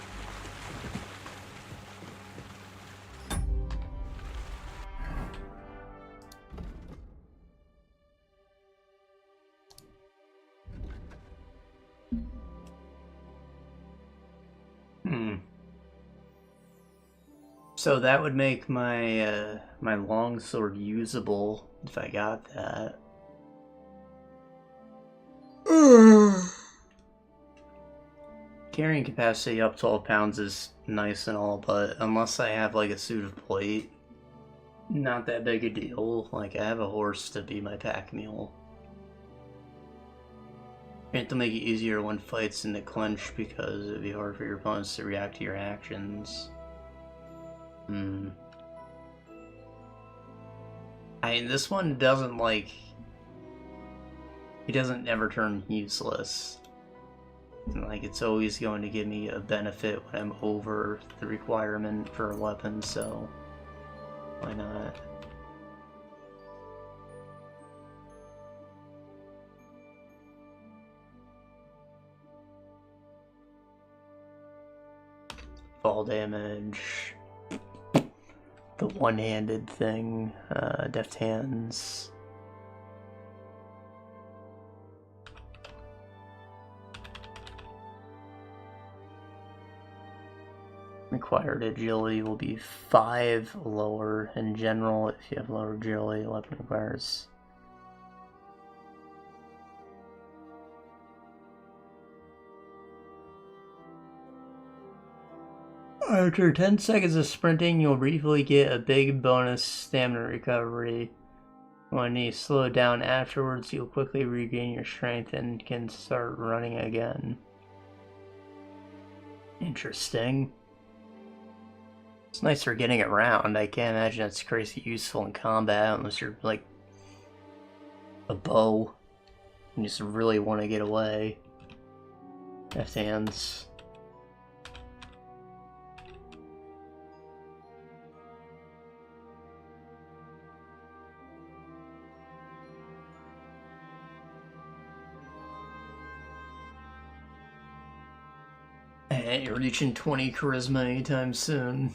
So that would make my my longsword usable if I got that. Carrying capacity up 12 pounds is nice and all, but unless I have like a suit of plate, not that big a deal. Like, I have a horse to be my pack mule. You have to make it easier when fights in the clinch because it'd be hard for your opponents to react to your actions. I mean, this one doesn't, like... He doesn't ever turn useless. Like, it's always going to give me a benefit when I'm over the requirement for a weapon, so... why not? Fall damage. The one-handed thing, deft hands. required agility will be 5 lower. In general, if you have lower agility, weapon requires. After 10 seconds of sprinting, you'll briefly get a big bonus stamina recovery. When you slow down afterwards, you'll quickly regain your strength and can start running again. Interesting. It's nice for getting around. I can't imagine that's crazy useful in combat unless you're like a bow and you just really want to get away. Left hands. Ain't reaching 20 charisma anytime soon.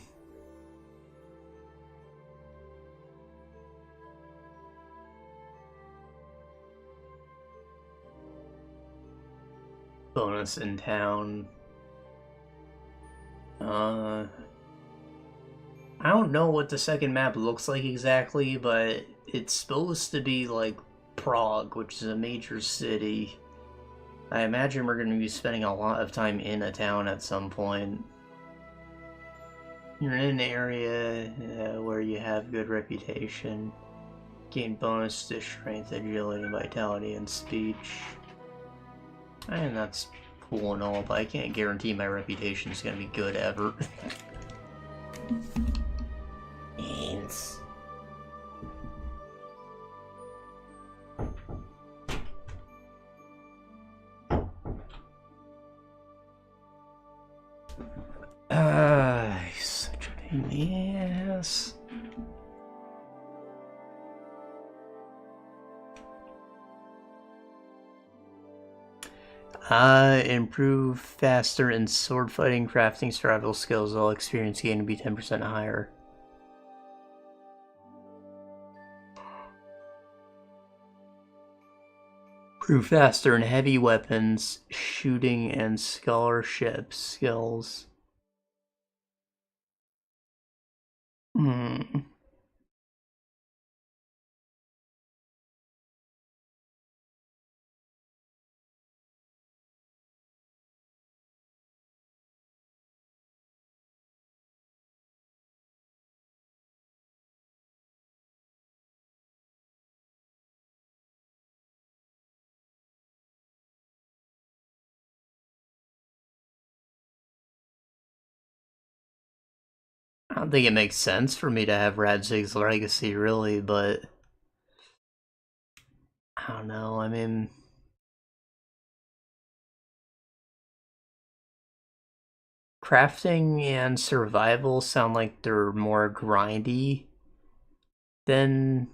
Bonus in town. I don't know what the second map looks like exactly, but it's supposed to be like Prague, which is a major city. I imagine we're going to be spending a lot of time in a town at some point. You're in an area where you have good reputation. Gain bonus to strength, agility, vitality, and speech. And that's cool and all, but I can't guarantee my reputation is going to be good ever. Thanks. Such a pain in the ass. Improve faster in sword fighting, crafting, survival skills. All experience gain to be 10% higher. Improve faster in heavy weapons, shooting, and scholarship skills. I don't think it makes sense for me to have Radzig's legacy, really, but I don't know, I mean, crafting and survival sound like they're more grindy than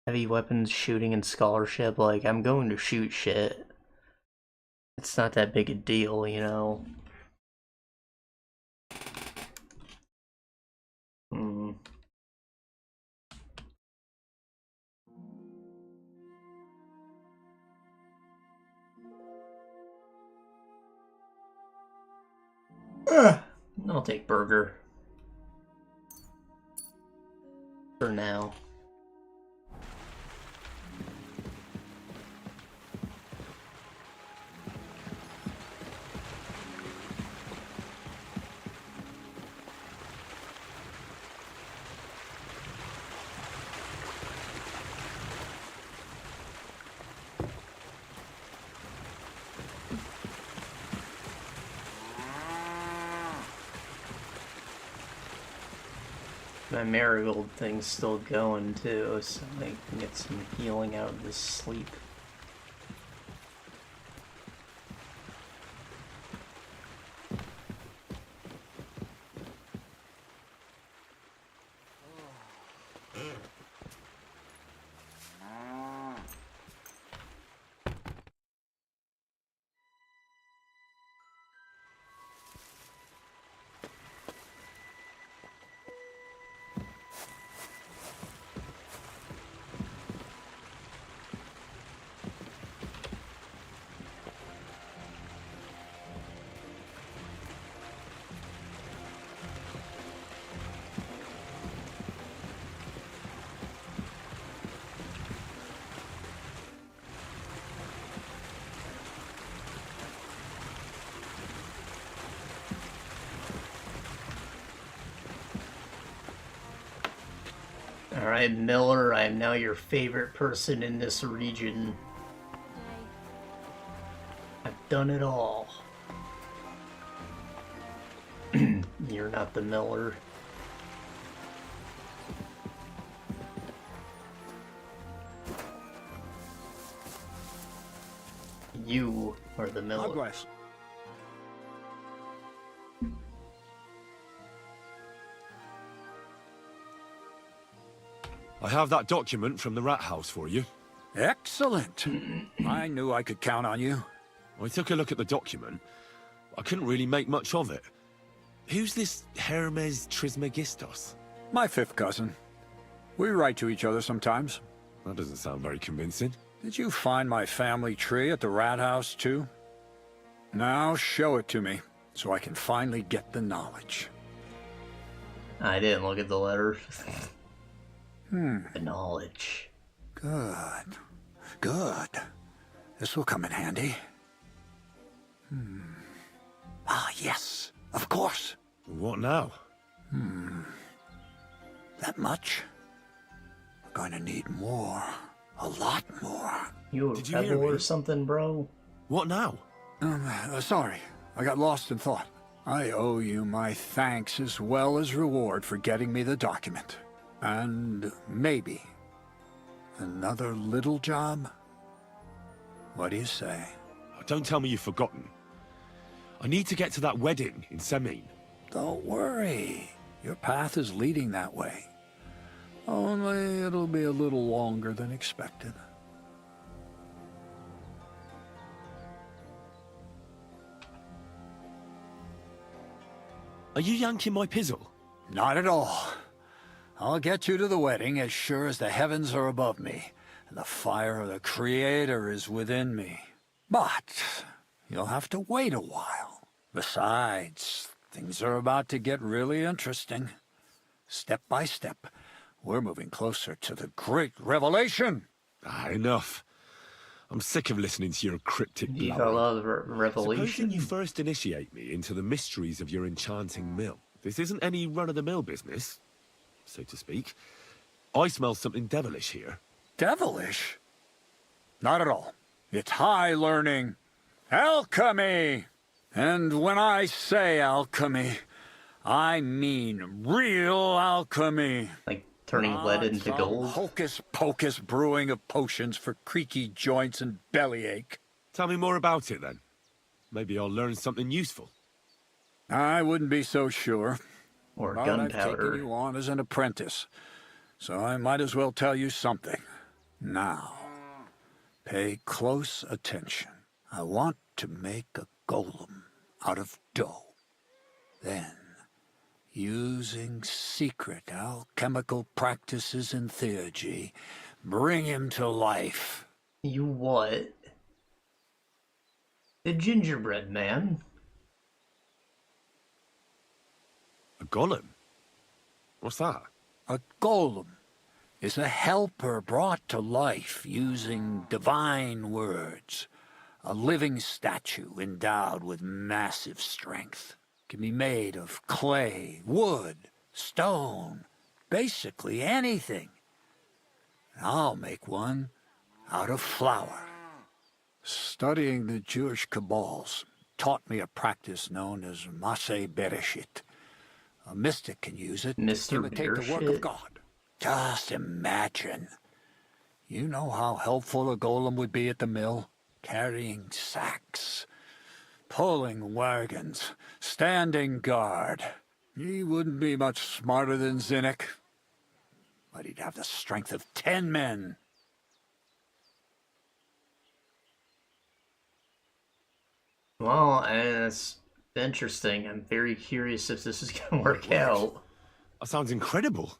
heavy weapons, shooting, and scholarship. Like, I'm going to shoot shit. It's not that big a deal, you know? I'll take burger. For now. My marigold thing's still going too, so I can get some healing out of this sleep. Alright, Miller, I am now your favorite person in this region. I've done it all. You're not the Miller. You are the Miller. Aguas. I have that document from the rat house for you. Excellent. I knew I could count on you. I took a look at the document. I couldn't really make much of it. Who's this Hermes Trismegistos? My fifth cousin. We write to each other sometimes. That doesn't sound very convincing. Did you find my family tree at the rat house, too? Now show it to me, so I can finally get the knowledge. I didn't look at the letter. The knowledge. Good. Good. This will come in handy. Ah, yes. Of course. What now? That much? We're going to need more. A lot more. You a rebel or something, bro? What now? Sorry. I got lost in thought. I owe you my thanks as well as reward for getting me the document. And maybe another little job? What do you say? Don't tell me you've forgotten. I need to get to that wedding in Semine. Don't worry. Your path is leading that way. Only it'll be a little longer than expected. Are you yanking my pizzle? Not at all. I'll get you to the wedding as sure as the heavens are above me, and the fire of the Creator is within me. But you'll have to wait a while. Besides, things are about to get really interesting. Step by step, we're moving closer to the great revelation. Enough. I'm sick of listening to your cryptic I blabbering. love revelation. Supposing you first initiate me into the mysteries of your enchanting mill. This isn't any run-of-the-mill business, so to speak. I smell something devilish here. Devilish? Not at all. It's high learning. Alchemy! And when I say alchemy, I mean real alchemy. Like turning lead into gold? Hocus-pocus brewing of potions for creaky joints and bellyache. Tell me more about it, then. Maybe I'll learn something useful. I wouldn't be so sure. Or but gunpowder. I've taken you on as an apprentice, so I might as well tell you something. Now, pay close attention. I want to make a golem out of dough. Then, using secret alchemical practices in theurgy, bring him to life. You what? The gingerbread man. A golem? What's that? A golem is a helper brought to life using divine words. A living statue endowed with massive strength. Can be made of clay, wood, stone, basically anything. I'll make one out of flour. Studying the Jewish Kabbals taught me a practice known as Maseh Bereshit. A mystic can use it to imitate the work of God. Just imagine. You know how helpful a golem would be at the mill? Carrying sacks, pulling wagons, standing guard. He wouldn't be much smarter than Zinnik, but he'd have the strength of 10 men. Well, it's interesting. I'm very curious if this is going to work out. That sounds incredible.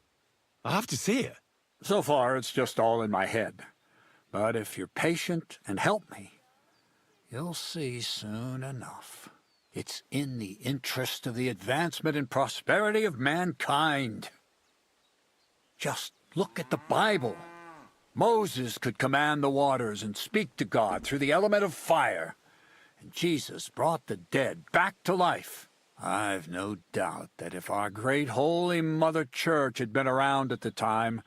I have to see it. So far, it's just all in my head. But if you're patient and help me, you'll see soon enough. It's in the interest of the advancement and prosperity of mankind. Just look at the Bible. Moses could command the waters and speak to God through the element of fire. And Jesus brought the dead back to life. I've no doubt that if our great Holy Mother Church had been around at the time,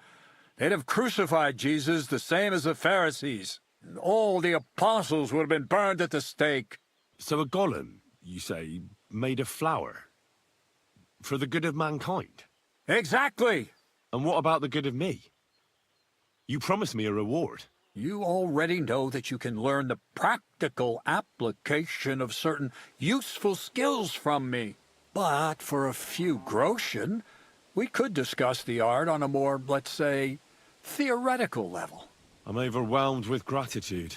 They'd have crucified Jesus the same as the Pharisees. And all the apostles would have been burned at the stake. So a golem, you say, made of flour? For the good of mankind? Exactly! And what about the good of me? You promised me a reward. You already know that you can learn the practical application of certain useful skills from me. But for a few groschen, we could discuss the art on a more, let's say, theoretical level. I'm overwhelmed with gratitude.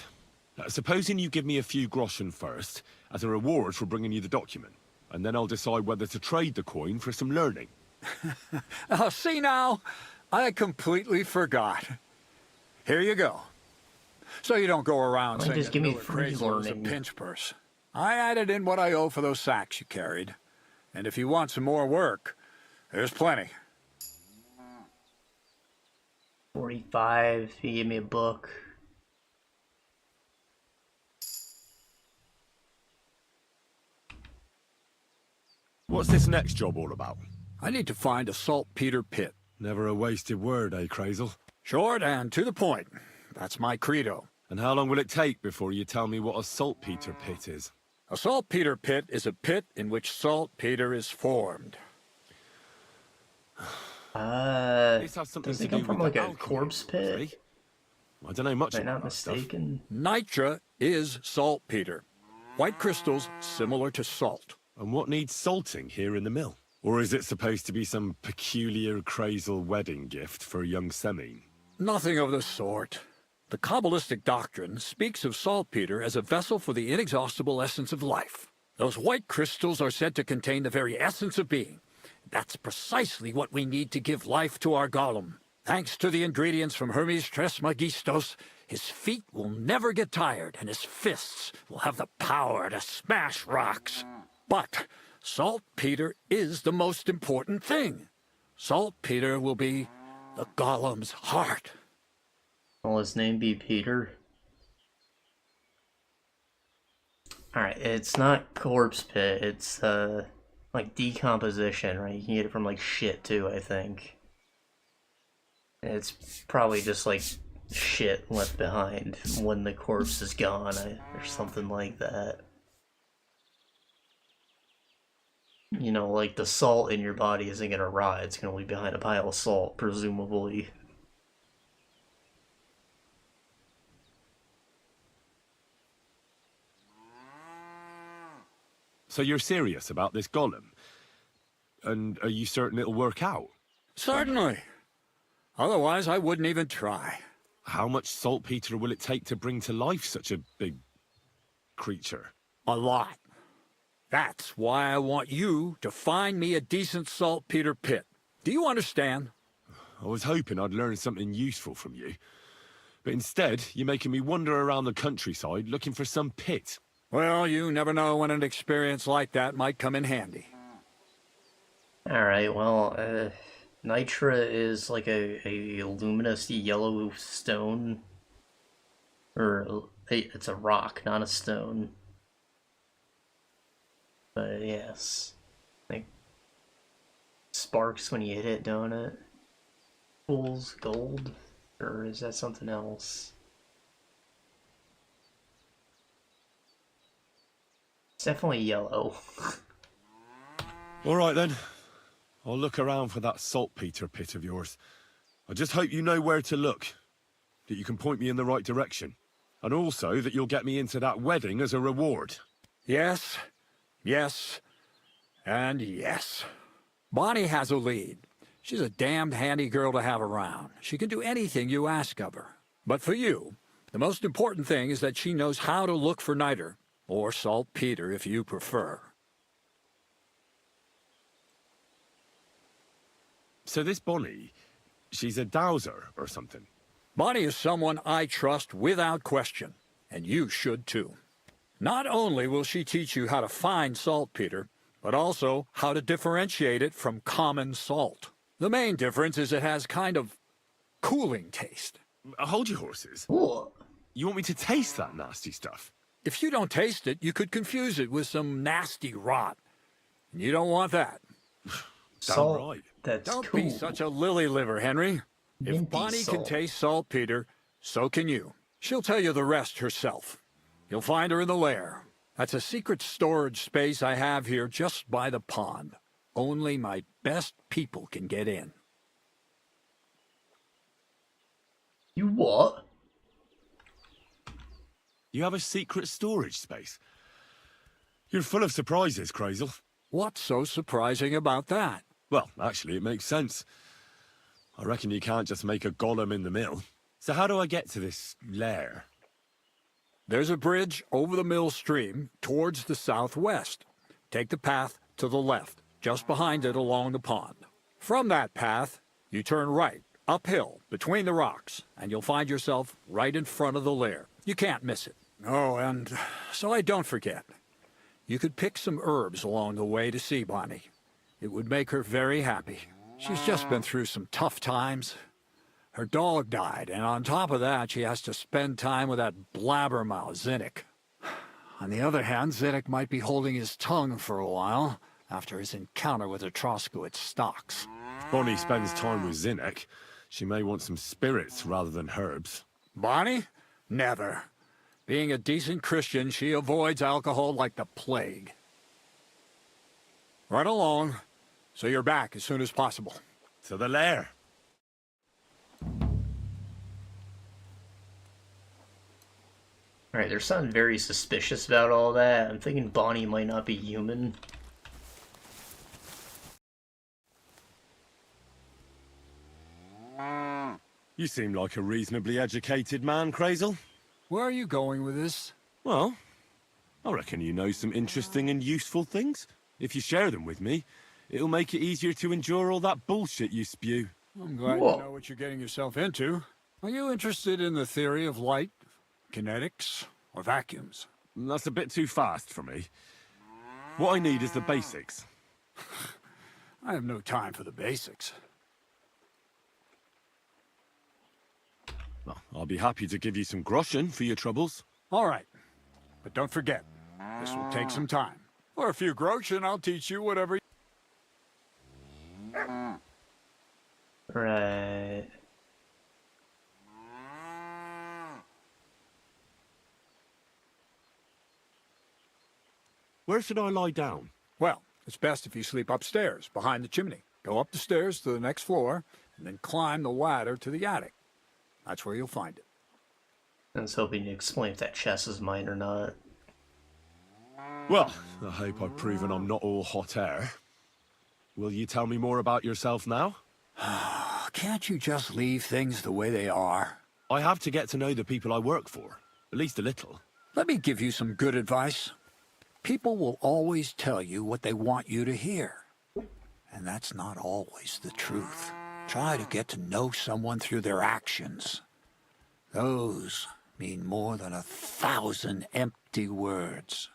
Supposing you give me a few groschen first, as a reward for bringing you the document, and then I'll decide whether to trade the coin for some learning. Oh, see now? I completely forgot. Here you go. So you don't go around saying just give me Miller free Crazel is a learning. pinch purse. I added in what I owe for those sacks you carried. And if you want some more work, there's plenty. 45, he gave me a book. What's this next job all about? I need to find a saltpeter pit. Never a wasted word, eh, Crazel? Short and to the point. That's my credo. And how long will it take before you tell me what a saltpeter pit is? A saltpeter pit is a pit in which saltpeter is formed. This has something does to it come do from with like the a alchemy, corpse pit? see? I don't know much Am I about not that stuff. mistaken? Nitra is saltpeter. White crystals similar to salt. And what needs salting here in the mill? Or is it supposed to be some peculiar Crazel wedding gift for a young Semine? Nothing of the sort. The Kabbalistic doctrine speaks of saltpeter as a vessel for the inexhaustible essence of life. Those white crystals are said to contain the very essence of being. That's precisely what we need to give life to our golem. Thanks to the ingredients from Hermes Trismegistos, his feet will never get tired and his fists will have the power to smash rocks. But saltpeter is the most important thing. Saltpeter will be the golem's heart. Will his name be Peter? Alright, it's not corpse pit, it's like decomposition, right? You can get it from like shit too, I think. It's probably just like shit left behind when the corpse is gone, or something like that. You know, like the salt in your body isn't gonna rot, it's gonna leave behind a pile of salt, presumably. So you're serious about this golem? And are you certain it'll work out? Certainly. Otherwise, I wouldn't even try. How much saltpeter will it take to bring to life such a big creature? A lot. That's why I want you to find me a decent saltpeter pit. Do you understand? I was hoping I'd learn something useful from you. But instead, you're making me wander around the countryside looking for some pit. Well, you never know when an experience like that might come in handy. Alright, well, Nitra is like a luminous yellow stone. Or, it's a rock, not a stone. But yes, like, sparks when you hit it, don't it? Pools gold? Or is that something else? It's definitely yellow. All right then. I'll look around for that saltpeter pit of yours. I just hope you know where to look, that you can point me in the right direction, and also that you'll get me into that wedding as a reward. Yes, yes, and yes. Bonnie has a lead. She's a damned handy girl to have around. She can do anything you ask of her. But for you, the most important thing is that she knows how to look for niter, or saltpeter if you prefer. So this Bonnie, she's a dowser or something? Bonnie is someone I trust without question, and you should too. Not only will she teach you how to find saltpeter, but also how to differentiate it from common salt. The main difference is it has kind of cooling taste. Hold your horses. Ooh. You want me to taste that nasty stuff? If you don't taste it, you could confuse it with some nasty rot. And you don't want that. Salt. Damn right. That's Don't cool. be such a lily liver, Henry. If Bonnie can taste saltpeter, so can you. She'll tell you the rest herself. You'll find her in the lair. That's a secret storage space I have here just by the pond. Only my best people can get in. You what? You have a secret storage space? You're full of surprises, Crazel. What's so surprising about that? Well, actually, it makes sense. I reckon you can't just make a golem in the mill. So how do I get to this lair? There's a bridge over the mill stream towards the southwest. Take the path to the left, just behind it along the pond. From that path, you turn right, uphill, between the rocks, and you'll find yourself right in front of the lair. You can't miss it. Oh, and so I don't forget. You could pick some herbs along the way to see Bonnie. It would make her very happy. She's just been through some tough times. Her dog died, and on top of that, she has to spend time with that blabbermouth, Zinnik. On the other hand, Zinnik might be holding his tongue for a while after his encounter with the Troskowitz stocks. If Bonnie spends time with Zinnik, she may want some spirits rather than herbs. Bonnie? Never. Being a decent Christian, she avoids alcohol like the plague. Right along, so you're back as soon as possible. To the lair. Alright, they're sounding very suspicious about all that. I'm thinking Bonnie might not be human. You seem like a reasonably educated man, Crazel. Where are you going with this? Well, I reckon you know some interesting and useful things. If you share them with me, it'll make it easier to endure all that bullshit you spew. I'm glad you know what you're getting yourself into. Are you interested in the theory of light, kinetics, or vacuums? That's a bit too fast for me. What I need is the basics. I have no time for the basics. Well, I'll be happy to give you some groschen for your troubles. All right. But don't forget, this will take some time. For a few groschen, I'll teach you whatever. Right. Where should I lie down? Well, it's best if you sleep upstairs, behind the chimney. Go up the stairs to the next floor, and then climb the ladder to the attic. That's where you'll find it. I was hoping to explain if that chest is mine or not. Well, I hope I've proven I'm not all hot air. Will you tell me more about yourself now? Can't you just leave things the way they are? I have to get to know the people I work for, at least a little. Let me give you some good advice. People will always tell you what they want you to hear. And that's not always the truth. Try to get to know someone through their actions. Those mean more than 1,000 empty words.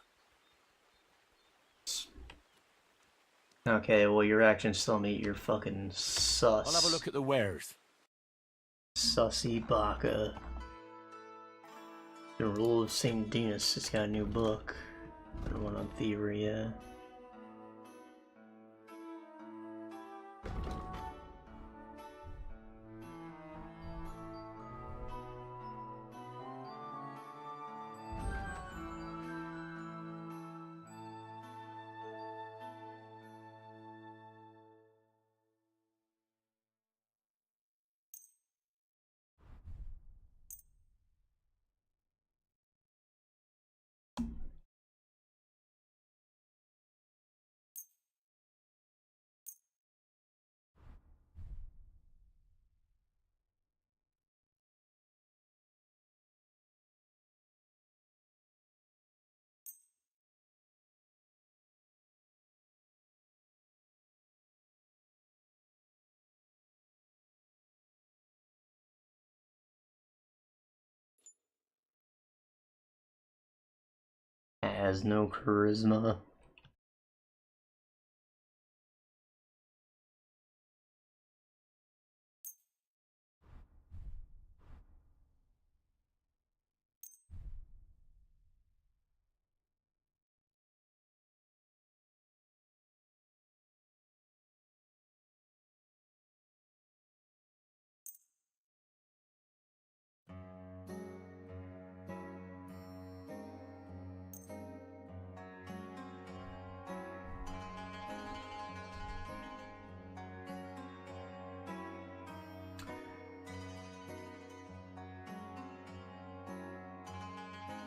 Okay, well your actions tell me you're fucking sus. I'll have a look at the wares. Sussy baka. The Rule of St. Denis has got a new book. I don't want on Thievery yet. Has no charisma.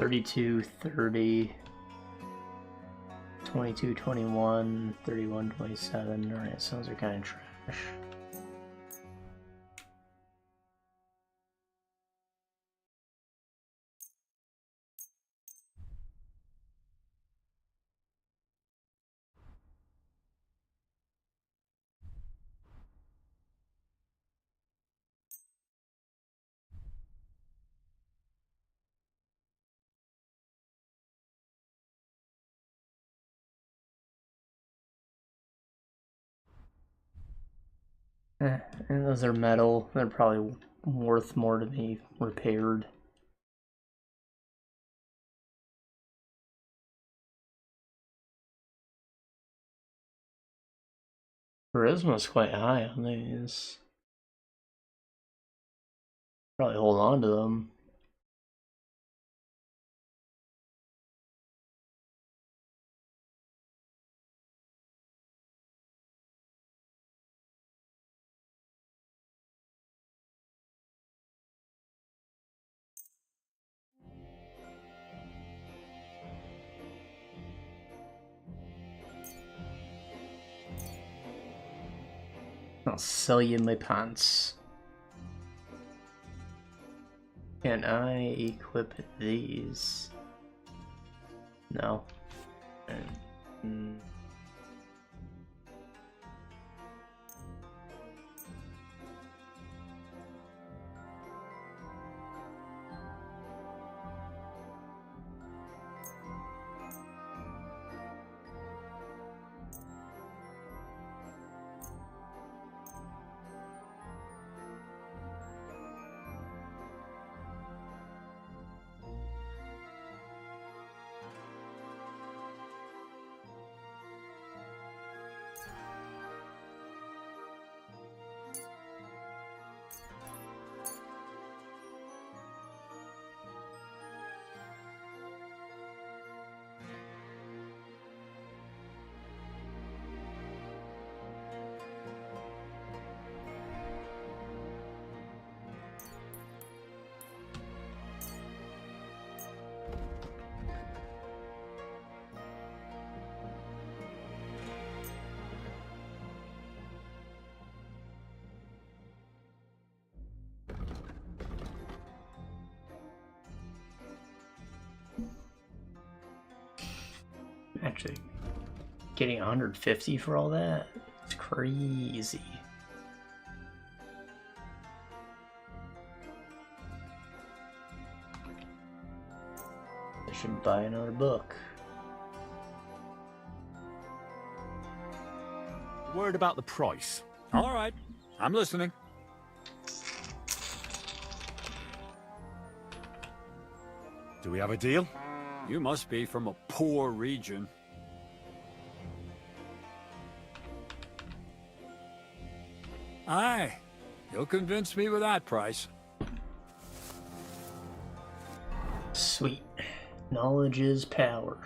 32, 30, 22, 21, 31, 27. Alright, so those are kind of trash. And those are metal. They're probably worth more to be repaired. Charisma's quite high on these. Probably hold on to them. I'll sell you my pants. Can I equip these? No. Actually, getting 150 for all that? It's crazy. I should buy another book. Word about the price. All right, I'm listening. Do we have a deal? You must be from a poor region. Aye, you'll convince me with that price. Sweet. Knowledge is power.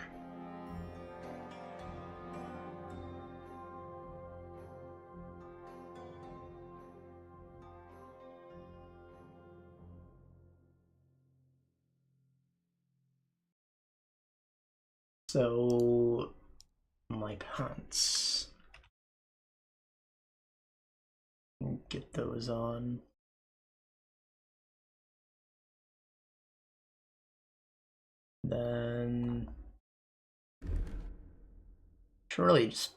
So, my pants. Get those on. Then, surely just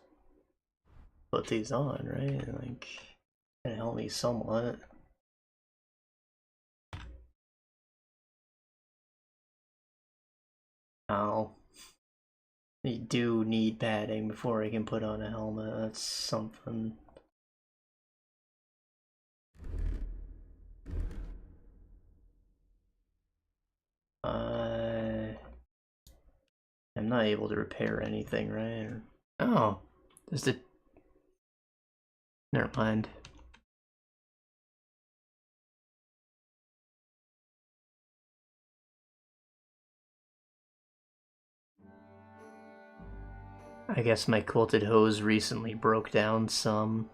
put these on, right? Like, can help me somewhat. Ow. You do need padding before I can put on a helmet. That's something. I'm not able to repair anything, right? Oh, there's the. Never mind. I guess my quilted hose recently broke down some.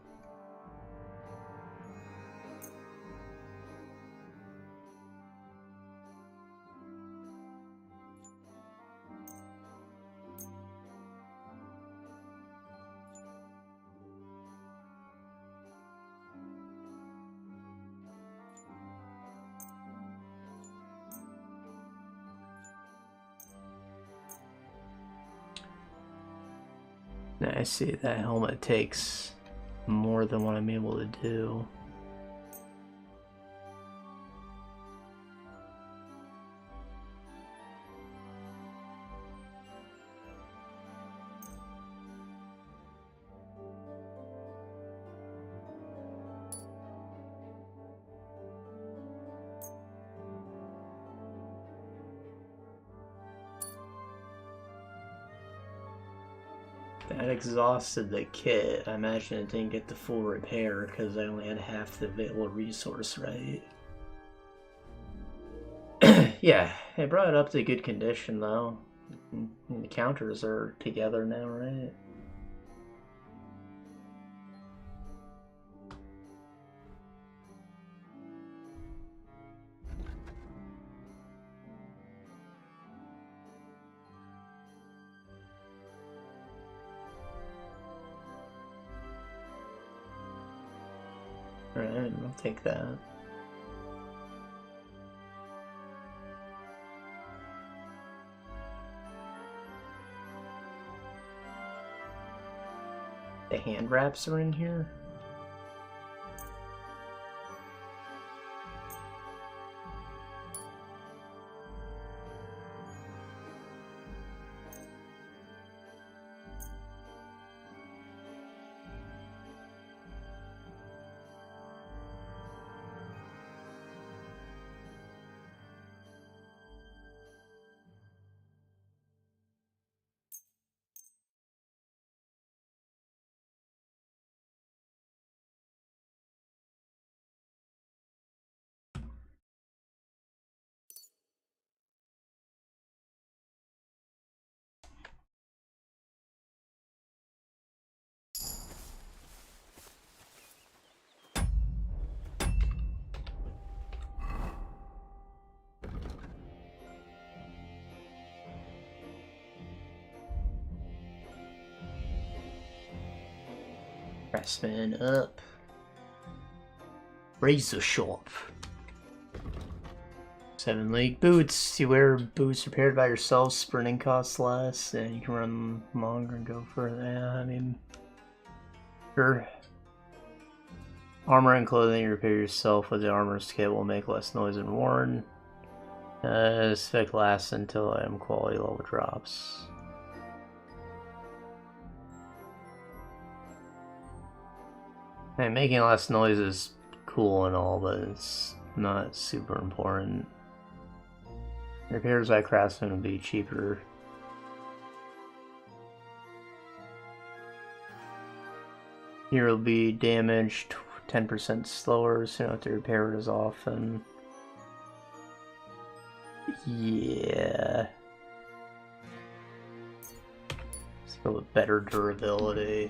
I see that helmet takes more than what I'm able to do. That exhausted the kit. I imagine it didn't get the full repair because I only had half the available resource, right? Yeah, it brought it up to good condition though. And the counters are together now, right? Alright, I'll take that. The hand wraps are in here? Pressman up. Razor shop. 7 league boots. You wear boots repaired by yourself. Sprinting costs less, and you can run longer and go further. Yeah, I mean, sure. Armor and clothing you repair yourself with the armor's kit will make less noise when worn. This effect lasts until item quality level drops. And making less noise is cool and all, but it's not super important. Repairs by craftsman would be cheaper. Here will be damaged 10% slower, so you don't have to repair it as often. Yeah. Let's go with better durability.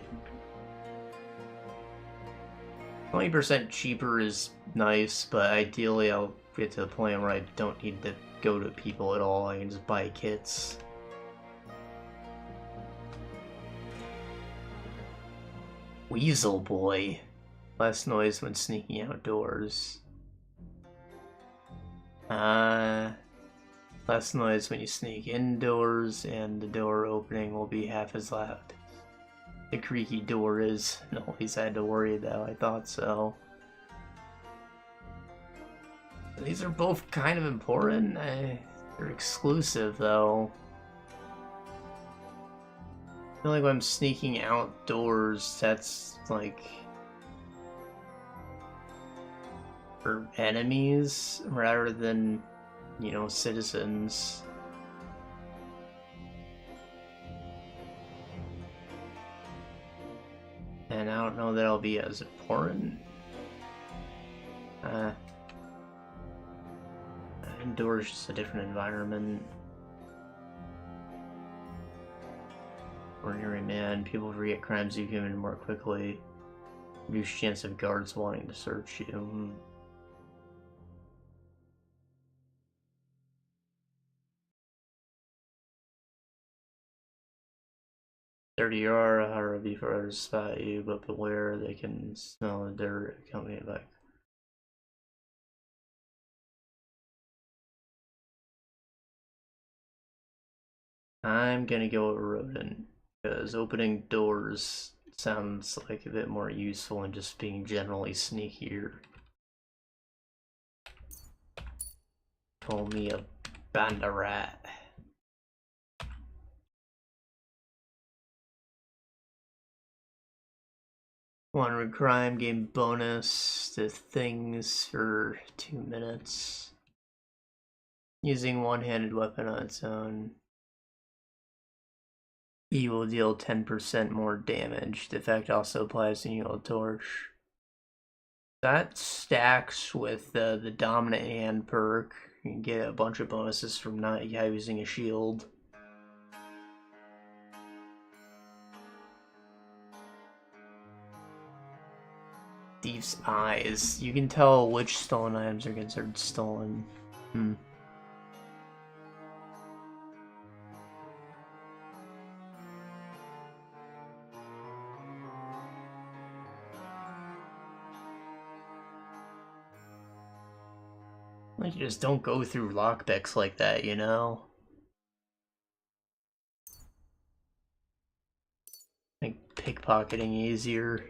20% cheaper is nice, but ideally I'll get to the point where I don't need to go to people at all. I can just buy kits. Weasel Boy. Less noise when sneaking outdoors. Less noise when you sneak indoors, and the door opening will be half as loud. The creaky door is. Always had to worry though, I thought so. These are both kind of important. They're exclusive though. I feel like when I'm sneaking outdoors, that's like for enemies rather than, you know, citizens. And I don't know that I'll be as important. Indoors, just a different environment. Ordinary man, people forget crimes you commit more quickly. Reduced chance of guards wanting to search you. 30 are before others spot you, but beware, they can smell the dirt accompanied by. I'm gonna go with rodent. Because opening doors sounds like a bit more useful than just being generally sneakier. Call me a bandarat. One crime game bonus to things for 2 minutes. Using one-handed weapon on its own. E will deal 10% more damage. The effect also applies to Needle Torch. That stacks with the dominant hand perk. You can get a bunch of bonuses from not using a shield. Thief's Eyes. You can tell which stolen items are considered stolen. Like, you just don't go through lockpicks like that, you know? Like, pickpocketing easier.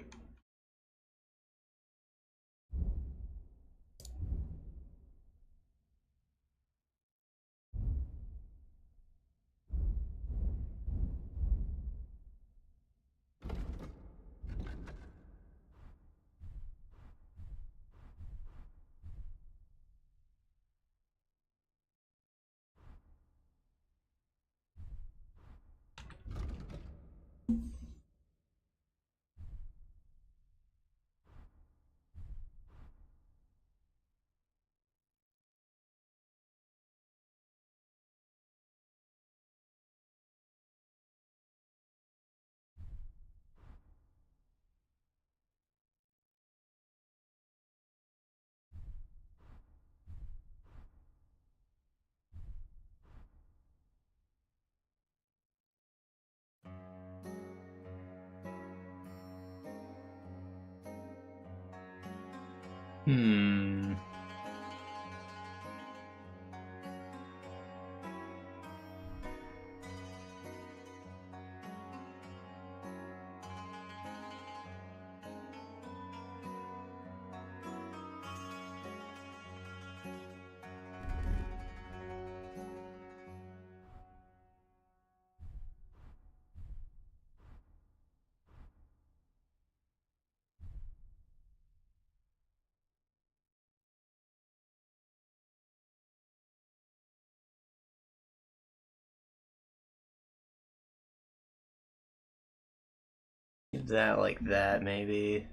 That like that, maybe.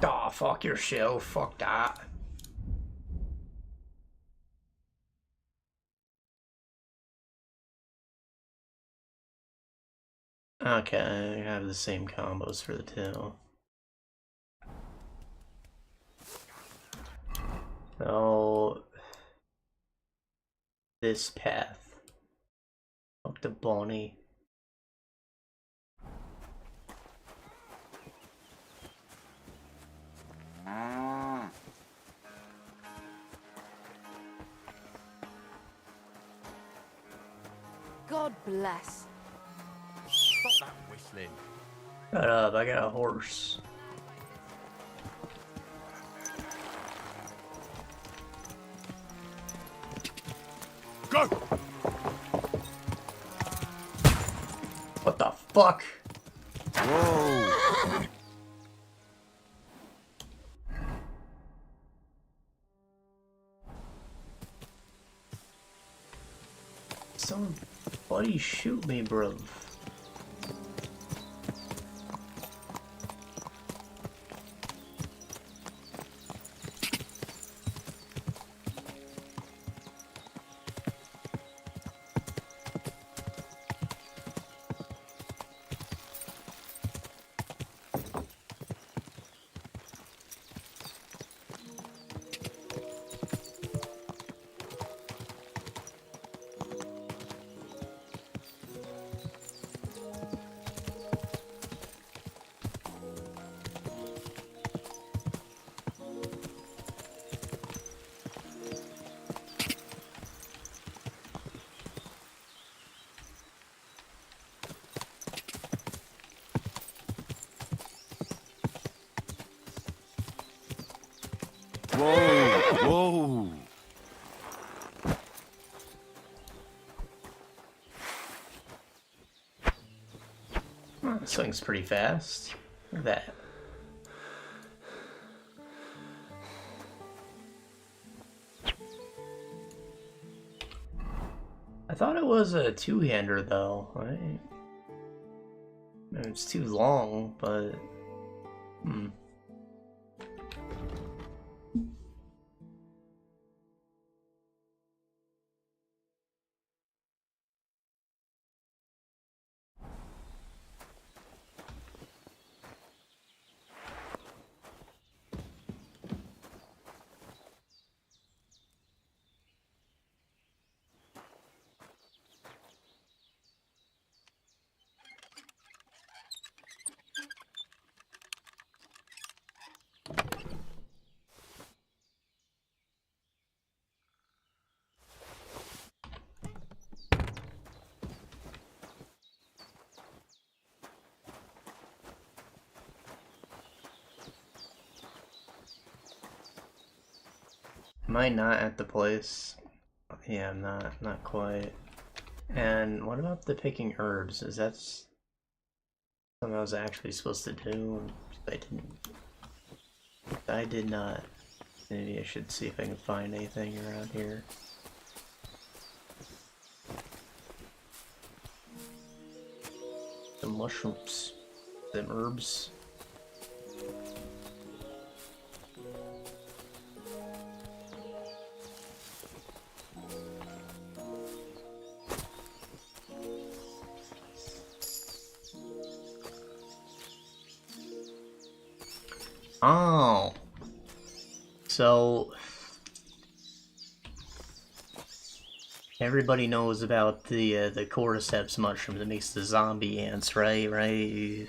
Aw, fuck your show, fuck that. Okay, I have the same combos for the two. So, this path. Fuck the Bonnie. God bless. Stop that whistling. Shut up, I got a horse. Go! What the fuck? Whoa! Somebody shoot me, bro. Swings pretty fast. Look at that. I thought it was a two-hander though, right? I mean, it's too long, but am I not at the place? Yeah, I'm not quite. And what about the picking herbs? Is that something I was actually supposed to do? I didn't. I did not. Maybe I should see if I can find anything around here. The mushrooms. Them herbs. Oh, so everybody knows about the cordyceps mushroom that makes the zombie ants, right? Right?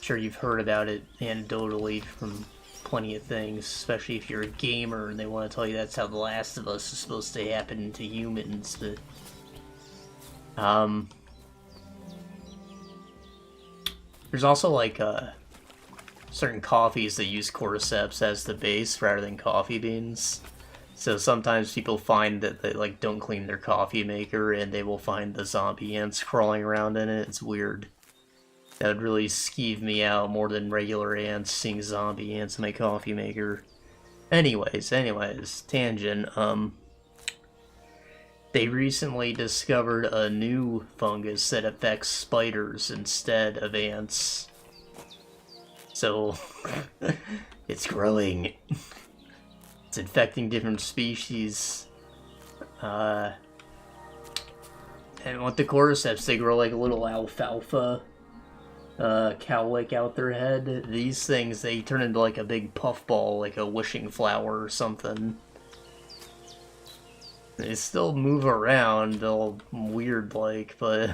Sure, you've heard about it anecdotally from plenty of things, especially if you're a gamer and they want to tell you that's how The Last of Us is supposed to happen to humans. But there's also like certain coffees that use cordyceps as the base rather than coffee beans. So sometimes people find that they like don't clean their coffee maker and they will find the zombie ants crawling around in it. It's weird. That would really skeeve me out more than regular ants seeing zombie ants in my coffee maker. Anyways, tangent. They recently discovered a new fungus that affects spiders instead of ants. So, it's growing. It's infecting different species. And with the cordyceps, they grow like a little alfalfa cowlick out their head. These things, they turn into like a big puffball, like a wishing flower or something. They still move around, all weird-like, but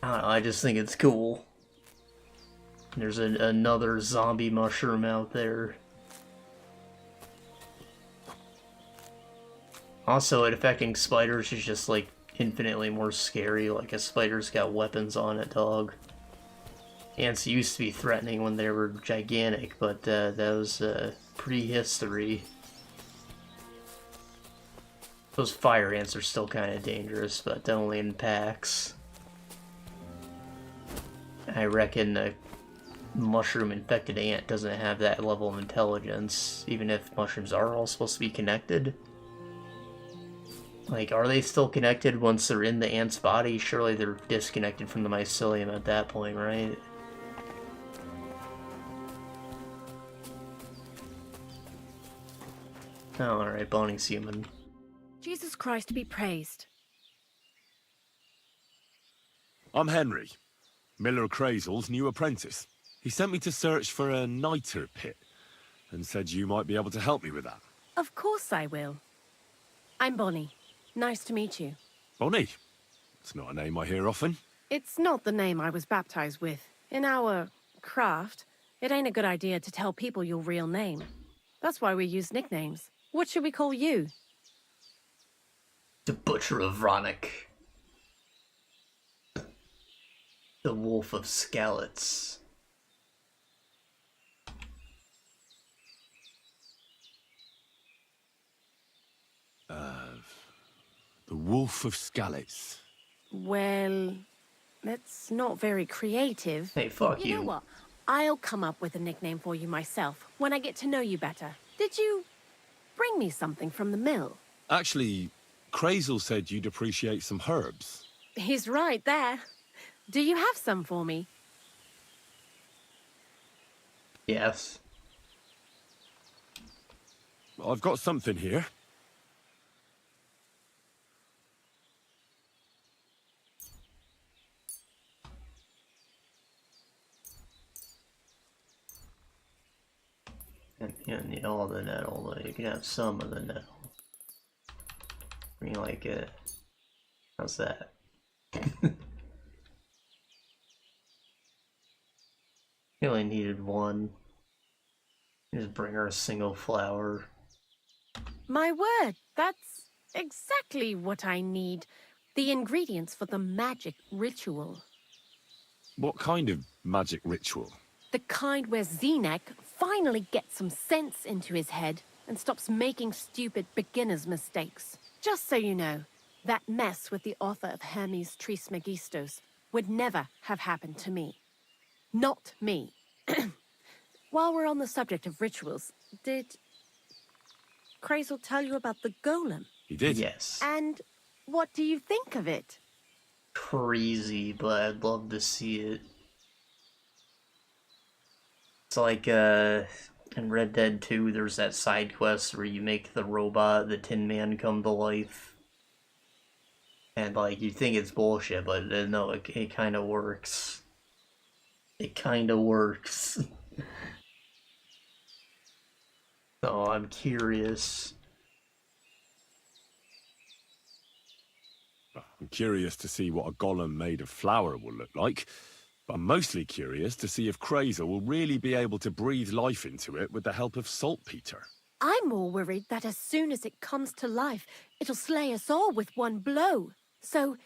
I don't know, I just think it's cool. There's another zombie mushroom out there. Also, it affecting spiders is just like infinitely more scary. Like a spider's got weapons on it, dog. Ants used to be threatening when they were gigantic, but that was prehistory. Those fire ants are still kind of dangerous, but only in packs. I reckon a mushroom-infected ant doesn't have that level of intelligence, even if mushrooms are all supposed to be connected. Like, are they still connected once they're in the ant's body? Surely they're disconnected from the mycelium at that point, right? Oh, alright, Bonnie's human. Jesus Christ be praised. I'm Henry, Miller Crazel's new apprentice. He sent me to search for a niter pit, and said you might be able to help me with that. Of course I will. I'm Bonnie. Nice to meet you. Bonnie? It's not a name I hear often. It's not the name I was baptized with. In our craft, it ain't a good idea to tell people your real name. That's why we use nicknames. What should we call you? The Butcher of Vronic. The Wolf of Skalitz. The Wolf of Skalitz. Well, That's not very creative. Hey, fuck You know what? I'll come up with a nickname for you myself when I get to know you better. Did you bring me something from the mill? Actually, Crazel said you'd appreciate some herbs. He's right there. Do you have some for me? Yes. I've got something here. And you don't need all the nettle, though. You can have some of the nettle. I mean, like, how's that? You only needed one. Just bring her a single flower. My word, that's exactly what I need. The ingredients for the magic ritual. What kind of magic ritual? The kind where Zenek finally gets some sense into his head and stops making stupid beginner's mistakes. Just so you know, that mess with the author of Hermes Trismegistos would never have happened to me. Not me. While we're on the subject of rituals, did Crazel tell you about the golem? He did. Yes. And what do you think of it? Crazy, but I'd love to see it. It's like, in Red Dead 2, there's that side quest where you make the robot, the Tin Man, come to life. And, like, you think it's bullshit, but no, it kind of works. It kind of works. So I'm curious. I'm curious to see what a golem made of flour will look like. But I'm mostly curious to see if Crazel will really be able to breathe life into it with the help of saltpeter. I'm more worried that as soon as it comes to life, it'll slay us all with one blow. So,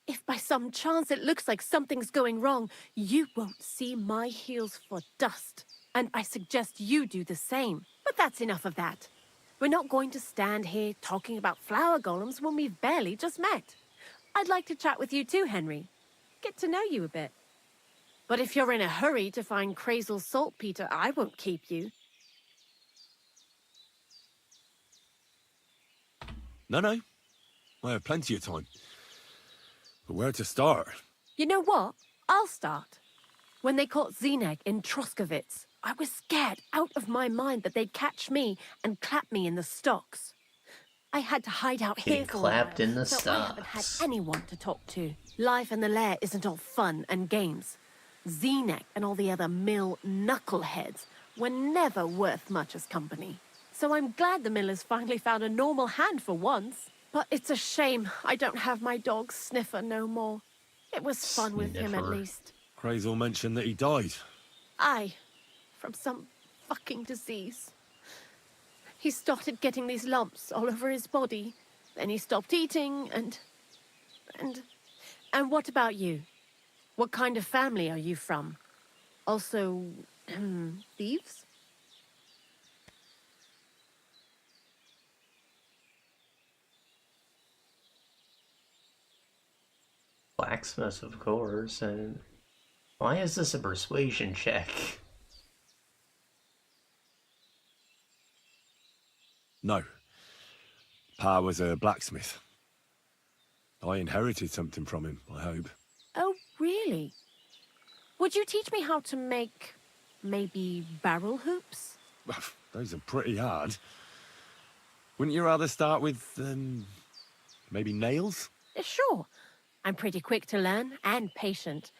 if by some chance it looks like something's going wrong, you won't see my heels for dust. And I suggest you do the same. But that's enough of that. We're not going to stand here talking about flower golems when we've barely just met. I'd like to chat with you too, Henry. Get to know you a bit. But if you're in a hurry to find Crazel's saltpeter, I won't keep you. No. I have plenty of time. But where to start? You know what? I'll start. When they caught Zenek in Troskowitz, I was scared out of my mind that they'd catch me and clap me in the stocks. I had to hide out here for a while, clapped in the so I haven't had stocks. anyone to talk to. Life in the lair isn't all fun and games. Zenek and all the other mill knuckleheads were never worth much as company. So I'm glad the millers finally found a normal hand for once. But it's a shame I don't have my dog Sniffer no more. It was fun with him at Sniffer. least. Crazel mentioned that he died. Aye, from some fucking disease. He started getting these lumps all over his body. Then he stopped eating and what about you? What kind of family are you from? Also, thieves? Blacksmith, of course, and why is this a persuasion check? No. Pa was a blacksmith. I inherited something from him, I hope. Oh, really? Would you teach me how to make, maybe, barrel hoops? Those are pretty hard. Wouldn't you rather start with, maybe nails? Sure. I'm pretty quick to learn and patient.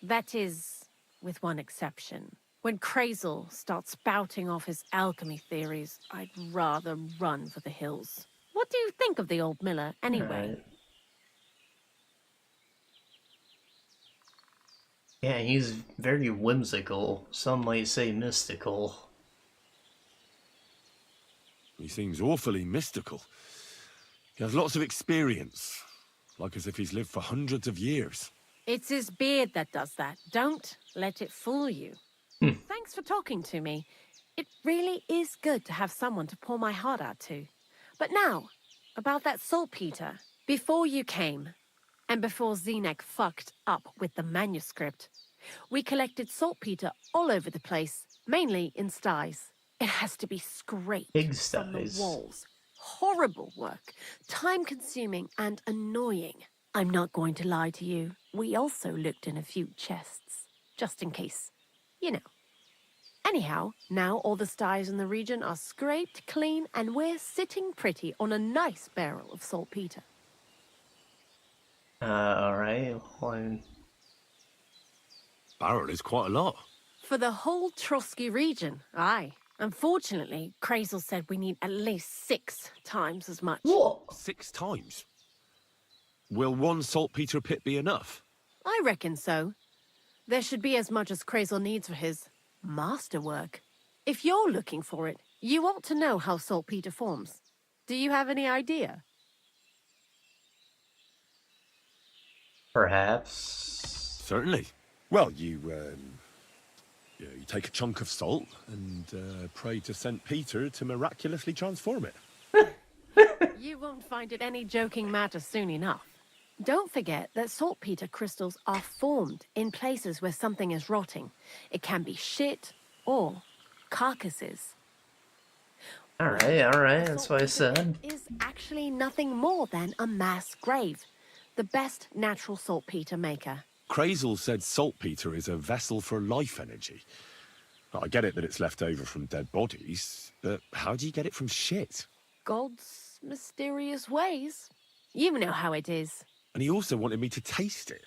That is, with one exception. When Crazel starts spouting off his alchemy theories, I'd rather run for the hills. What do you think of the old miller, anyway? Yeah, he's very whimsical. Some might say mystical. He seems awfully mystical. He has lots of experience, like as if he's lived for hundreds of years. It's his beard that does that. Don't let it fool you. Thanks for talking to me. It really is good to have someone to pour my heart out to. But now, about that saltpeter. Before you came, And before Zenek fucked up with the manuscript, we collected saltpeter all over the place, mainly in sties. It has to be scraped from the Pigsties. walls. Horrible work, time-consuming and annoying. I'm not going to lie to you. We also looked in a few chests, just in case. You know. Anyhow, now all the sties in the region are scraped clean and we're sitting pretty on a nice barrel of saltpeter. Alright, well, Barrel is quite a lot. For the whole Trotsky region, aye. Unfortunately, Krazel said we need at least 6 times as much. What? 6 times? Will 1 saltpeter pit be enough? I reckon so. There should be as much as Krazel needs for his masterwork. If you're looking for it, you ought to know how saltpeter forms. Do you have any idea? perhaps. Certainly. Well, you take a chunk of salt and pray to St. Peter to miraculously transform it. You won't find it any joking matter soon enough. Don't forget that saltpeter crystals are formed in places where something is rotting. It can be shit or carcasses. Alright, that's what I said. It is actually nothing more than a mass grave. The best natural saltpeter maker. Krazel said saltpeter is a vessel for life energy. Well, I get it that it's left over from dead bodies, but how do you get it from shit? God's mysterious ways. You know how it is. And he also wanted me to taste it.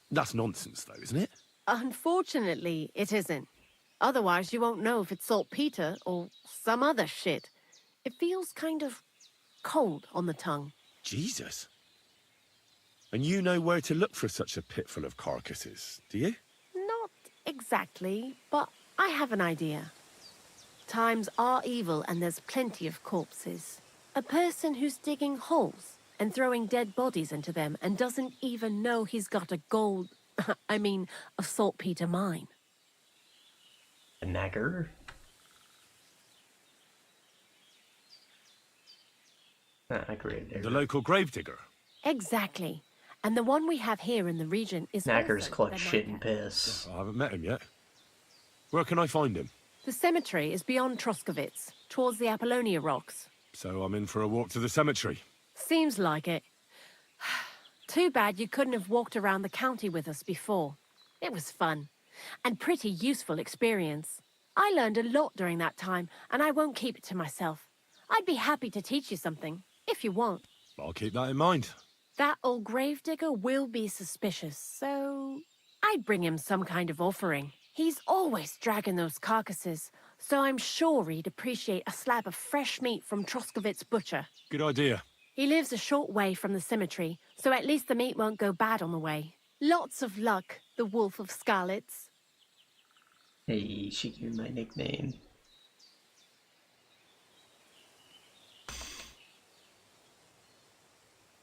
That's nonsense, though, isn't it? Unfortunately, it isn't. Otherwise, you won't know if it's saltpeter or some other shit. It feels kind of cold on the tongue. Jesus. And you know where to look for such a pit full of carcasses, do you? Not exactly, but I have an idea. Times are evil and there's plenty of corpses. A person who's digging holes and throwing dead bodies into them and doesn't even know he's got a a saltpeter mine. A nagger? The local gravedigger? Exactly. And the one we have here in the region is Knackers also collect the shit Nagger. and piss. I haven't met him yet. Where can I find him? The cemetery is beyond Troskowitz, towards the Apollonia rocks. So I'm in for a walk to the cemetery. Seems like it. Too bad you couldn't have walked around the county with us before. It was fun, and pretty useful experience. I learned a lot during that time, and I won't keep it to myself. I'd be happy to teach you something, if you want. I'll keep that in mind. That old gravedigger will be suspicious, so I'd bring him some kind of offering. He's always dragging those carcasses, so I'm sure he'd appreciate a slab of fresh meat from Troskowitz butcher. Good idea. He lives a short way from the cemetery, so at least the meat won't go bad on the way. Lots of luck, the Wolf of Scarlets. Hey, she gave me my nickname.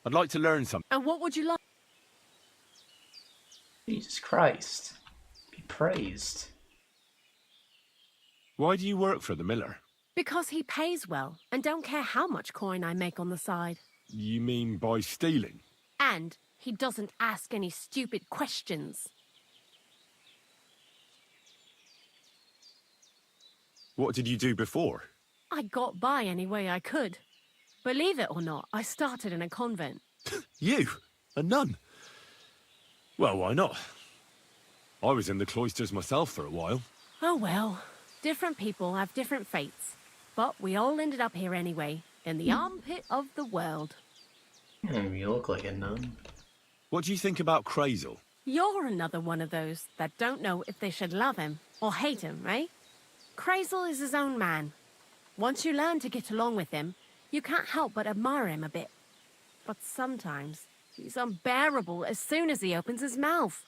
I'd like to learn something. And what would you like? Jesus Christ. Be praised. Why do you work for the miller? Because he pays well, and don't care how much coin I make on the side. You mean by stealing? And he doesn't ask any stupid questions. What did you do before? I got by any way I could. Believe it or not, I started in a convent. You? A nun? Well, why not? I was in the cloisters myself for a while. Oh well, different people have different fates. But we all ended up here anyway, in the armpit of the world. You look like a nun. What do you think about Krazel? You're another one of those that don't know if they should love him or hate him, right? Krazel is his own man. Once you learn to get along with him, you can't help but admire him a bit. But sometimes, he's unbearable as soon as he opens his mouth.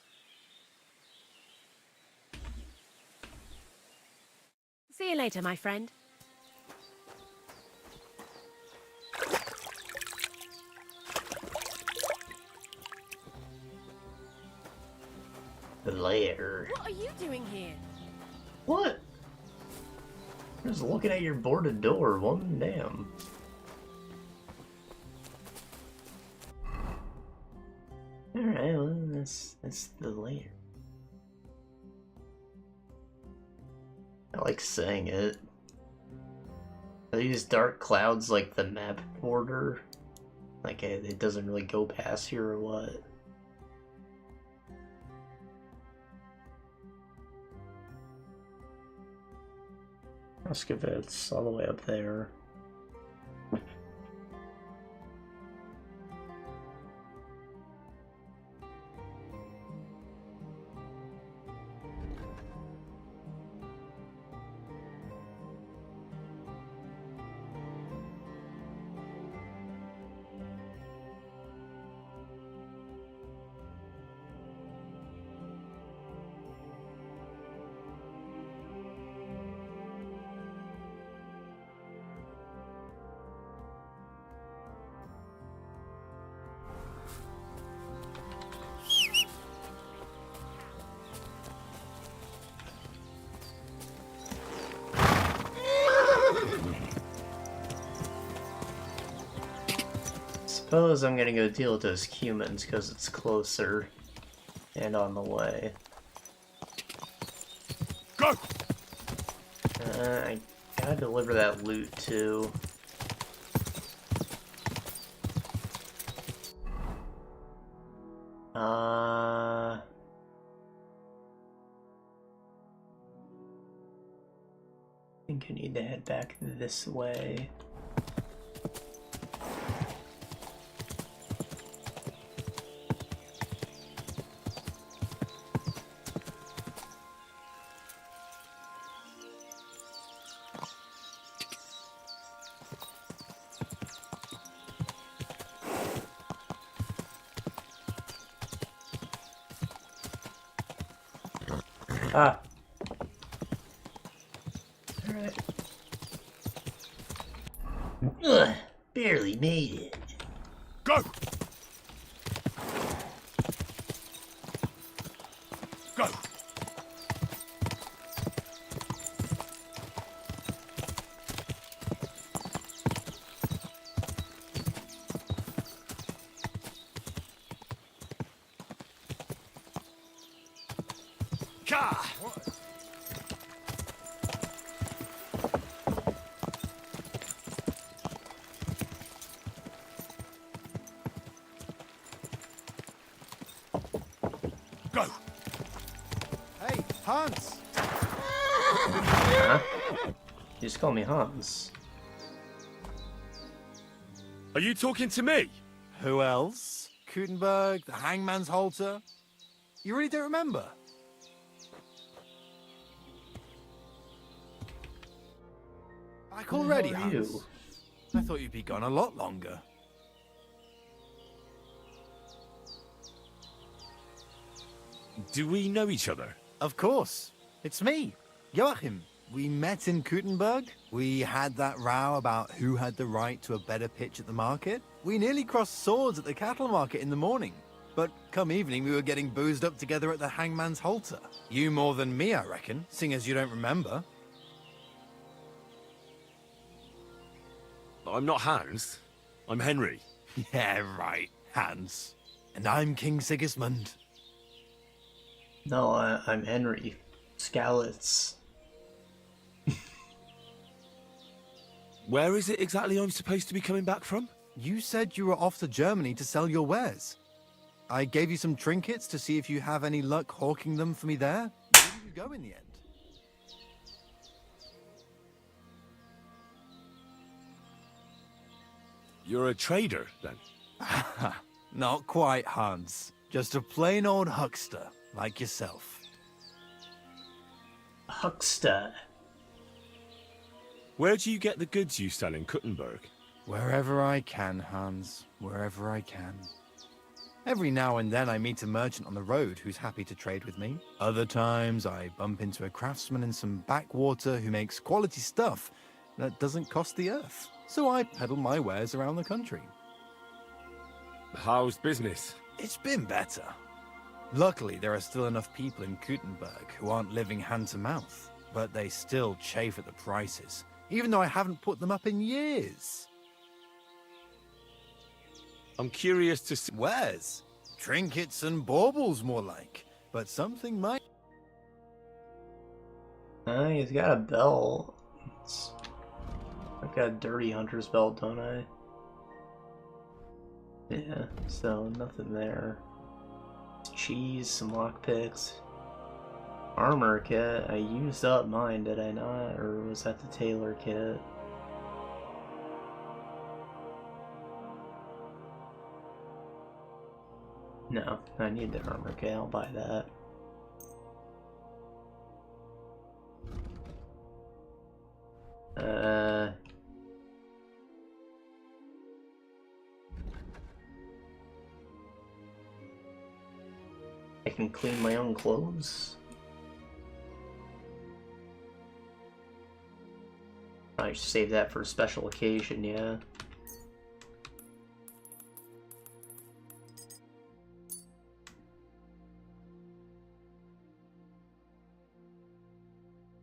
See you later, my friend. The lair. What are you doing here? What? I was looking at your boarded door. One damn. That's the layer. I like saying it. Are these dark clouds like the map border? Like it doesn't really go past here or what? Troskowitz all the way up there. Suppose I'm gonna go deal with those Cumans because it's closer and on the way. Go! I gotta deliver that loot too. I think I need to head back this way. Ah. Alright. Ugh, barely made it. Go! Go! Go! Hey, Hans! Huh? You just call me Hans. Are you talking to me? Who else? Gutenberg, the Hangman's Halter? You really don't remember? Back already, Who are Hans? you? I thought you'd be gone a lot longer. Do we know each other? Of course. It's me, Joachim. We met in Gutenberg. We had that row about who had the right to a better pitch at the market. We nearly crossed swords at the cattle market in the morning. But come evening, we were getting boozed up together at the Hangman's Halter. You more than me, I reckon, seeing as you don't remember. I'm not Hans. I'm Henry. Yeah, right, Hans. And I'm King Sigismund. No, I'm Henry. Scowlitz. Where is it exactly I'm supposed to be coming back from? You said you were off to Germany to sell your wares. I gave you some trinkets to see if you have any luck hawking them for me there. Where did you go in the end? You're a trader, then? Not quite, Hans. Just a plain old huckster, like yourself. Huckster. Where do you get the goods you sell in Gutenberg? Wherever I can, Hans. Wherever I can. Every now and then I meet a merchant on the road who's happy to trade with me. Other times I bump into a craftsman in some backwater who makes quality stuff that doesn't cost the earth. So I peddle my wares around the country. How's business? It's been better. Luckily, there are still enough people in Gutenberg who aren't living hand to mouth, but they still chafe at the prices, even though I haven't put them up in years. I'm curious to see... Wares? Trinkets and baubles, more like. But something might... He's got a belt. I've got a dirty hunter's belt, don't I? Yeah, so nothing there. Cheese, some lockpicks. Armor kit. I used up mine, did I not? Or was that the tailor kit? No, I need the armor kit. I'll buy that. I can clean my own clothes. I should save that for a special occasion, yeah.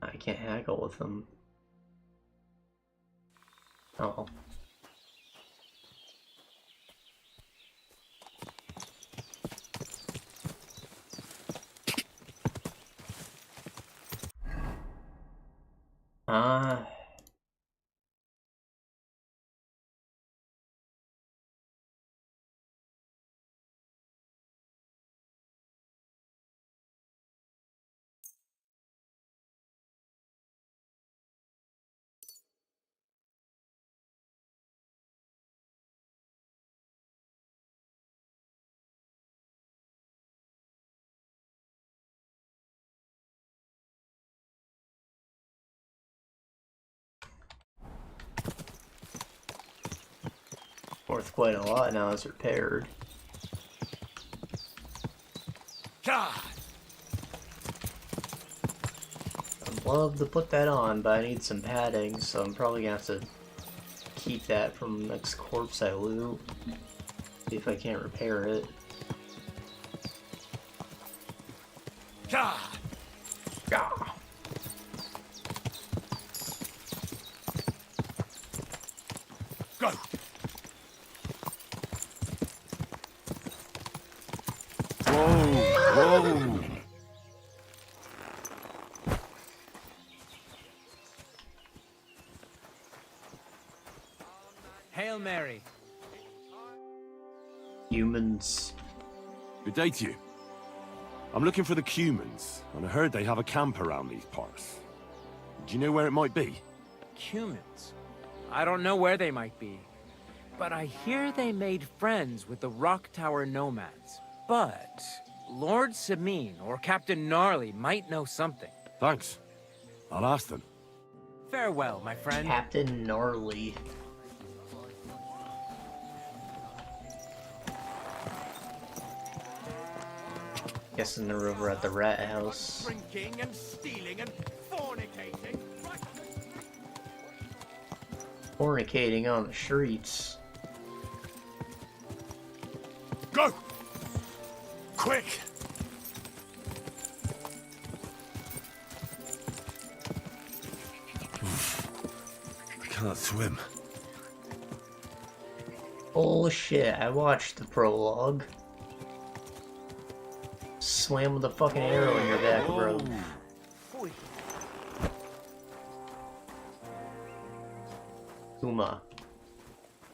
I can't haggle with them. Oh. Worth quite a lot now it's repaired. God. I'd love to put that on, but I need some padding, so I'm probably gonna have to keep that from the next corpse I loot. See if I can't repair it. God. God. Go. Whoa. Hail Mary. Humans. Good day to you. I'm looking for the Cumans, and I heard they have a camp around these parts. Do you know where it might be? Cumans? I don't know where they might be, but I hear they made friends with the Rock Tower nomads. But Lord Samine or Captain Gnarly might know something. Thanks. I'll ask them. Farewell, my friend. Captain Gnarly. Guessing they're over at the rat house. Drinking and stealing and fornicating. Fornicating on the streets. Go! Quick! I can't swim. Bullshit, I watched the prologue. Swam with a fucking arrow in your back, bro. Tuma.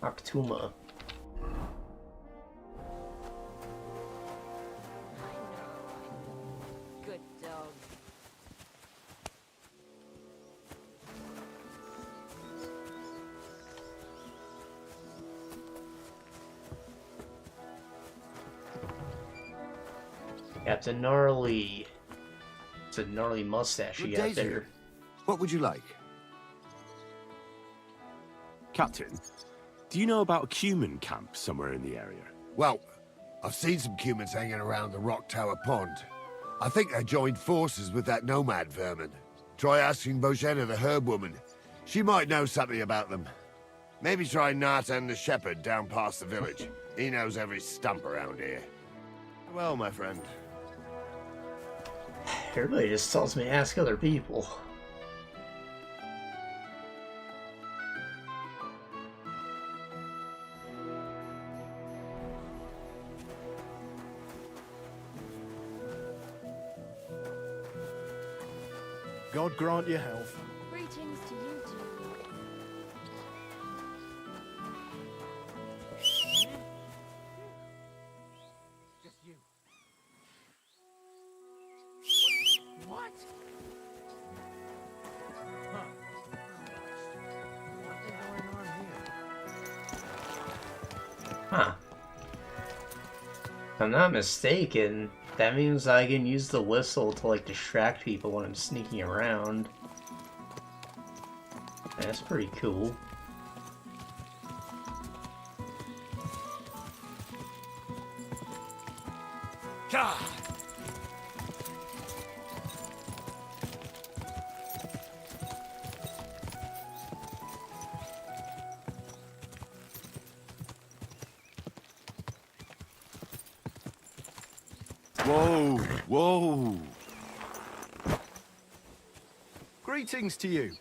Octuma. Good dog. Captain Gnarly. It's a gnarly mustache you got there. What would you like? Captain, do you know about a Cuman camp somewhere in the area? Well, I've seen some Cumans hanging around the Rock Tower Pond. I think they joined forces with that nomad vermin. Try asking Bojena, the herb woman. She might know something about them. Maybe try Natan the shepherd down past the village. He knows every stump around here. Well, my friend. Everybody just tells me to ask other people. God grant you health. Greetings to you too. Just you. What? Huh. What's going on here? Huh. If I'm not mistaken, that means I can use the whistle to, like, distract people when I'm sneaking around. That's pretty cool. Whoa, whoa. Greetings to you.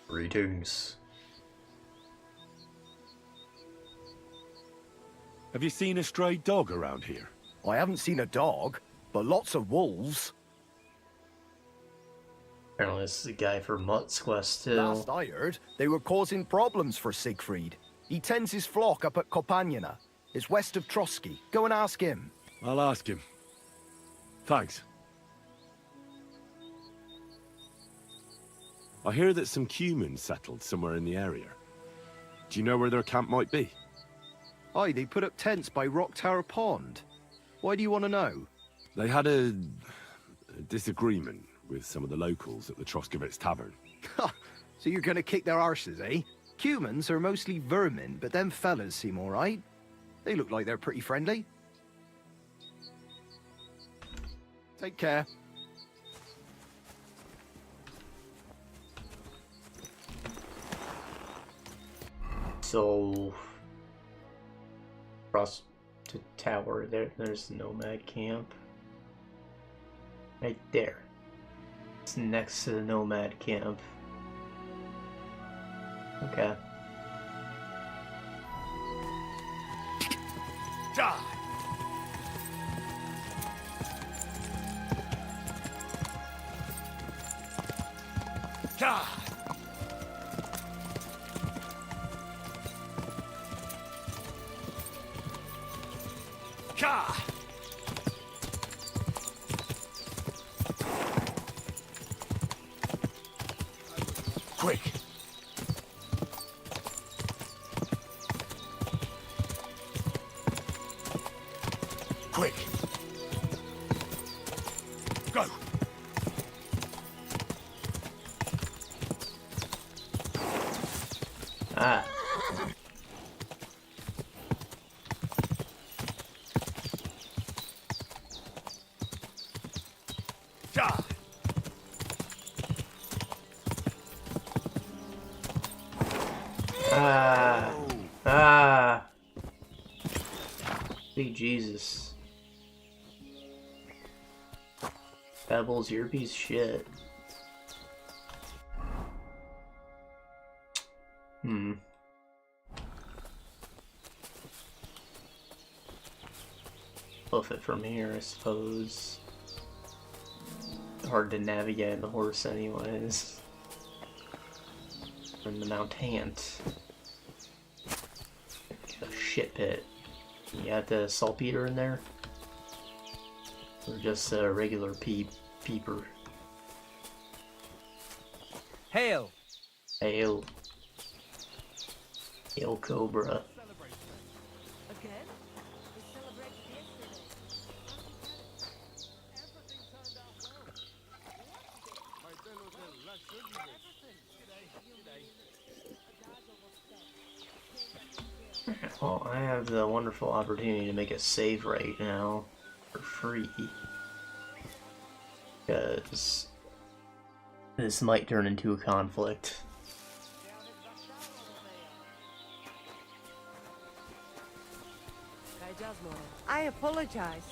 Greetings. Have you seen a stray dog around here? I haven't seen a dog, but lots of wolves. Apparently this is the guy for Mutt's Quest too. Last I heard, they were causing problems for Siegfried. He tends his flock up at Kopaniana. It's west of Trotsky. Go and ask him. I'll ask him. Thanks. I hear that some Cumans settled somewhere in the area. Do you know where their camp might be? Aye, they put up tents by Rock Tower Pond. Why do you want to know? They had a disagreement with some of the locals at the Troskowitz tavern. So you're gonna kick their arses, eh? Cumans are mostly vermin, but them fellas seem alright. They look like they're pretty friendly. Take care. So, across the tower there's the Nomad camp. Right there. It's next to the Nomad camp. Okay. Die! Die! Die! Quick! Quick! Go! Ah. Die! Ah. Ah. Big Jesus. Pebbles, you're a piece of shit. Hoof it from here, I suppose. Hard to navigate the horse anyways. And the Mount Hant. A shit pit. You got the saltpeter in there? Or just a regular peeper? Hail! Hail. Hail Cobra. Well, I have the wonderful opportunity to make a save right now for free. Because this might turn into a conflict. I apologize.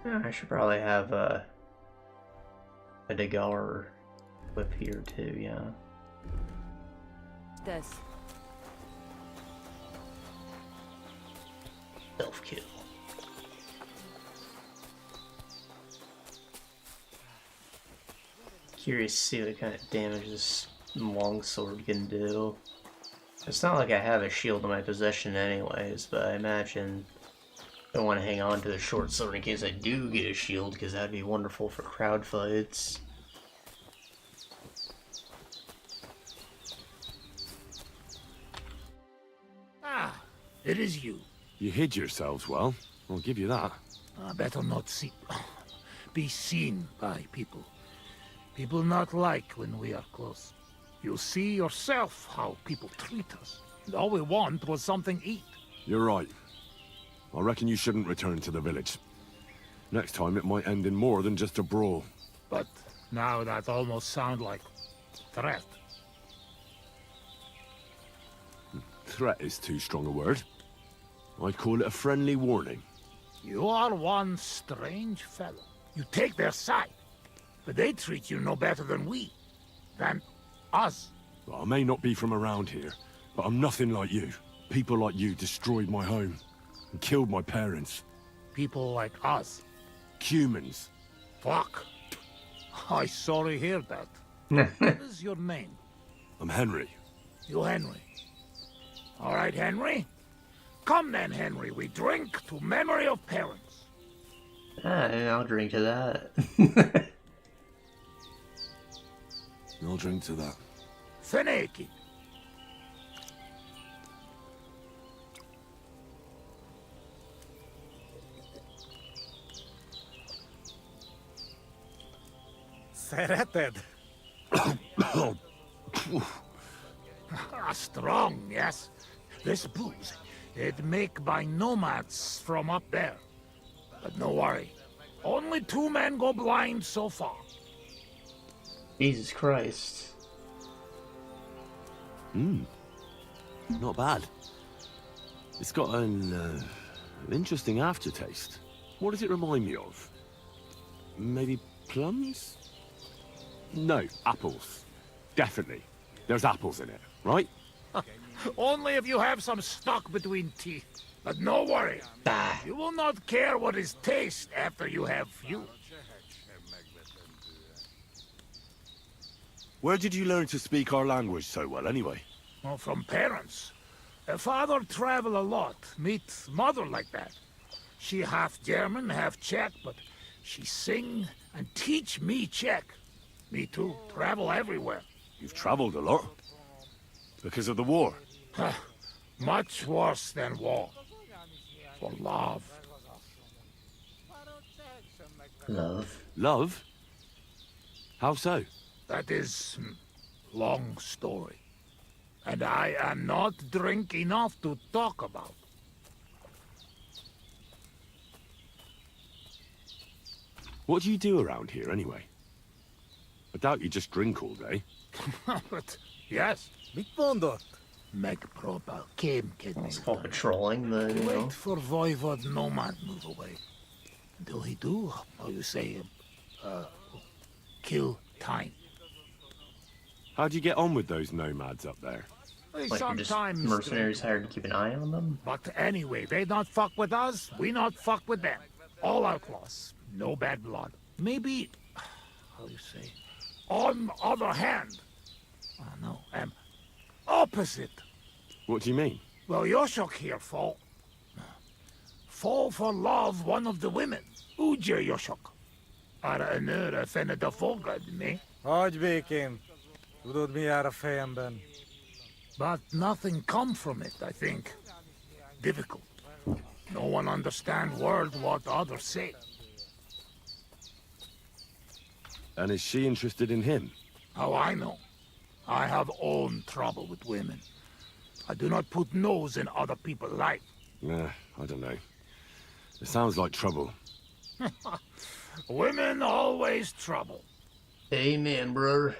I should probably have a a Dagar whip here too, yeah. This. Self-kill. Curious to see what kind of damage this longsword can do. It's not like I have a shield in my possession anyways, but I imagine I want to hang on to the short sword in case I do get a shield, because that'd be wonderful for crowd fights. Ah, it is you. You hid yourselves well. I'll give you that. Better not be seen by people. People not like when we are close. You see yourself how people treat us. All we want was something to eat. You're right. I reckon you shouldn't return to the village. Next time it might end in more than just a brawl. But now that almost sounds like threat. Threat is too strong a word. I'd call it a friendly warning. You are one strange fellow. You take their side, but they treat you no better than us. Well, I may not be from around here, but I'm nothing like you. People like you destroyed my home and killed my parents. People like us? Cumans. Fuck. I sorry hear that. What is your name? I'm Henry. You Henry. All right, Henry. Come then, Henry. We drink to memory of parents. I'll drink to that. I'll drink to that. Feneki. Szereted? Strong, yes. This booze, it make by nomads from up there. But no worry. Only 2 men go blind so far. Jesus Christ. Not bad. It's got an interesting aftertaste. What does it remind me of? Maybe plums? No, apples. Definitely. There's apples in it, right? Only if you have some stuck between teeth. But no worry. You will not care what is taste after you have few. Where did you learn to speak our language so well, anyway? Well, from parents. Father travel a lot. Meet mother like that. She half German, half Czech, but she sing and teach me Czech. Me too. Travel everywhere. You've traveled a lot. Because of the war? Much worse than war. For love. Love? Love? How so? That is long story. And I am not drink enough to talk about. What do you do around here, anyway? I doubt you just drink all day. But, yes. Make proper came, kid. It's called patrolling, but you know. Wait for Voivod Nomad move away. Until he do, how you say, kill time. How'd you get on with those nomads up there? Like you're just mercenaries hired to keep an eye on them? But anyway, they not fuck with us, we not fuck with them. All outlaws, no bad blood. Maybe, how you say, on other hand, opposite. What do you mean? Well, Yoshok here fall for love one of the women. Uja Yoshok. Ara enöra fenne da folgad, me. Hogy békén. Tudod, mi jár a fejemben? But nothing come from it, I think. Difficult. No one understand word what others say. And is she interested in him? How I know? I have own trouble with women. I do not put nose in other people's life. Nah, I don't know. It sounds like trouble. Women always trouble. Amen, brother.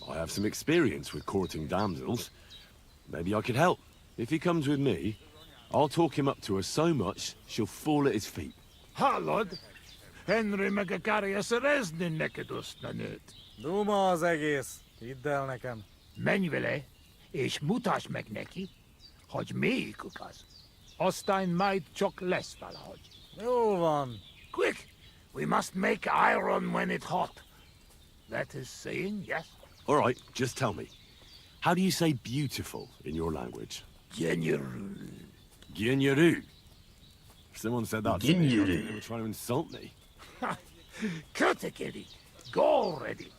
I have some experience with courting damsels. Maybe I could help. If he comes with me, I'll talk him up to her so much, she'll fall at his feet. Ha, Lord. Henry meg akarja szerezni neked azt a nőt. Duma az egész. Hidd el nekem. Menj vele, és mutasd meg neki, hogy melyikük az. Aztán majd csak lesz valahogy. Jó van. Quick! We must make iron when it's hot. That is saying, yes? All right, just tell me. How do you say beautiful in your language? Genyeru. Genyeru. If someone said that to me, I Genyeru. think they were trying to insult me. Cut it, Eddie. Go already.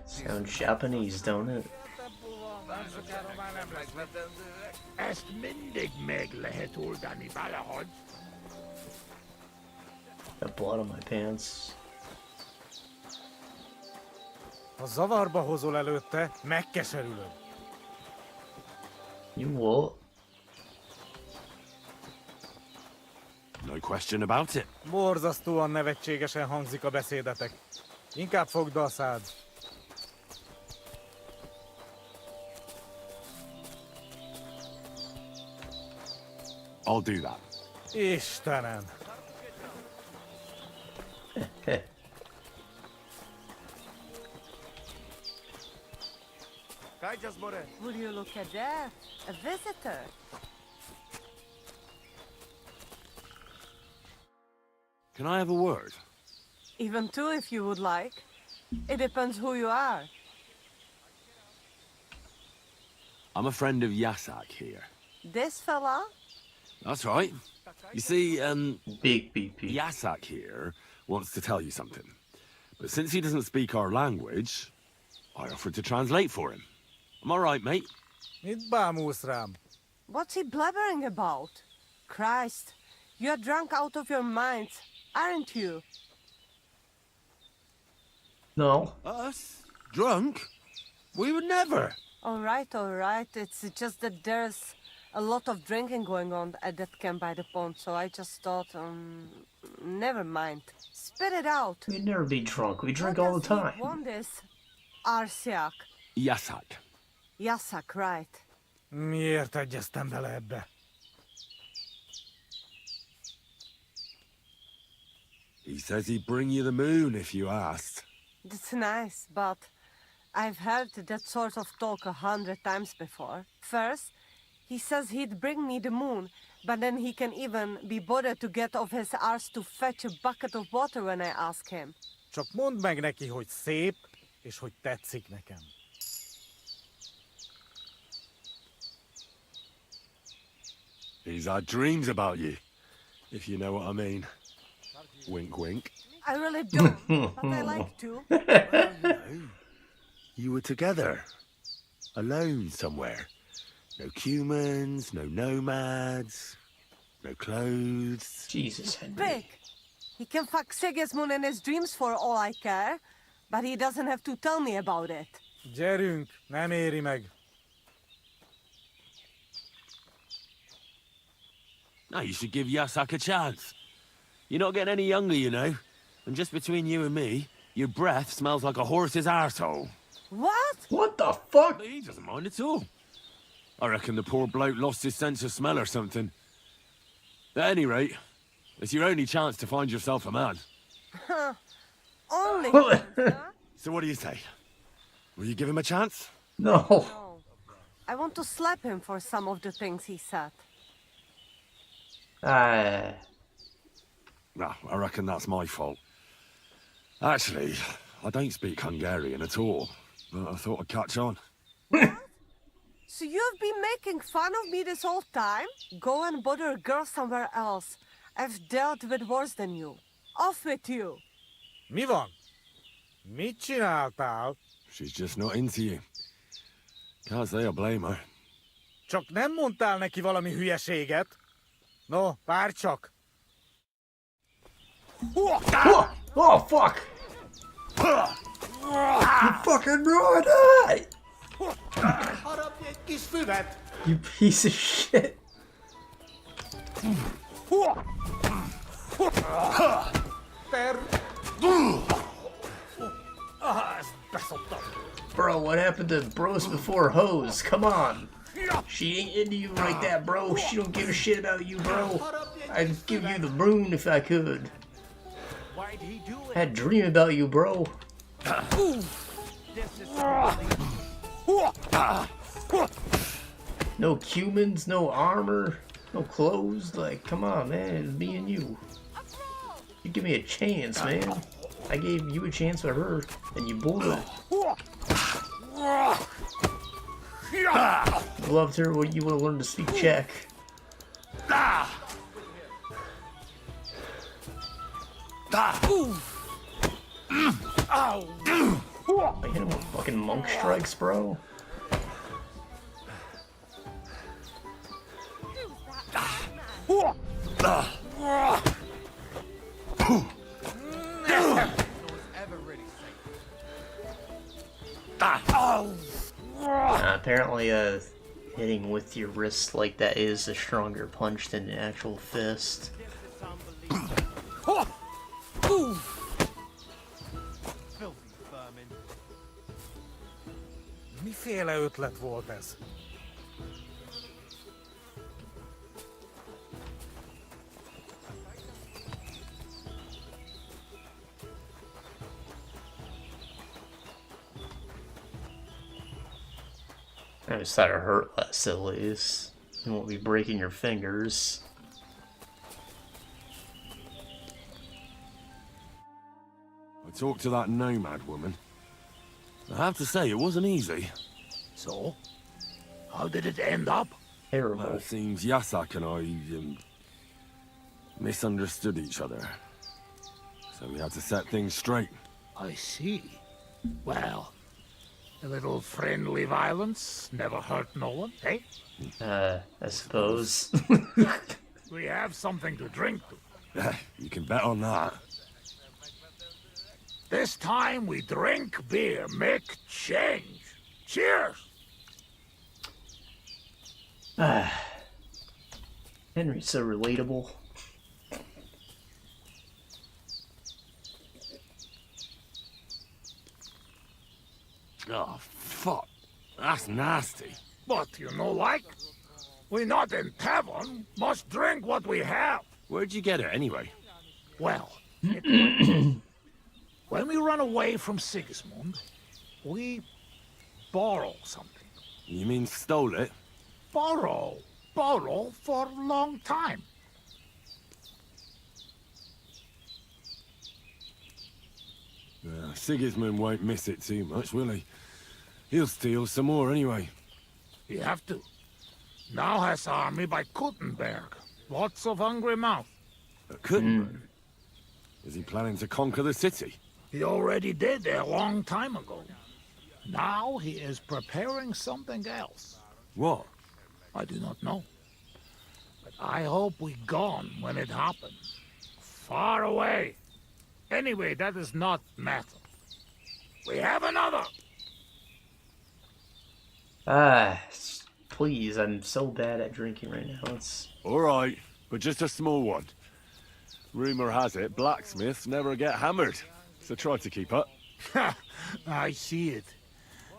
Sounds Japanese, don't it? Ezt mindig meg lehet oldani valahogy. Got blood on my pants. Ha zavarba hozol előtte, megkeserülöd. You what? No question about it. Borzasztóan nevetségesen hangzik a beszédetek. Inkább fogd be a szád. I'll do that. Istenem! Will you look at that? A visitor. Can I have a word? Even two if you would like. It depends who you are. I'm a friend of Yasak here. This fella? That's right. You see, Big BP. Yasak here wants to tell you something. But since he doesn't speak our language, I offered to translate for him. Am I right, mate? Mit bámulsz rám? What's he blabbering about? Christ, you're drunk out of your minds, aren't you? No. Us? Drunk? We would never. All right. It's just that there's a lot of drinking going on at that camp by the pond, so I just thought, never mind. Spit it out. We'd never be drunk. We drink all the time. Want this? Arsiak. Yasak. Yasak, right. Miért egyeztem bele ebbe? He says he'd bring you the moon if you asked. That's nice, but I've heard that sort of talk 100 times before. First, he says he'd bring me the moon, but then he can even be bothered to get off his arse to fetch a bucket of water when I ask him. Csak mondd meg neki, hogy szép, és hogy tetszik nekem. He's had dreams about you, if you know what I mean. Wink, wink. I really don't, but I like to. Well, you know, you were together, alone somewhere. No Cumans, no nomads, no clothes. Jesus, Henry. Big. He can fuck Sigismund in his dreams for all I care, but he doesn't have to tell me about it. Gyerünk, nem éri meg. No, you should give Yasak a chance. You're not getting any younger, you know. And just between you and me, your breath smells like a horse's arsehole. What? What the fuck? He doesn't mind at all. I reckon the poor bloke lost his sense of smell or something. At any rate, it's your only chance to find yourself a man. Only. So what do you say? Will you give him a chance? No. No. I want to slap him for some of the things he said. No, I reckon that's my fault. Actually, I don't speak Hungarian at all, but I thought I'd catch on. So you've been making fun of me this whole time? Go and bother a girl somewhere else. I've dealt with worse than you. Off with you. Mi van? Mit csináltál? She's just not into you. Can't say I blame her. Csak nem mondtál neki valami hülyeséget? No, várj csak! Oh, fuck! You fucking ruined it! Harapj egy kis füvet! You piece of shit! Ezt beszoptam. Bro, what happened to bros before hoes? Come on! She ain't into you like that, bro. She don't give a shit about you, bro. I'd give you the moon if I could. I'd dream about you, bro. No Cumans, no armor, no clothes. Like, come on, man. It's me and you. You give me a chance, man. I gave you a chance with her, and you blew it. Loved her when you would have learned to speak Czech. I hit him with fucking monk strikes, bro. Apparently, hitting with your wrist like that is a stronger punch than an actual fist. Miféle ötlet volt ez? I just thought it hurt less, at least. You won't be breaking your fingers. I talked to that nomad woman. I have to say, it wasn't easy. So? How did it end up? Terrible. Well, it seems Yasak and I, misunderstood each other. So we had to set things straight. I see. Well, a little friendly violence never hurt no one, eh? I suppose. We have something to drink to. You can bet on that. This time we drink beer, make change. Cheers! Henry's so relatable. Oh, fuck. That's nasty. But you know like? We not in tavern, must drink what we have. Where'd you get it anyway? Well, when we run away from Sigismund, we borrow something. You mean stole it? Borrow for a long time. Sigismund won't miss it too much, will he? He'll steal some more anyway. You have to. Now has army by Kuttenberg. Lots of hungry mouth. Kuttenberg? Is he planning to conquer the city? He already did a long time ago. Now he is preparing something else. What? I do not know. But I hope we gone when it happens. Far away. Anyway, that is not matter. We have another. Please, I'm so bad at drinking right now. It's alright, but just a small one. Rumor has it blacksmiths never get hammered, so try to keep up. I see it.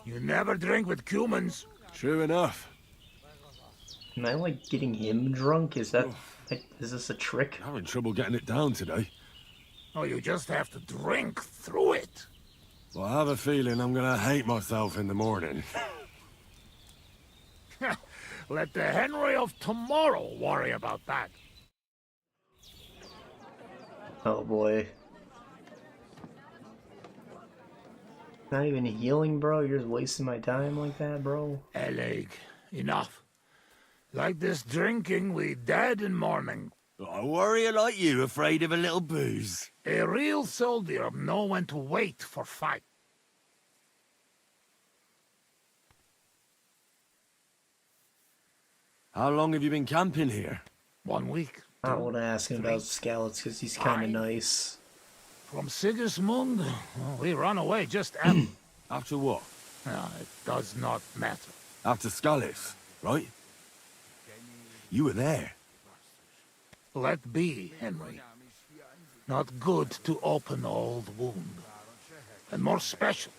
You never drink with Cumans. True enough. Am I like getting him drunk? Is that is this a trick? I'm having trouble getting it down today. Oh, you just have to drink through it. Well, I have a feeling I'm gonna hate myself in the morning. Let the Henry of tomorrow worry about that. Oh boy. Not even healing, bro? You're just wasting my time like that, bro? Eleg, enough. Like this drinking, we dead in morning. A warrior like you afraid of a little booze? A real soldier know when to wait for fight. How long have you been camping here? 1 week. I don't want to ask him about Scouts because he's kind of nice. From Sigismund, we run away just after what? It does not matter. After Skalitz, right? You were there. Let be, Henry. Not good to open old wound. And more special,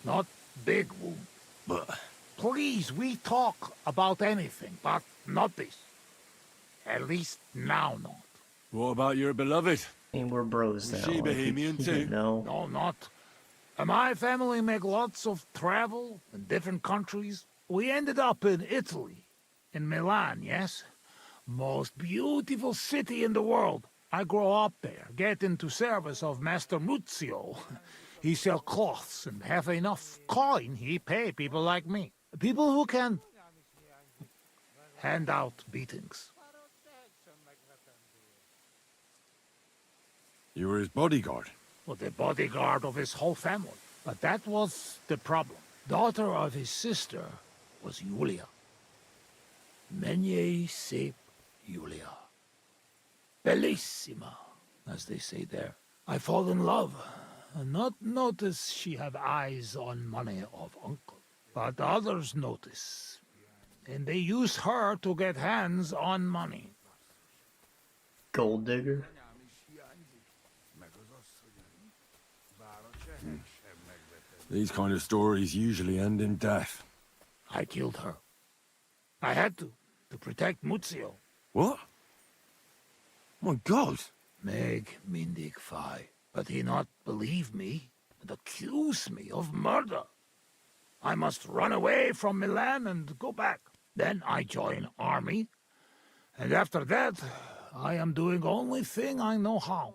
not big wound. But Please, we talk about anything, but not this. At least now not. What about your beloved? I mean, we're bros now. Is she Bohemian too? No. No, not. My family make lots of travel in different countries. We ended up in Italy, in Milan, yes? Most beautiful city in the world. I grow up there, get into service of Master Muzio. He sell cloths and have enough coin, he pay people like me. People who can hand out beatings. You were his bodyguard? Well, the bodyguard of his whole family. But that was the problem. Daughter of his sister was Julia. Menie sep Julia. Bellissima, as they say there. I fall in love, and not notice she have eyes on money of uncle. But others notice, and they use her to get hands on money. Gold digger? These kind of stories usually end in death. I killed her. I had to protect Muzio. What? My God! Meg mindig fi, but he not believe me and accuse me of murder. I must run away from Milan and go back. Then I join army, and after that, I am doing only thing I know how.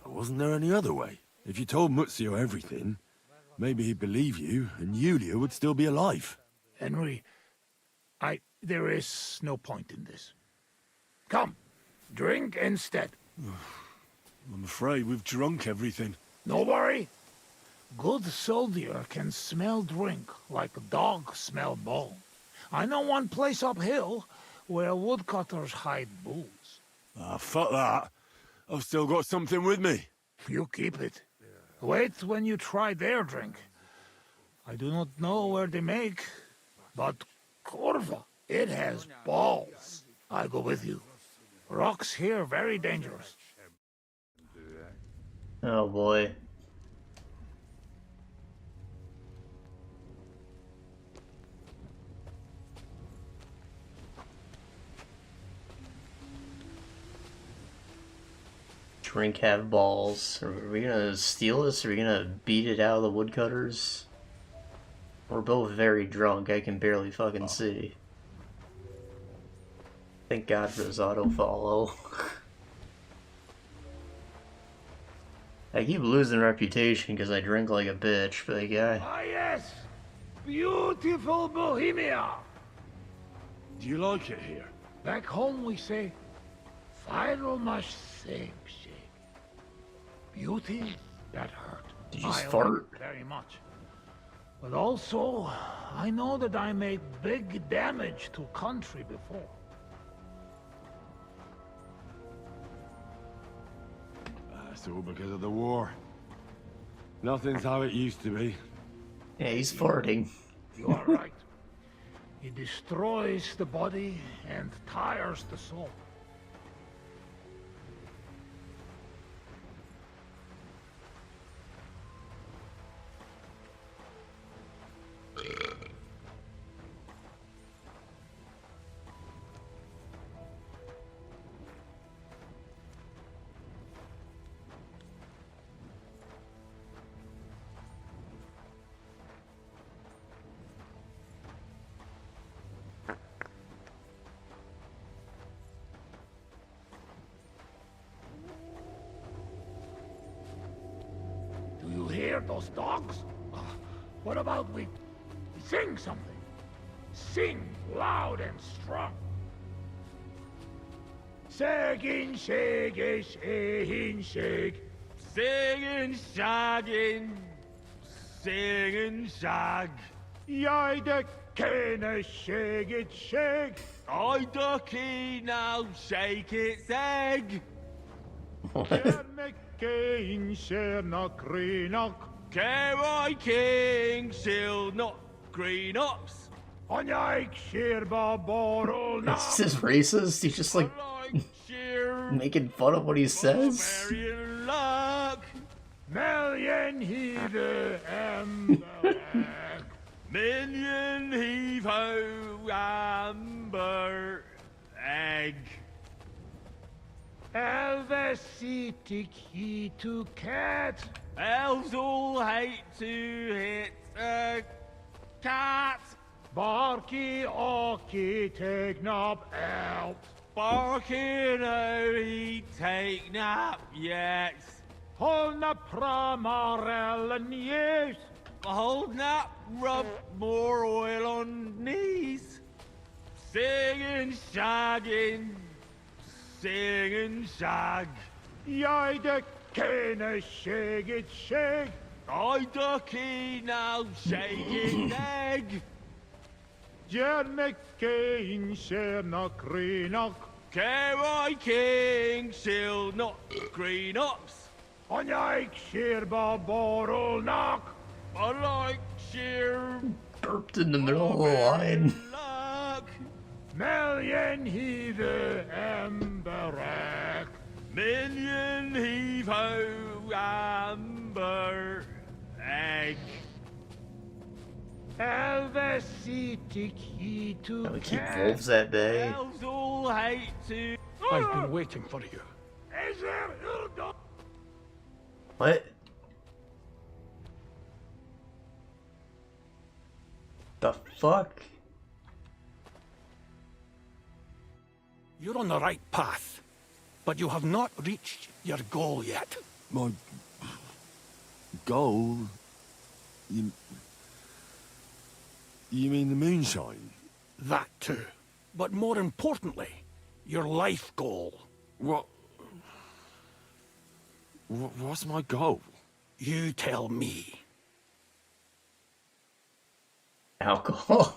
Wasn't there any other way? If you told Muzio everything, maybe he'd believe you, and Julia would still be alive. Henry, there is no point in this. Come, drink instead. I'm afraid we've drunk everything. No worry. Good soldier can smell drink like a dog smell bone. I know one place uphill where woodcutters hide booze. Ah, fuck that. I've still got something with me. You keep it. Wait when you try their drink. I do not know where they make, but Corva, it has balls. I go with you. Rocks here very dangerous. Oh boy. Drink have balls. Are we gonna steal this? Or are we gonna beat it out of the woodcutters? We're both very drunk. I can barely fucking see. Thank God for this auto follow. I keep losing reputation because I drink like a bitch, but like, Ah yes! Beautiful Bohemia! Do you like it here? Back home we say, Final mash same shake. Beauty, that hurt. Did you just I fart? like very much. But also, I know that I made big damage to country before. That's all because of the war. Nothing's how it used to be. Yeah, he's farting. You are right. It destroys the body and tires the soul. Do you hear those dogs? What about we sing something? Sing loud and strong. Shagging, shagging, shagging, shag. Singing, shagging, singing, shag. Jij de kene shag it shag. I ducky now, shake its egg. Geen sheernak greenak. Kerry King, shield not green ox. Onjaik sheerba borrel na. Is this racist? He's just like making fun of what he says? Million Minion heave amber. Minion heave ho amber egg. Elvesitic he to cat. Elves all hate to hit a cat. Barky orky take nap out. Barking no he take nap yet. Hold na pramarel and yes. Hold nap, rub more oil on knees. Singing, shagging, singing shag. Jij de kene shake it shake. I ducky now shaking egg. Jernek king share na greenok. Kerry king shill not green ups. On jij sheer baborol knock. I like sheer Burped in the middle of the line. luck. Million heave amber. Minion heave ho amber egg. Elvesitic he to We keep wolves at bay. Elves all hate to. I've been waiting for you. What? The fuck? You're on the right path, but you have not reached your goal yet. My goal? You mean the moonshine? That too. But more importantly, your life goal. What's my goal? You tell me. Alcohol.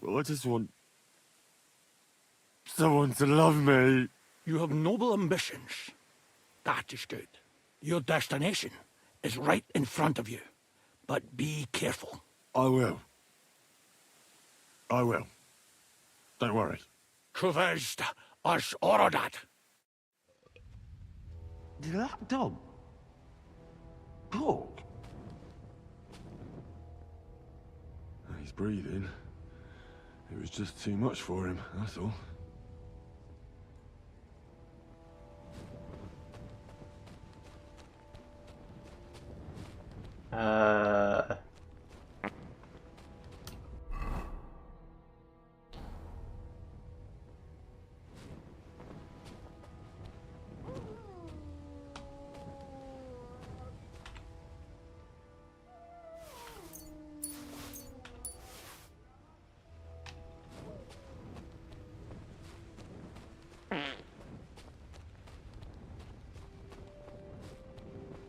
Well, I just want someone to love me. You have noble ambitions. That is good. Your destination is right in front of you. But be careful. I will. I will. Don't worry. Kuvest as orodat. Did that dog talk? He's breathing. It was just too much for him, that's all.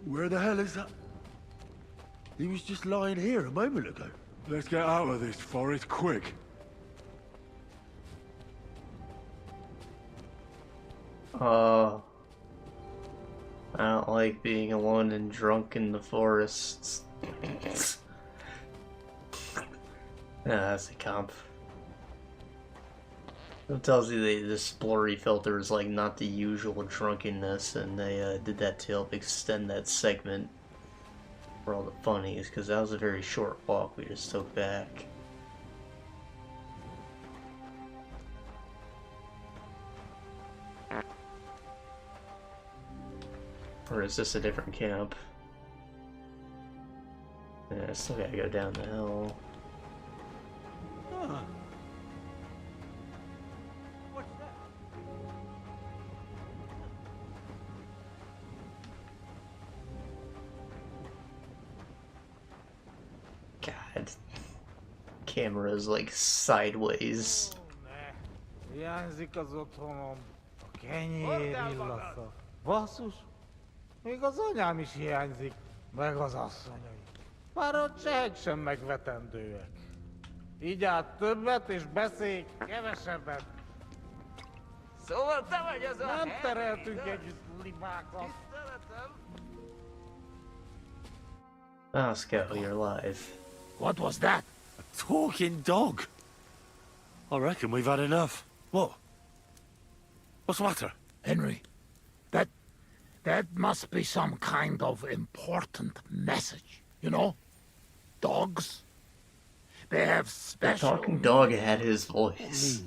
Where the hell is that? He was just lying here a moment ago. Let's get out of this forest quick. I don't like being alone and drunk in the forests. That's a comp. It tells you the explory filter is like not the usual drunkenness, and they did that to help extend that segment for all the funnies, because that was a very short walk we just took back. Or is this a different camp? Yeah, I still gotta go down the hill. Huh. God. Camera's like sideways. Języka z otoną, okienie rillaso. Vosus, igazolja is hiányzik, meg az asszonyai. Parodság sem megvetendőek. Így át többet és beszélj kevesebbet. Szóval te vagy az a Nem Henry, tereltünk igaz? együtt libákat. Oscar, you're alive. What was that? A talking dog. I reckon we've had enough. What? What's the matter? Henry, That must be some kind of important message, you know? Dogs. They have The special... talking dog had his voice.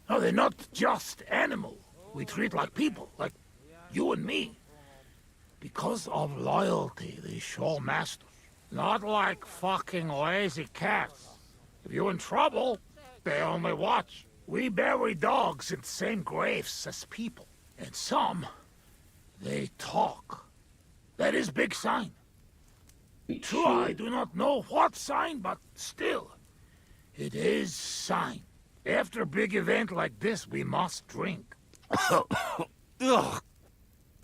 No, they're not just animals. We treat like people, like you and me. Because of loyalty, they show masters. Not like fucking lazy cats. If you're in trouble, they only watch. We bury dogs in the same graves as people. And some, they talk. That is big sign. True, I do not know what sign, but still, it is sign. After a big event like this, we must drink. Ugh,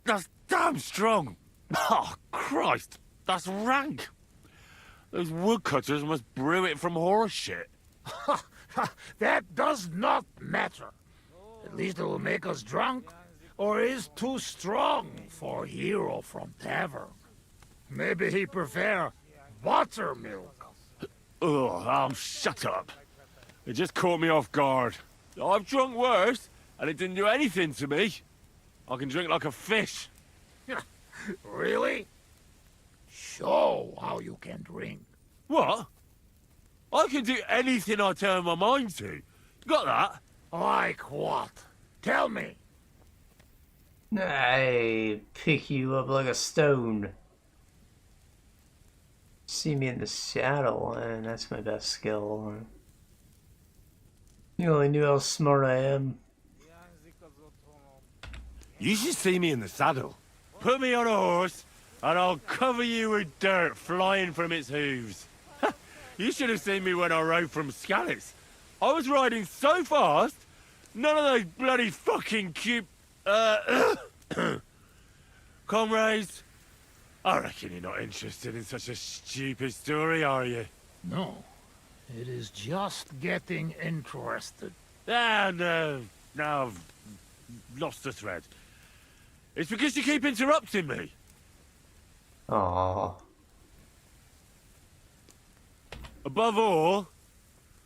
that's damn strong. Oh, Christ, that's rank. Those woodcutters must brew it from horse shit. That does not matter. At least it will make us drunk, or is too strong for a hero from tavern. Maybe he prefer buttermilk. Ugh, shut up. It just caught me off guard. I've drunk worse, and it didn't do anything to me. I can drink like a fish. Really? Show how you can drink. What? I can do anything I turn my mind to. Got that? Like what? Tell me. I pick you up like a stone. See me in the saddle, and that's my best skill. You only knew how smart I am. You should see me in the saddle. Put me on a horse, and I'll cover you with dirt flying from its hooves. You should have seen me when I rode from Scalitz. I was riding so fast, none of those bloody fucking comrades. I reckon you're not interested in such a stupid story, are you? No. It is just getting interested. Ah, no. Now I've lost the thread. It's because you keep interrupting me. Aww. Above all,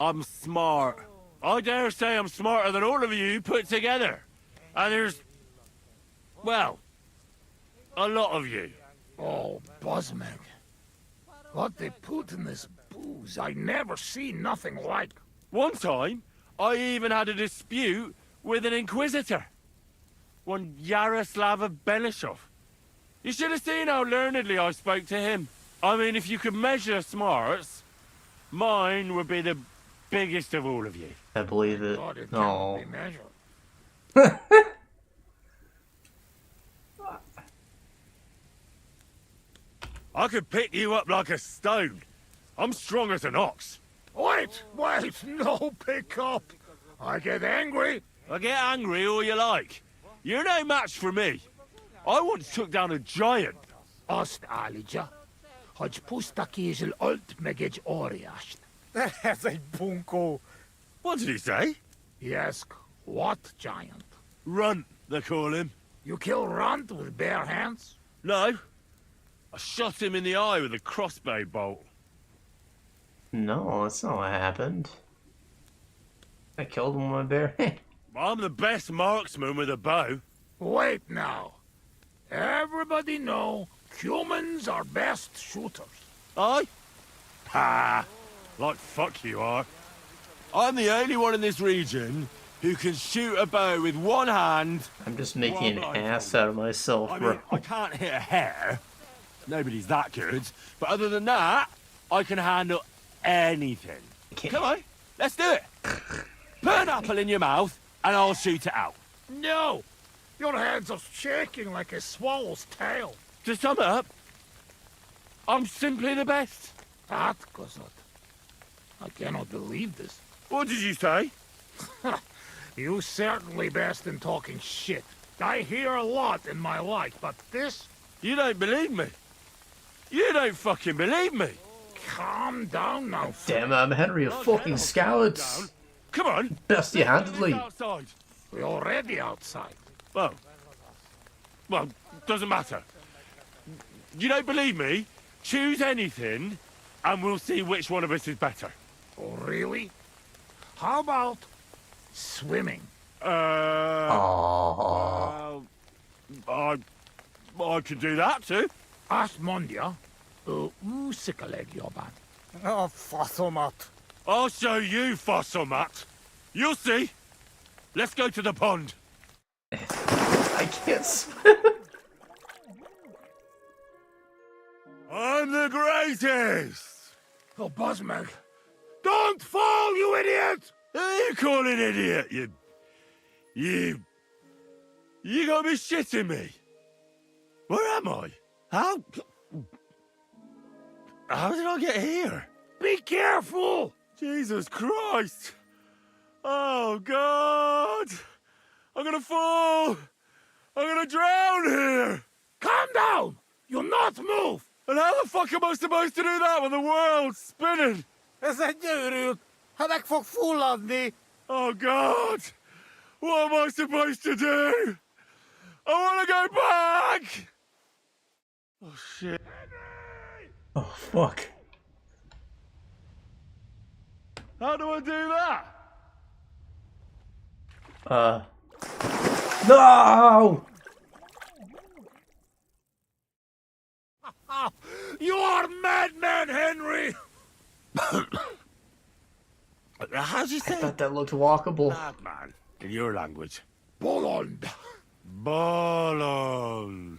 I'm smart. I dare say I'm smarter than all of you put together. And there's, well, a lot of you. Oh, Buzzmeg. What they put in this booze, I never seen nothing like. One time, I even had a dispute with an inquisitor. One Yaroslav Benishov. You should have seen how learnedly I spoke to him. I mean, if you could measure smarts, mine would be the biggest of all of you. I believe it. No. I could pick you up like a stone. I'm strong as an ox. Wait, no pick up. I get angry. I get angry all you like. You're no match for me. I once took down a giant. Azt állítja, hogy puszta kézzel ölt meg egy óriást. Ez egy bunkó. What did he say? He asked, what giant? Runt, they call him. You kill Runt with bare hands? No. I shot him in the eye with a crossbow bolt. No, that's not what happened. I killed him with my bare hand. I'm the best marksman with a bow. Wait now. Everybody know humans are best shooters. Aye? Ha! Like fuck you are. I'm the only one in this region who can shoot a bow with one hand. I'm just making an ass out of myself, I bro. mean, I can't hit a hare. Nobody's that good. But other than that, I can handle anything. Come on, let's do it. Put an apple in your mouth and I'll shoot it out. No! Your hands are shaking like a swallow's tail. To sum up, I'm simply the best. That, Kozot. I cannot believe this. What did you say? You certainly best in talking shit. I hear a lot in my life, but this... You don't believe me. You don't fucking believe me. Calm down now. Damn it, I'm Henry of fucking Scouts. Come on. Bestie handedly. Outside. We're already outside. Well, doesn't matter. You don't believe me? Choose anything, and we'll see which one of us is better. Oh, really? How about swimming? I I can do that too. Asmondia, uusikaleg joban. Oh, Fossilmat. I'll show you, Fossilmat. You'll see. Let's go to the pond. I can't swim. I'm the greatest! Oh, Bosmag. Don't fall, you idiot! Who are you calling idiot, You gotta be shitting me. Where am I? How did I get here? Be careful! Jesus Christ! Oh, God! I'm gonna fall! I'm gonna drown here! Calm down! You'll not move! And how the fuck am I supposed to do that when the world's spinning? Ez egy őrült. Ha meg fog fulladni. Oh, God! What am I supposed to do? I want to go back! Oh, shit. Oh, fuck. How do I do that? No! You are madman, Henry! How'd you say? I thought that looked walkable. Madman, in your language. Bolond. Bolond.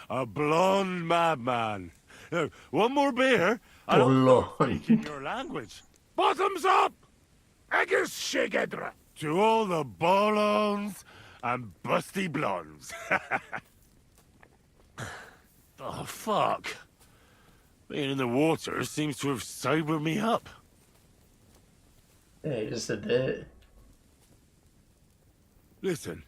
A blonde madman. Now, one more beer. I don't speak in your language. Bottoms up! Eggers shigedra. To all the bolons and busty blondes. Oh, fuck. Being in the water seems to have sobered me up. Yeah, just a bit. Listen.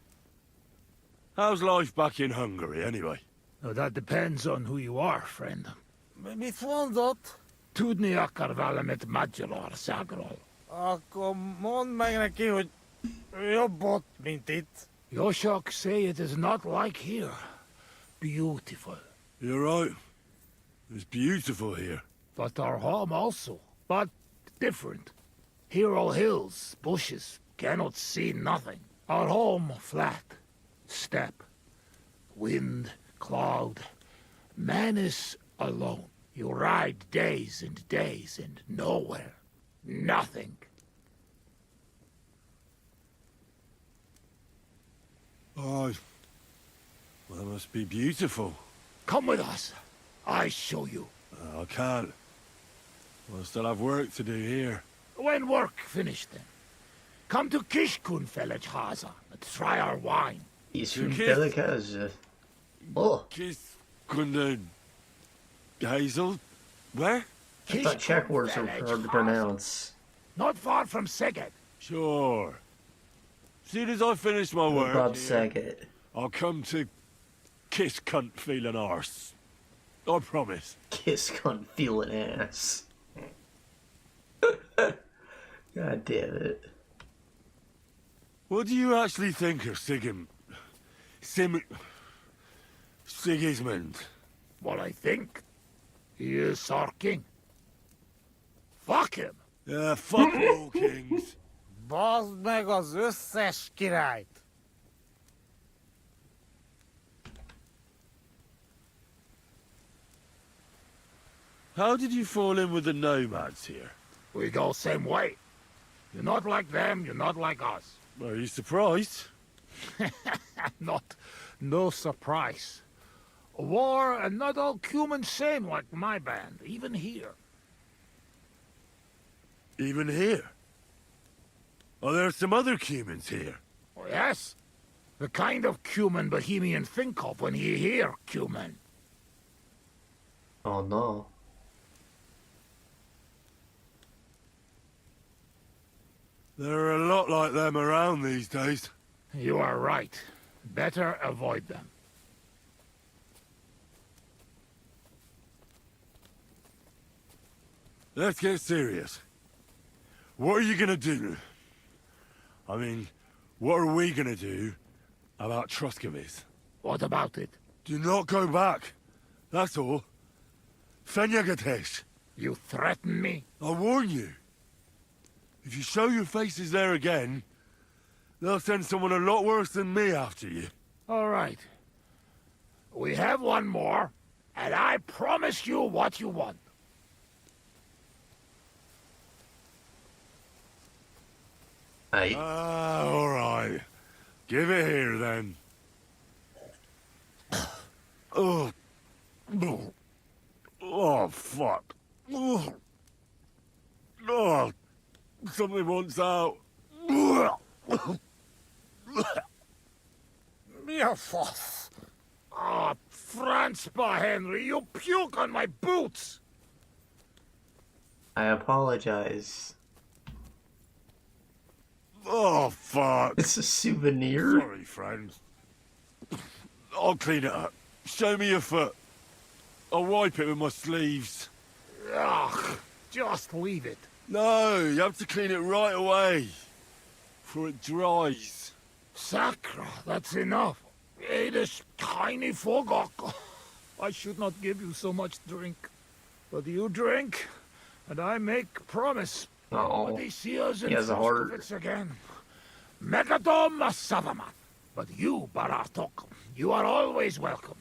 How's life back in Hungary, anyway? Oh, that depends on who you are, friend. Mit mondott? Tudni akar valamit Magyarországról. Akkor mondd meg neki, hogy jobb ott, mint itt. Yoshok say it is not like here. Beautiful. You're right. It's beautiful here. But our home also. But different. Here all hills, bushes, cannot see nothing. Our home flat. Steppe. Wind, cloud. Man is alone. You ride days and days and nowhere. Nothing. Oh, well, that must be beautiful. Come with us. I show you. I can't. I still have work to do here. When work finished then. Come to Kishkun Felejhaza and try our wine. Kishkun Felejhaza. Oh. Kishkun Hazel? Where? I thought Czech words were hard to pronounce. Not far from Szeged. Sure. Soon as I finish my work Bob here, Saget. I'll come to kiss cunt feeling arse. I promise. Kiss cunt feeling ass. God damn it. What do you actually think of Sigismund? What I think? He is our king. Fuck him. Yeah, fuck all kings. Bazd meg az összes királyt. How did you fall in with the nomads here? We go same way. You're not like them, you're not like us. Are you surprised? No surprise. War and not all Cumans same like my band, even here. Even here? Are there some other Cumans here? Oh, yes. The kind of Cuman Bohemian think of when he hear Cuman. Oh no. There are a lot like them around these days. You are right. Better avoid them. Let's get serious. What are you gonna do? I mean, what are we gonna do about Troskowitz? What about it? Do not go back. That's all. Fenyagatesh. You threaten me? I warn you. If you show your faces there again, they'll send someone a lot worse than me after you. All right. We have one more, and I promise you what you want. All right. Give it here, then. Oh. Oh, fuck. Oh. Oh. Something wants out. Mirfoss. Ah, Franzpa, Henry, you puke on my boots. I apologize. Oh, fuck. It's a souvenir. Sorry, friend. I'll clean it up. Show me your foot. I'll wipe it with my sleeves. Ugh, just leave it. No, you have to clean it right away. Before it dries. Sacra, that's enough. Hey, this tiny fogok. I should not give you so much drink. But you drink, and I make promise. Oh, Nobody see us in he has a heart. Troskowitz again. Megadom Savamat. But you, Baratok, you are always welcome.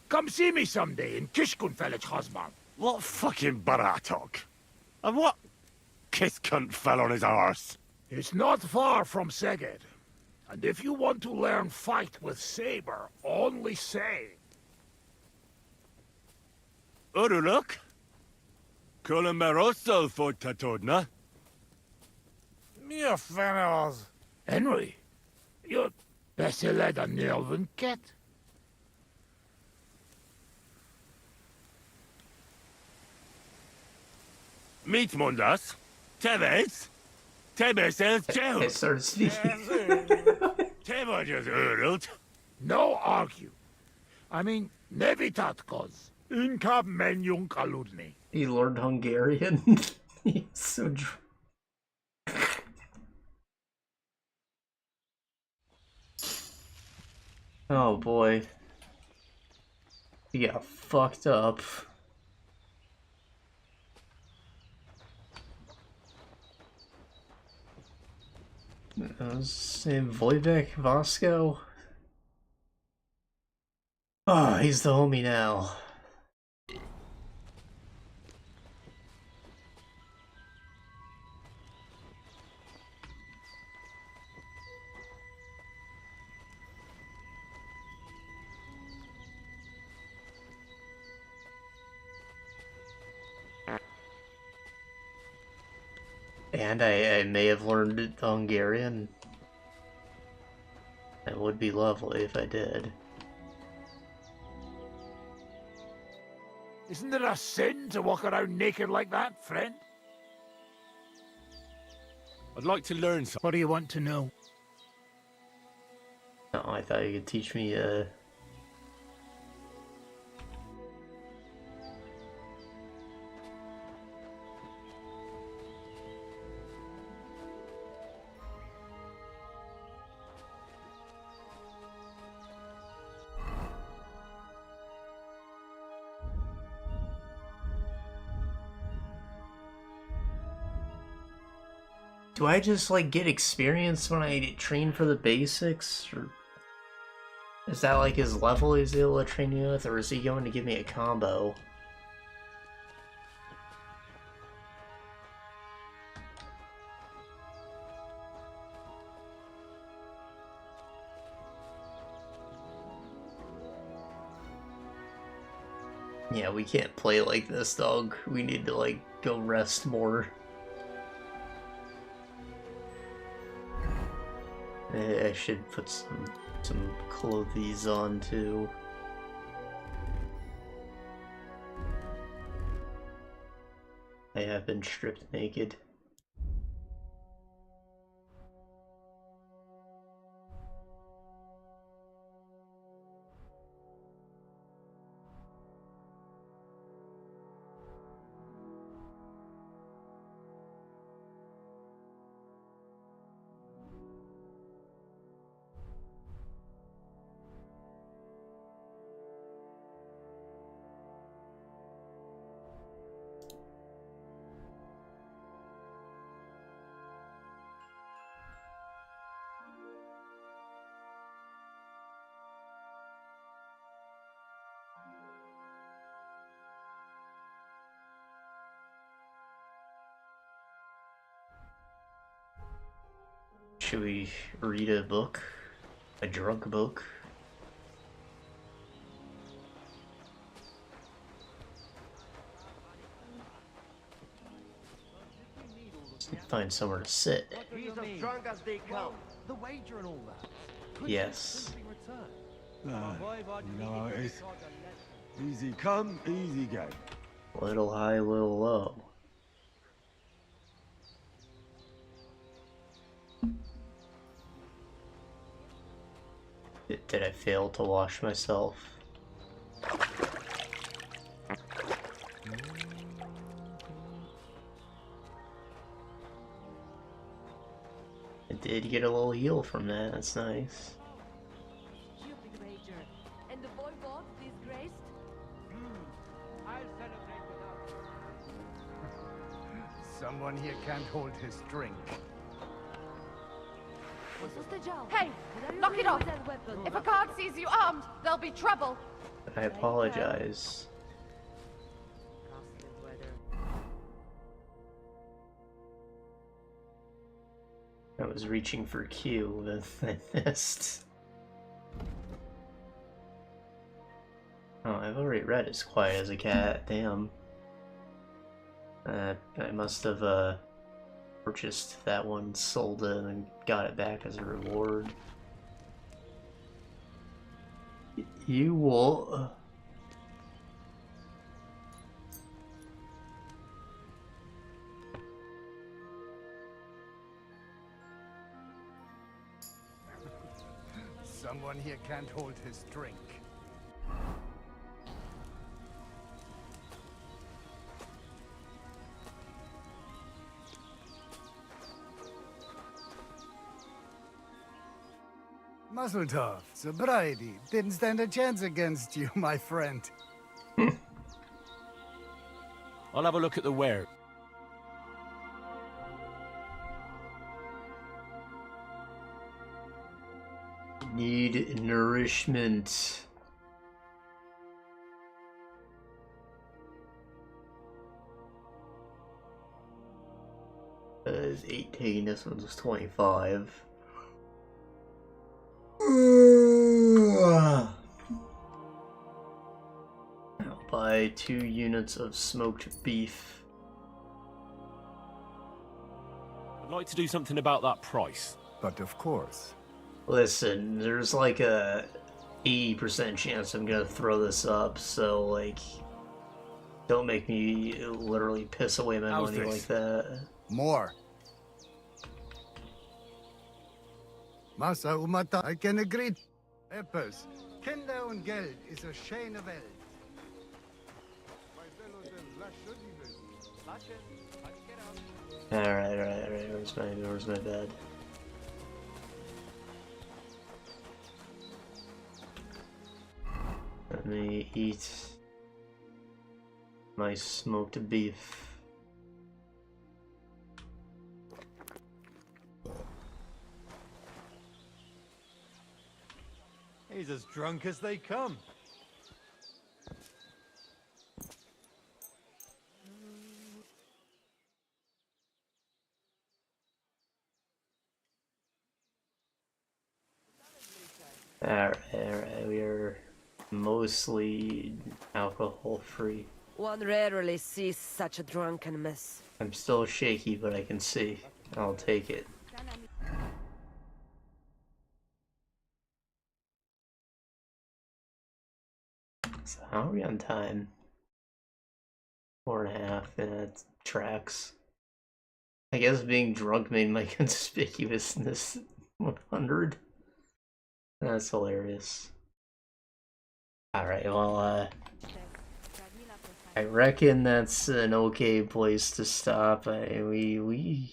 Come see me someday in Kishkunfelich Hosman. What fucking baratok? And what kiss cunt fell on his arse? It's not far from Szeged. And if you want to learn fight with saber, only say. Uruluk? Kolomeroso for Tatodna? Mir fenos. Henry, you're besser than Nelvin Ket. Meet Mundas? Tevez? Tebes el Chel. I started speaking. Teva just urult. No argue. I mean, Nevitatkos. Inkab menjung kaludni. He learned Hungarian. He's so drunk. Oh boy. He got fucked up. Same Vojvek Vasco. Oh, he's the homie now. And I may have learned Hungarian. It would be lovely if I did. Isn't it a sin to walk around naked like that, friend? I'd like to learn something. What do you want to know? Oh, I thought you could teach me, Do I just, like, get experience when I train for the basics? Or is that, like, his level he's able to train me with? Or is he going to give me a combo? Yeah, we can't play like this, dog. We need to, like, go rest more. I should put some clothes on too. I have been stripped naked. Should we read a book? A drunk book? Find somewhere to sit. He's as drunk as they come. The wager and all that. Yes. You know how it is. Easy come, easy go. Little high, little low. Did I fail to wash myself? I did get a little heal from that, that's nice. Stupid wager. And the voivode disgraced? I'll celebrate without. Someone here can't hold his drink. Hey! Knock it off! If a guard sees you armed, there'll be trouble! I apologize. I was reaching for Q, but I missed. Oh, I've already read As Quiet as a Cat, damn. I must have, purchased that one, sold it, and got it back as a reward. You will... Someone here can't hold his drink. Mazeltov, sobriety didn't stand a chance against you, my friend. I'll have a look at the ware. Need nourishment. That is 18, this one's 25. I'll buy 2 units of smoked beef. I'd like to do something about that price. But of course. Listen, there's like a 80% chance I'm gonna throw this up, so like, don't make me literally piss away my money like that. More. Massa umata, I can agree. Eppes, Kinder und Geld is a schöne Welt. Alright, where's my bed? Let me eat my smoked beef. He's as drunk as they come. Alright, we are mostly alcohol free. One rarely sees such a drunken mess. I'm still shaky, but I can see. I'll take it. So how are we on time? 4.5, and that tracks. I guess being drunk made my conspicuousness 100. That's hilarious. Alright, well, I reckon that's an okay place to stop. We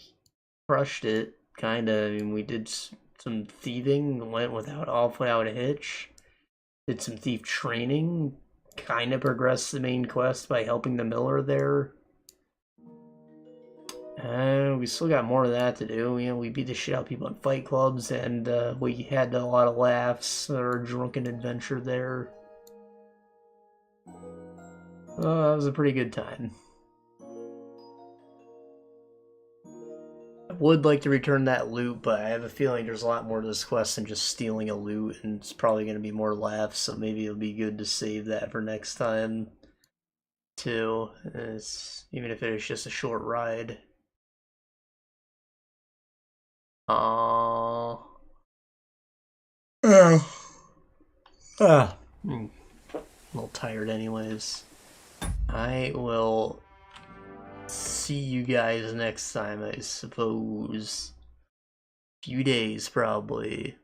crushed it, kinda. I mean, we did some thieving, went without a hitch. Did some thief training, kinda progressed the main quest by helping the miller there. We still got more of that to do. You know, we beat the shit out of people in fight clubs, and we had a lot of laughs or drunken adventure there. That was a pretty good time. would like to return that loot, but I have a feeling there's a lot more to this quest than just stealing a loot, and it's probably going to be more laughs, so maybe it'll be good to save that for next time, too. Even if it is just a short ride. I'm a little tired anyways. I will see you guys next time, I suppose. Few days, probably.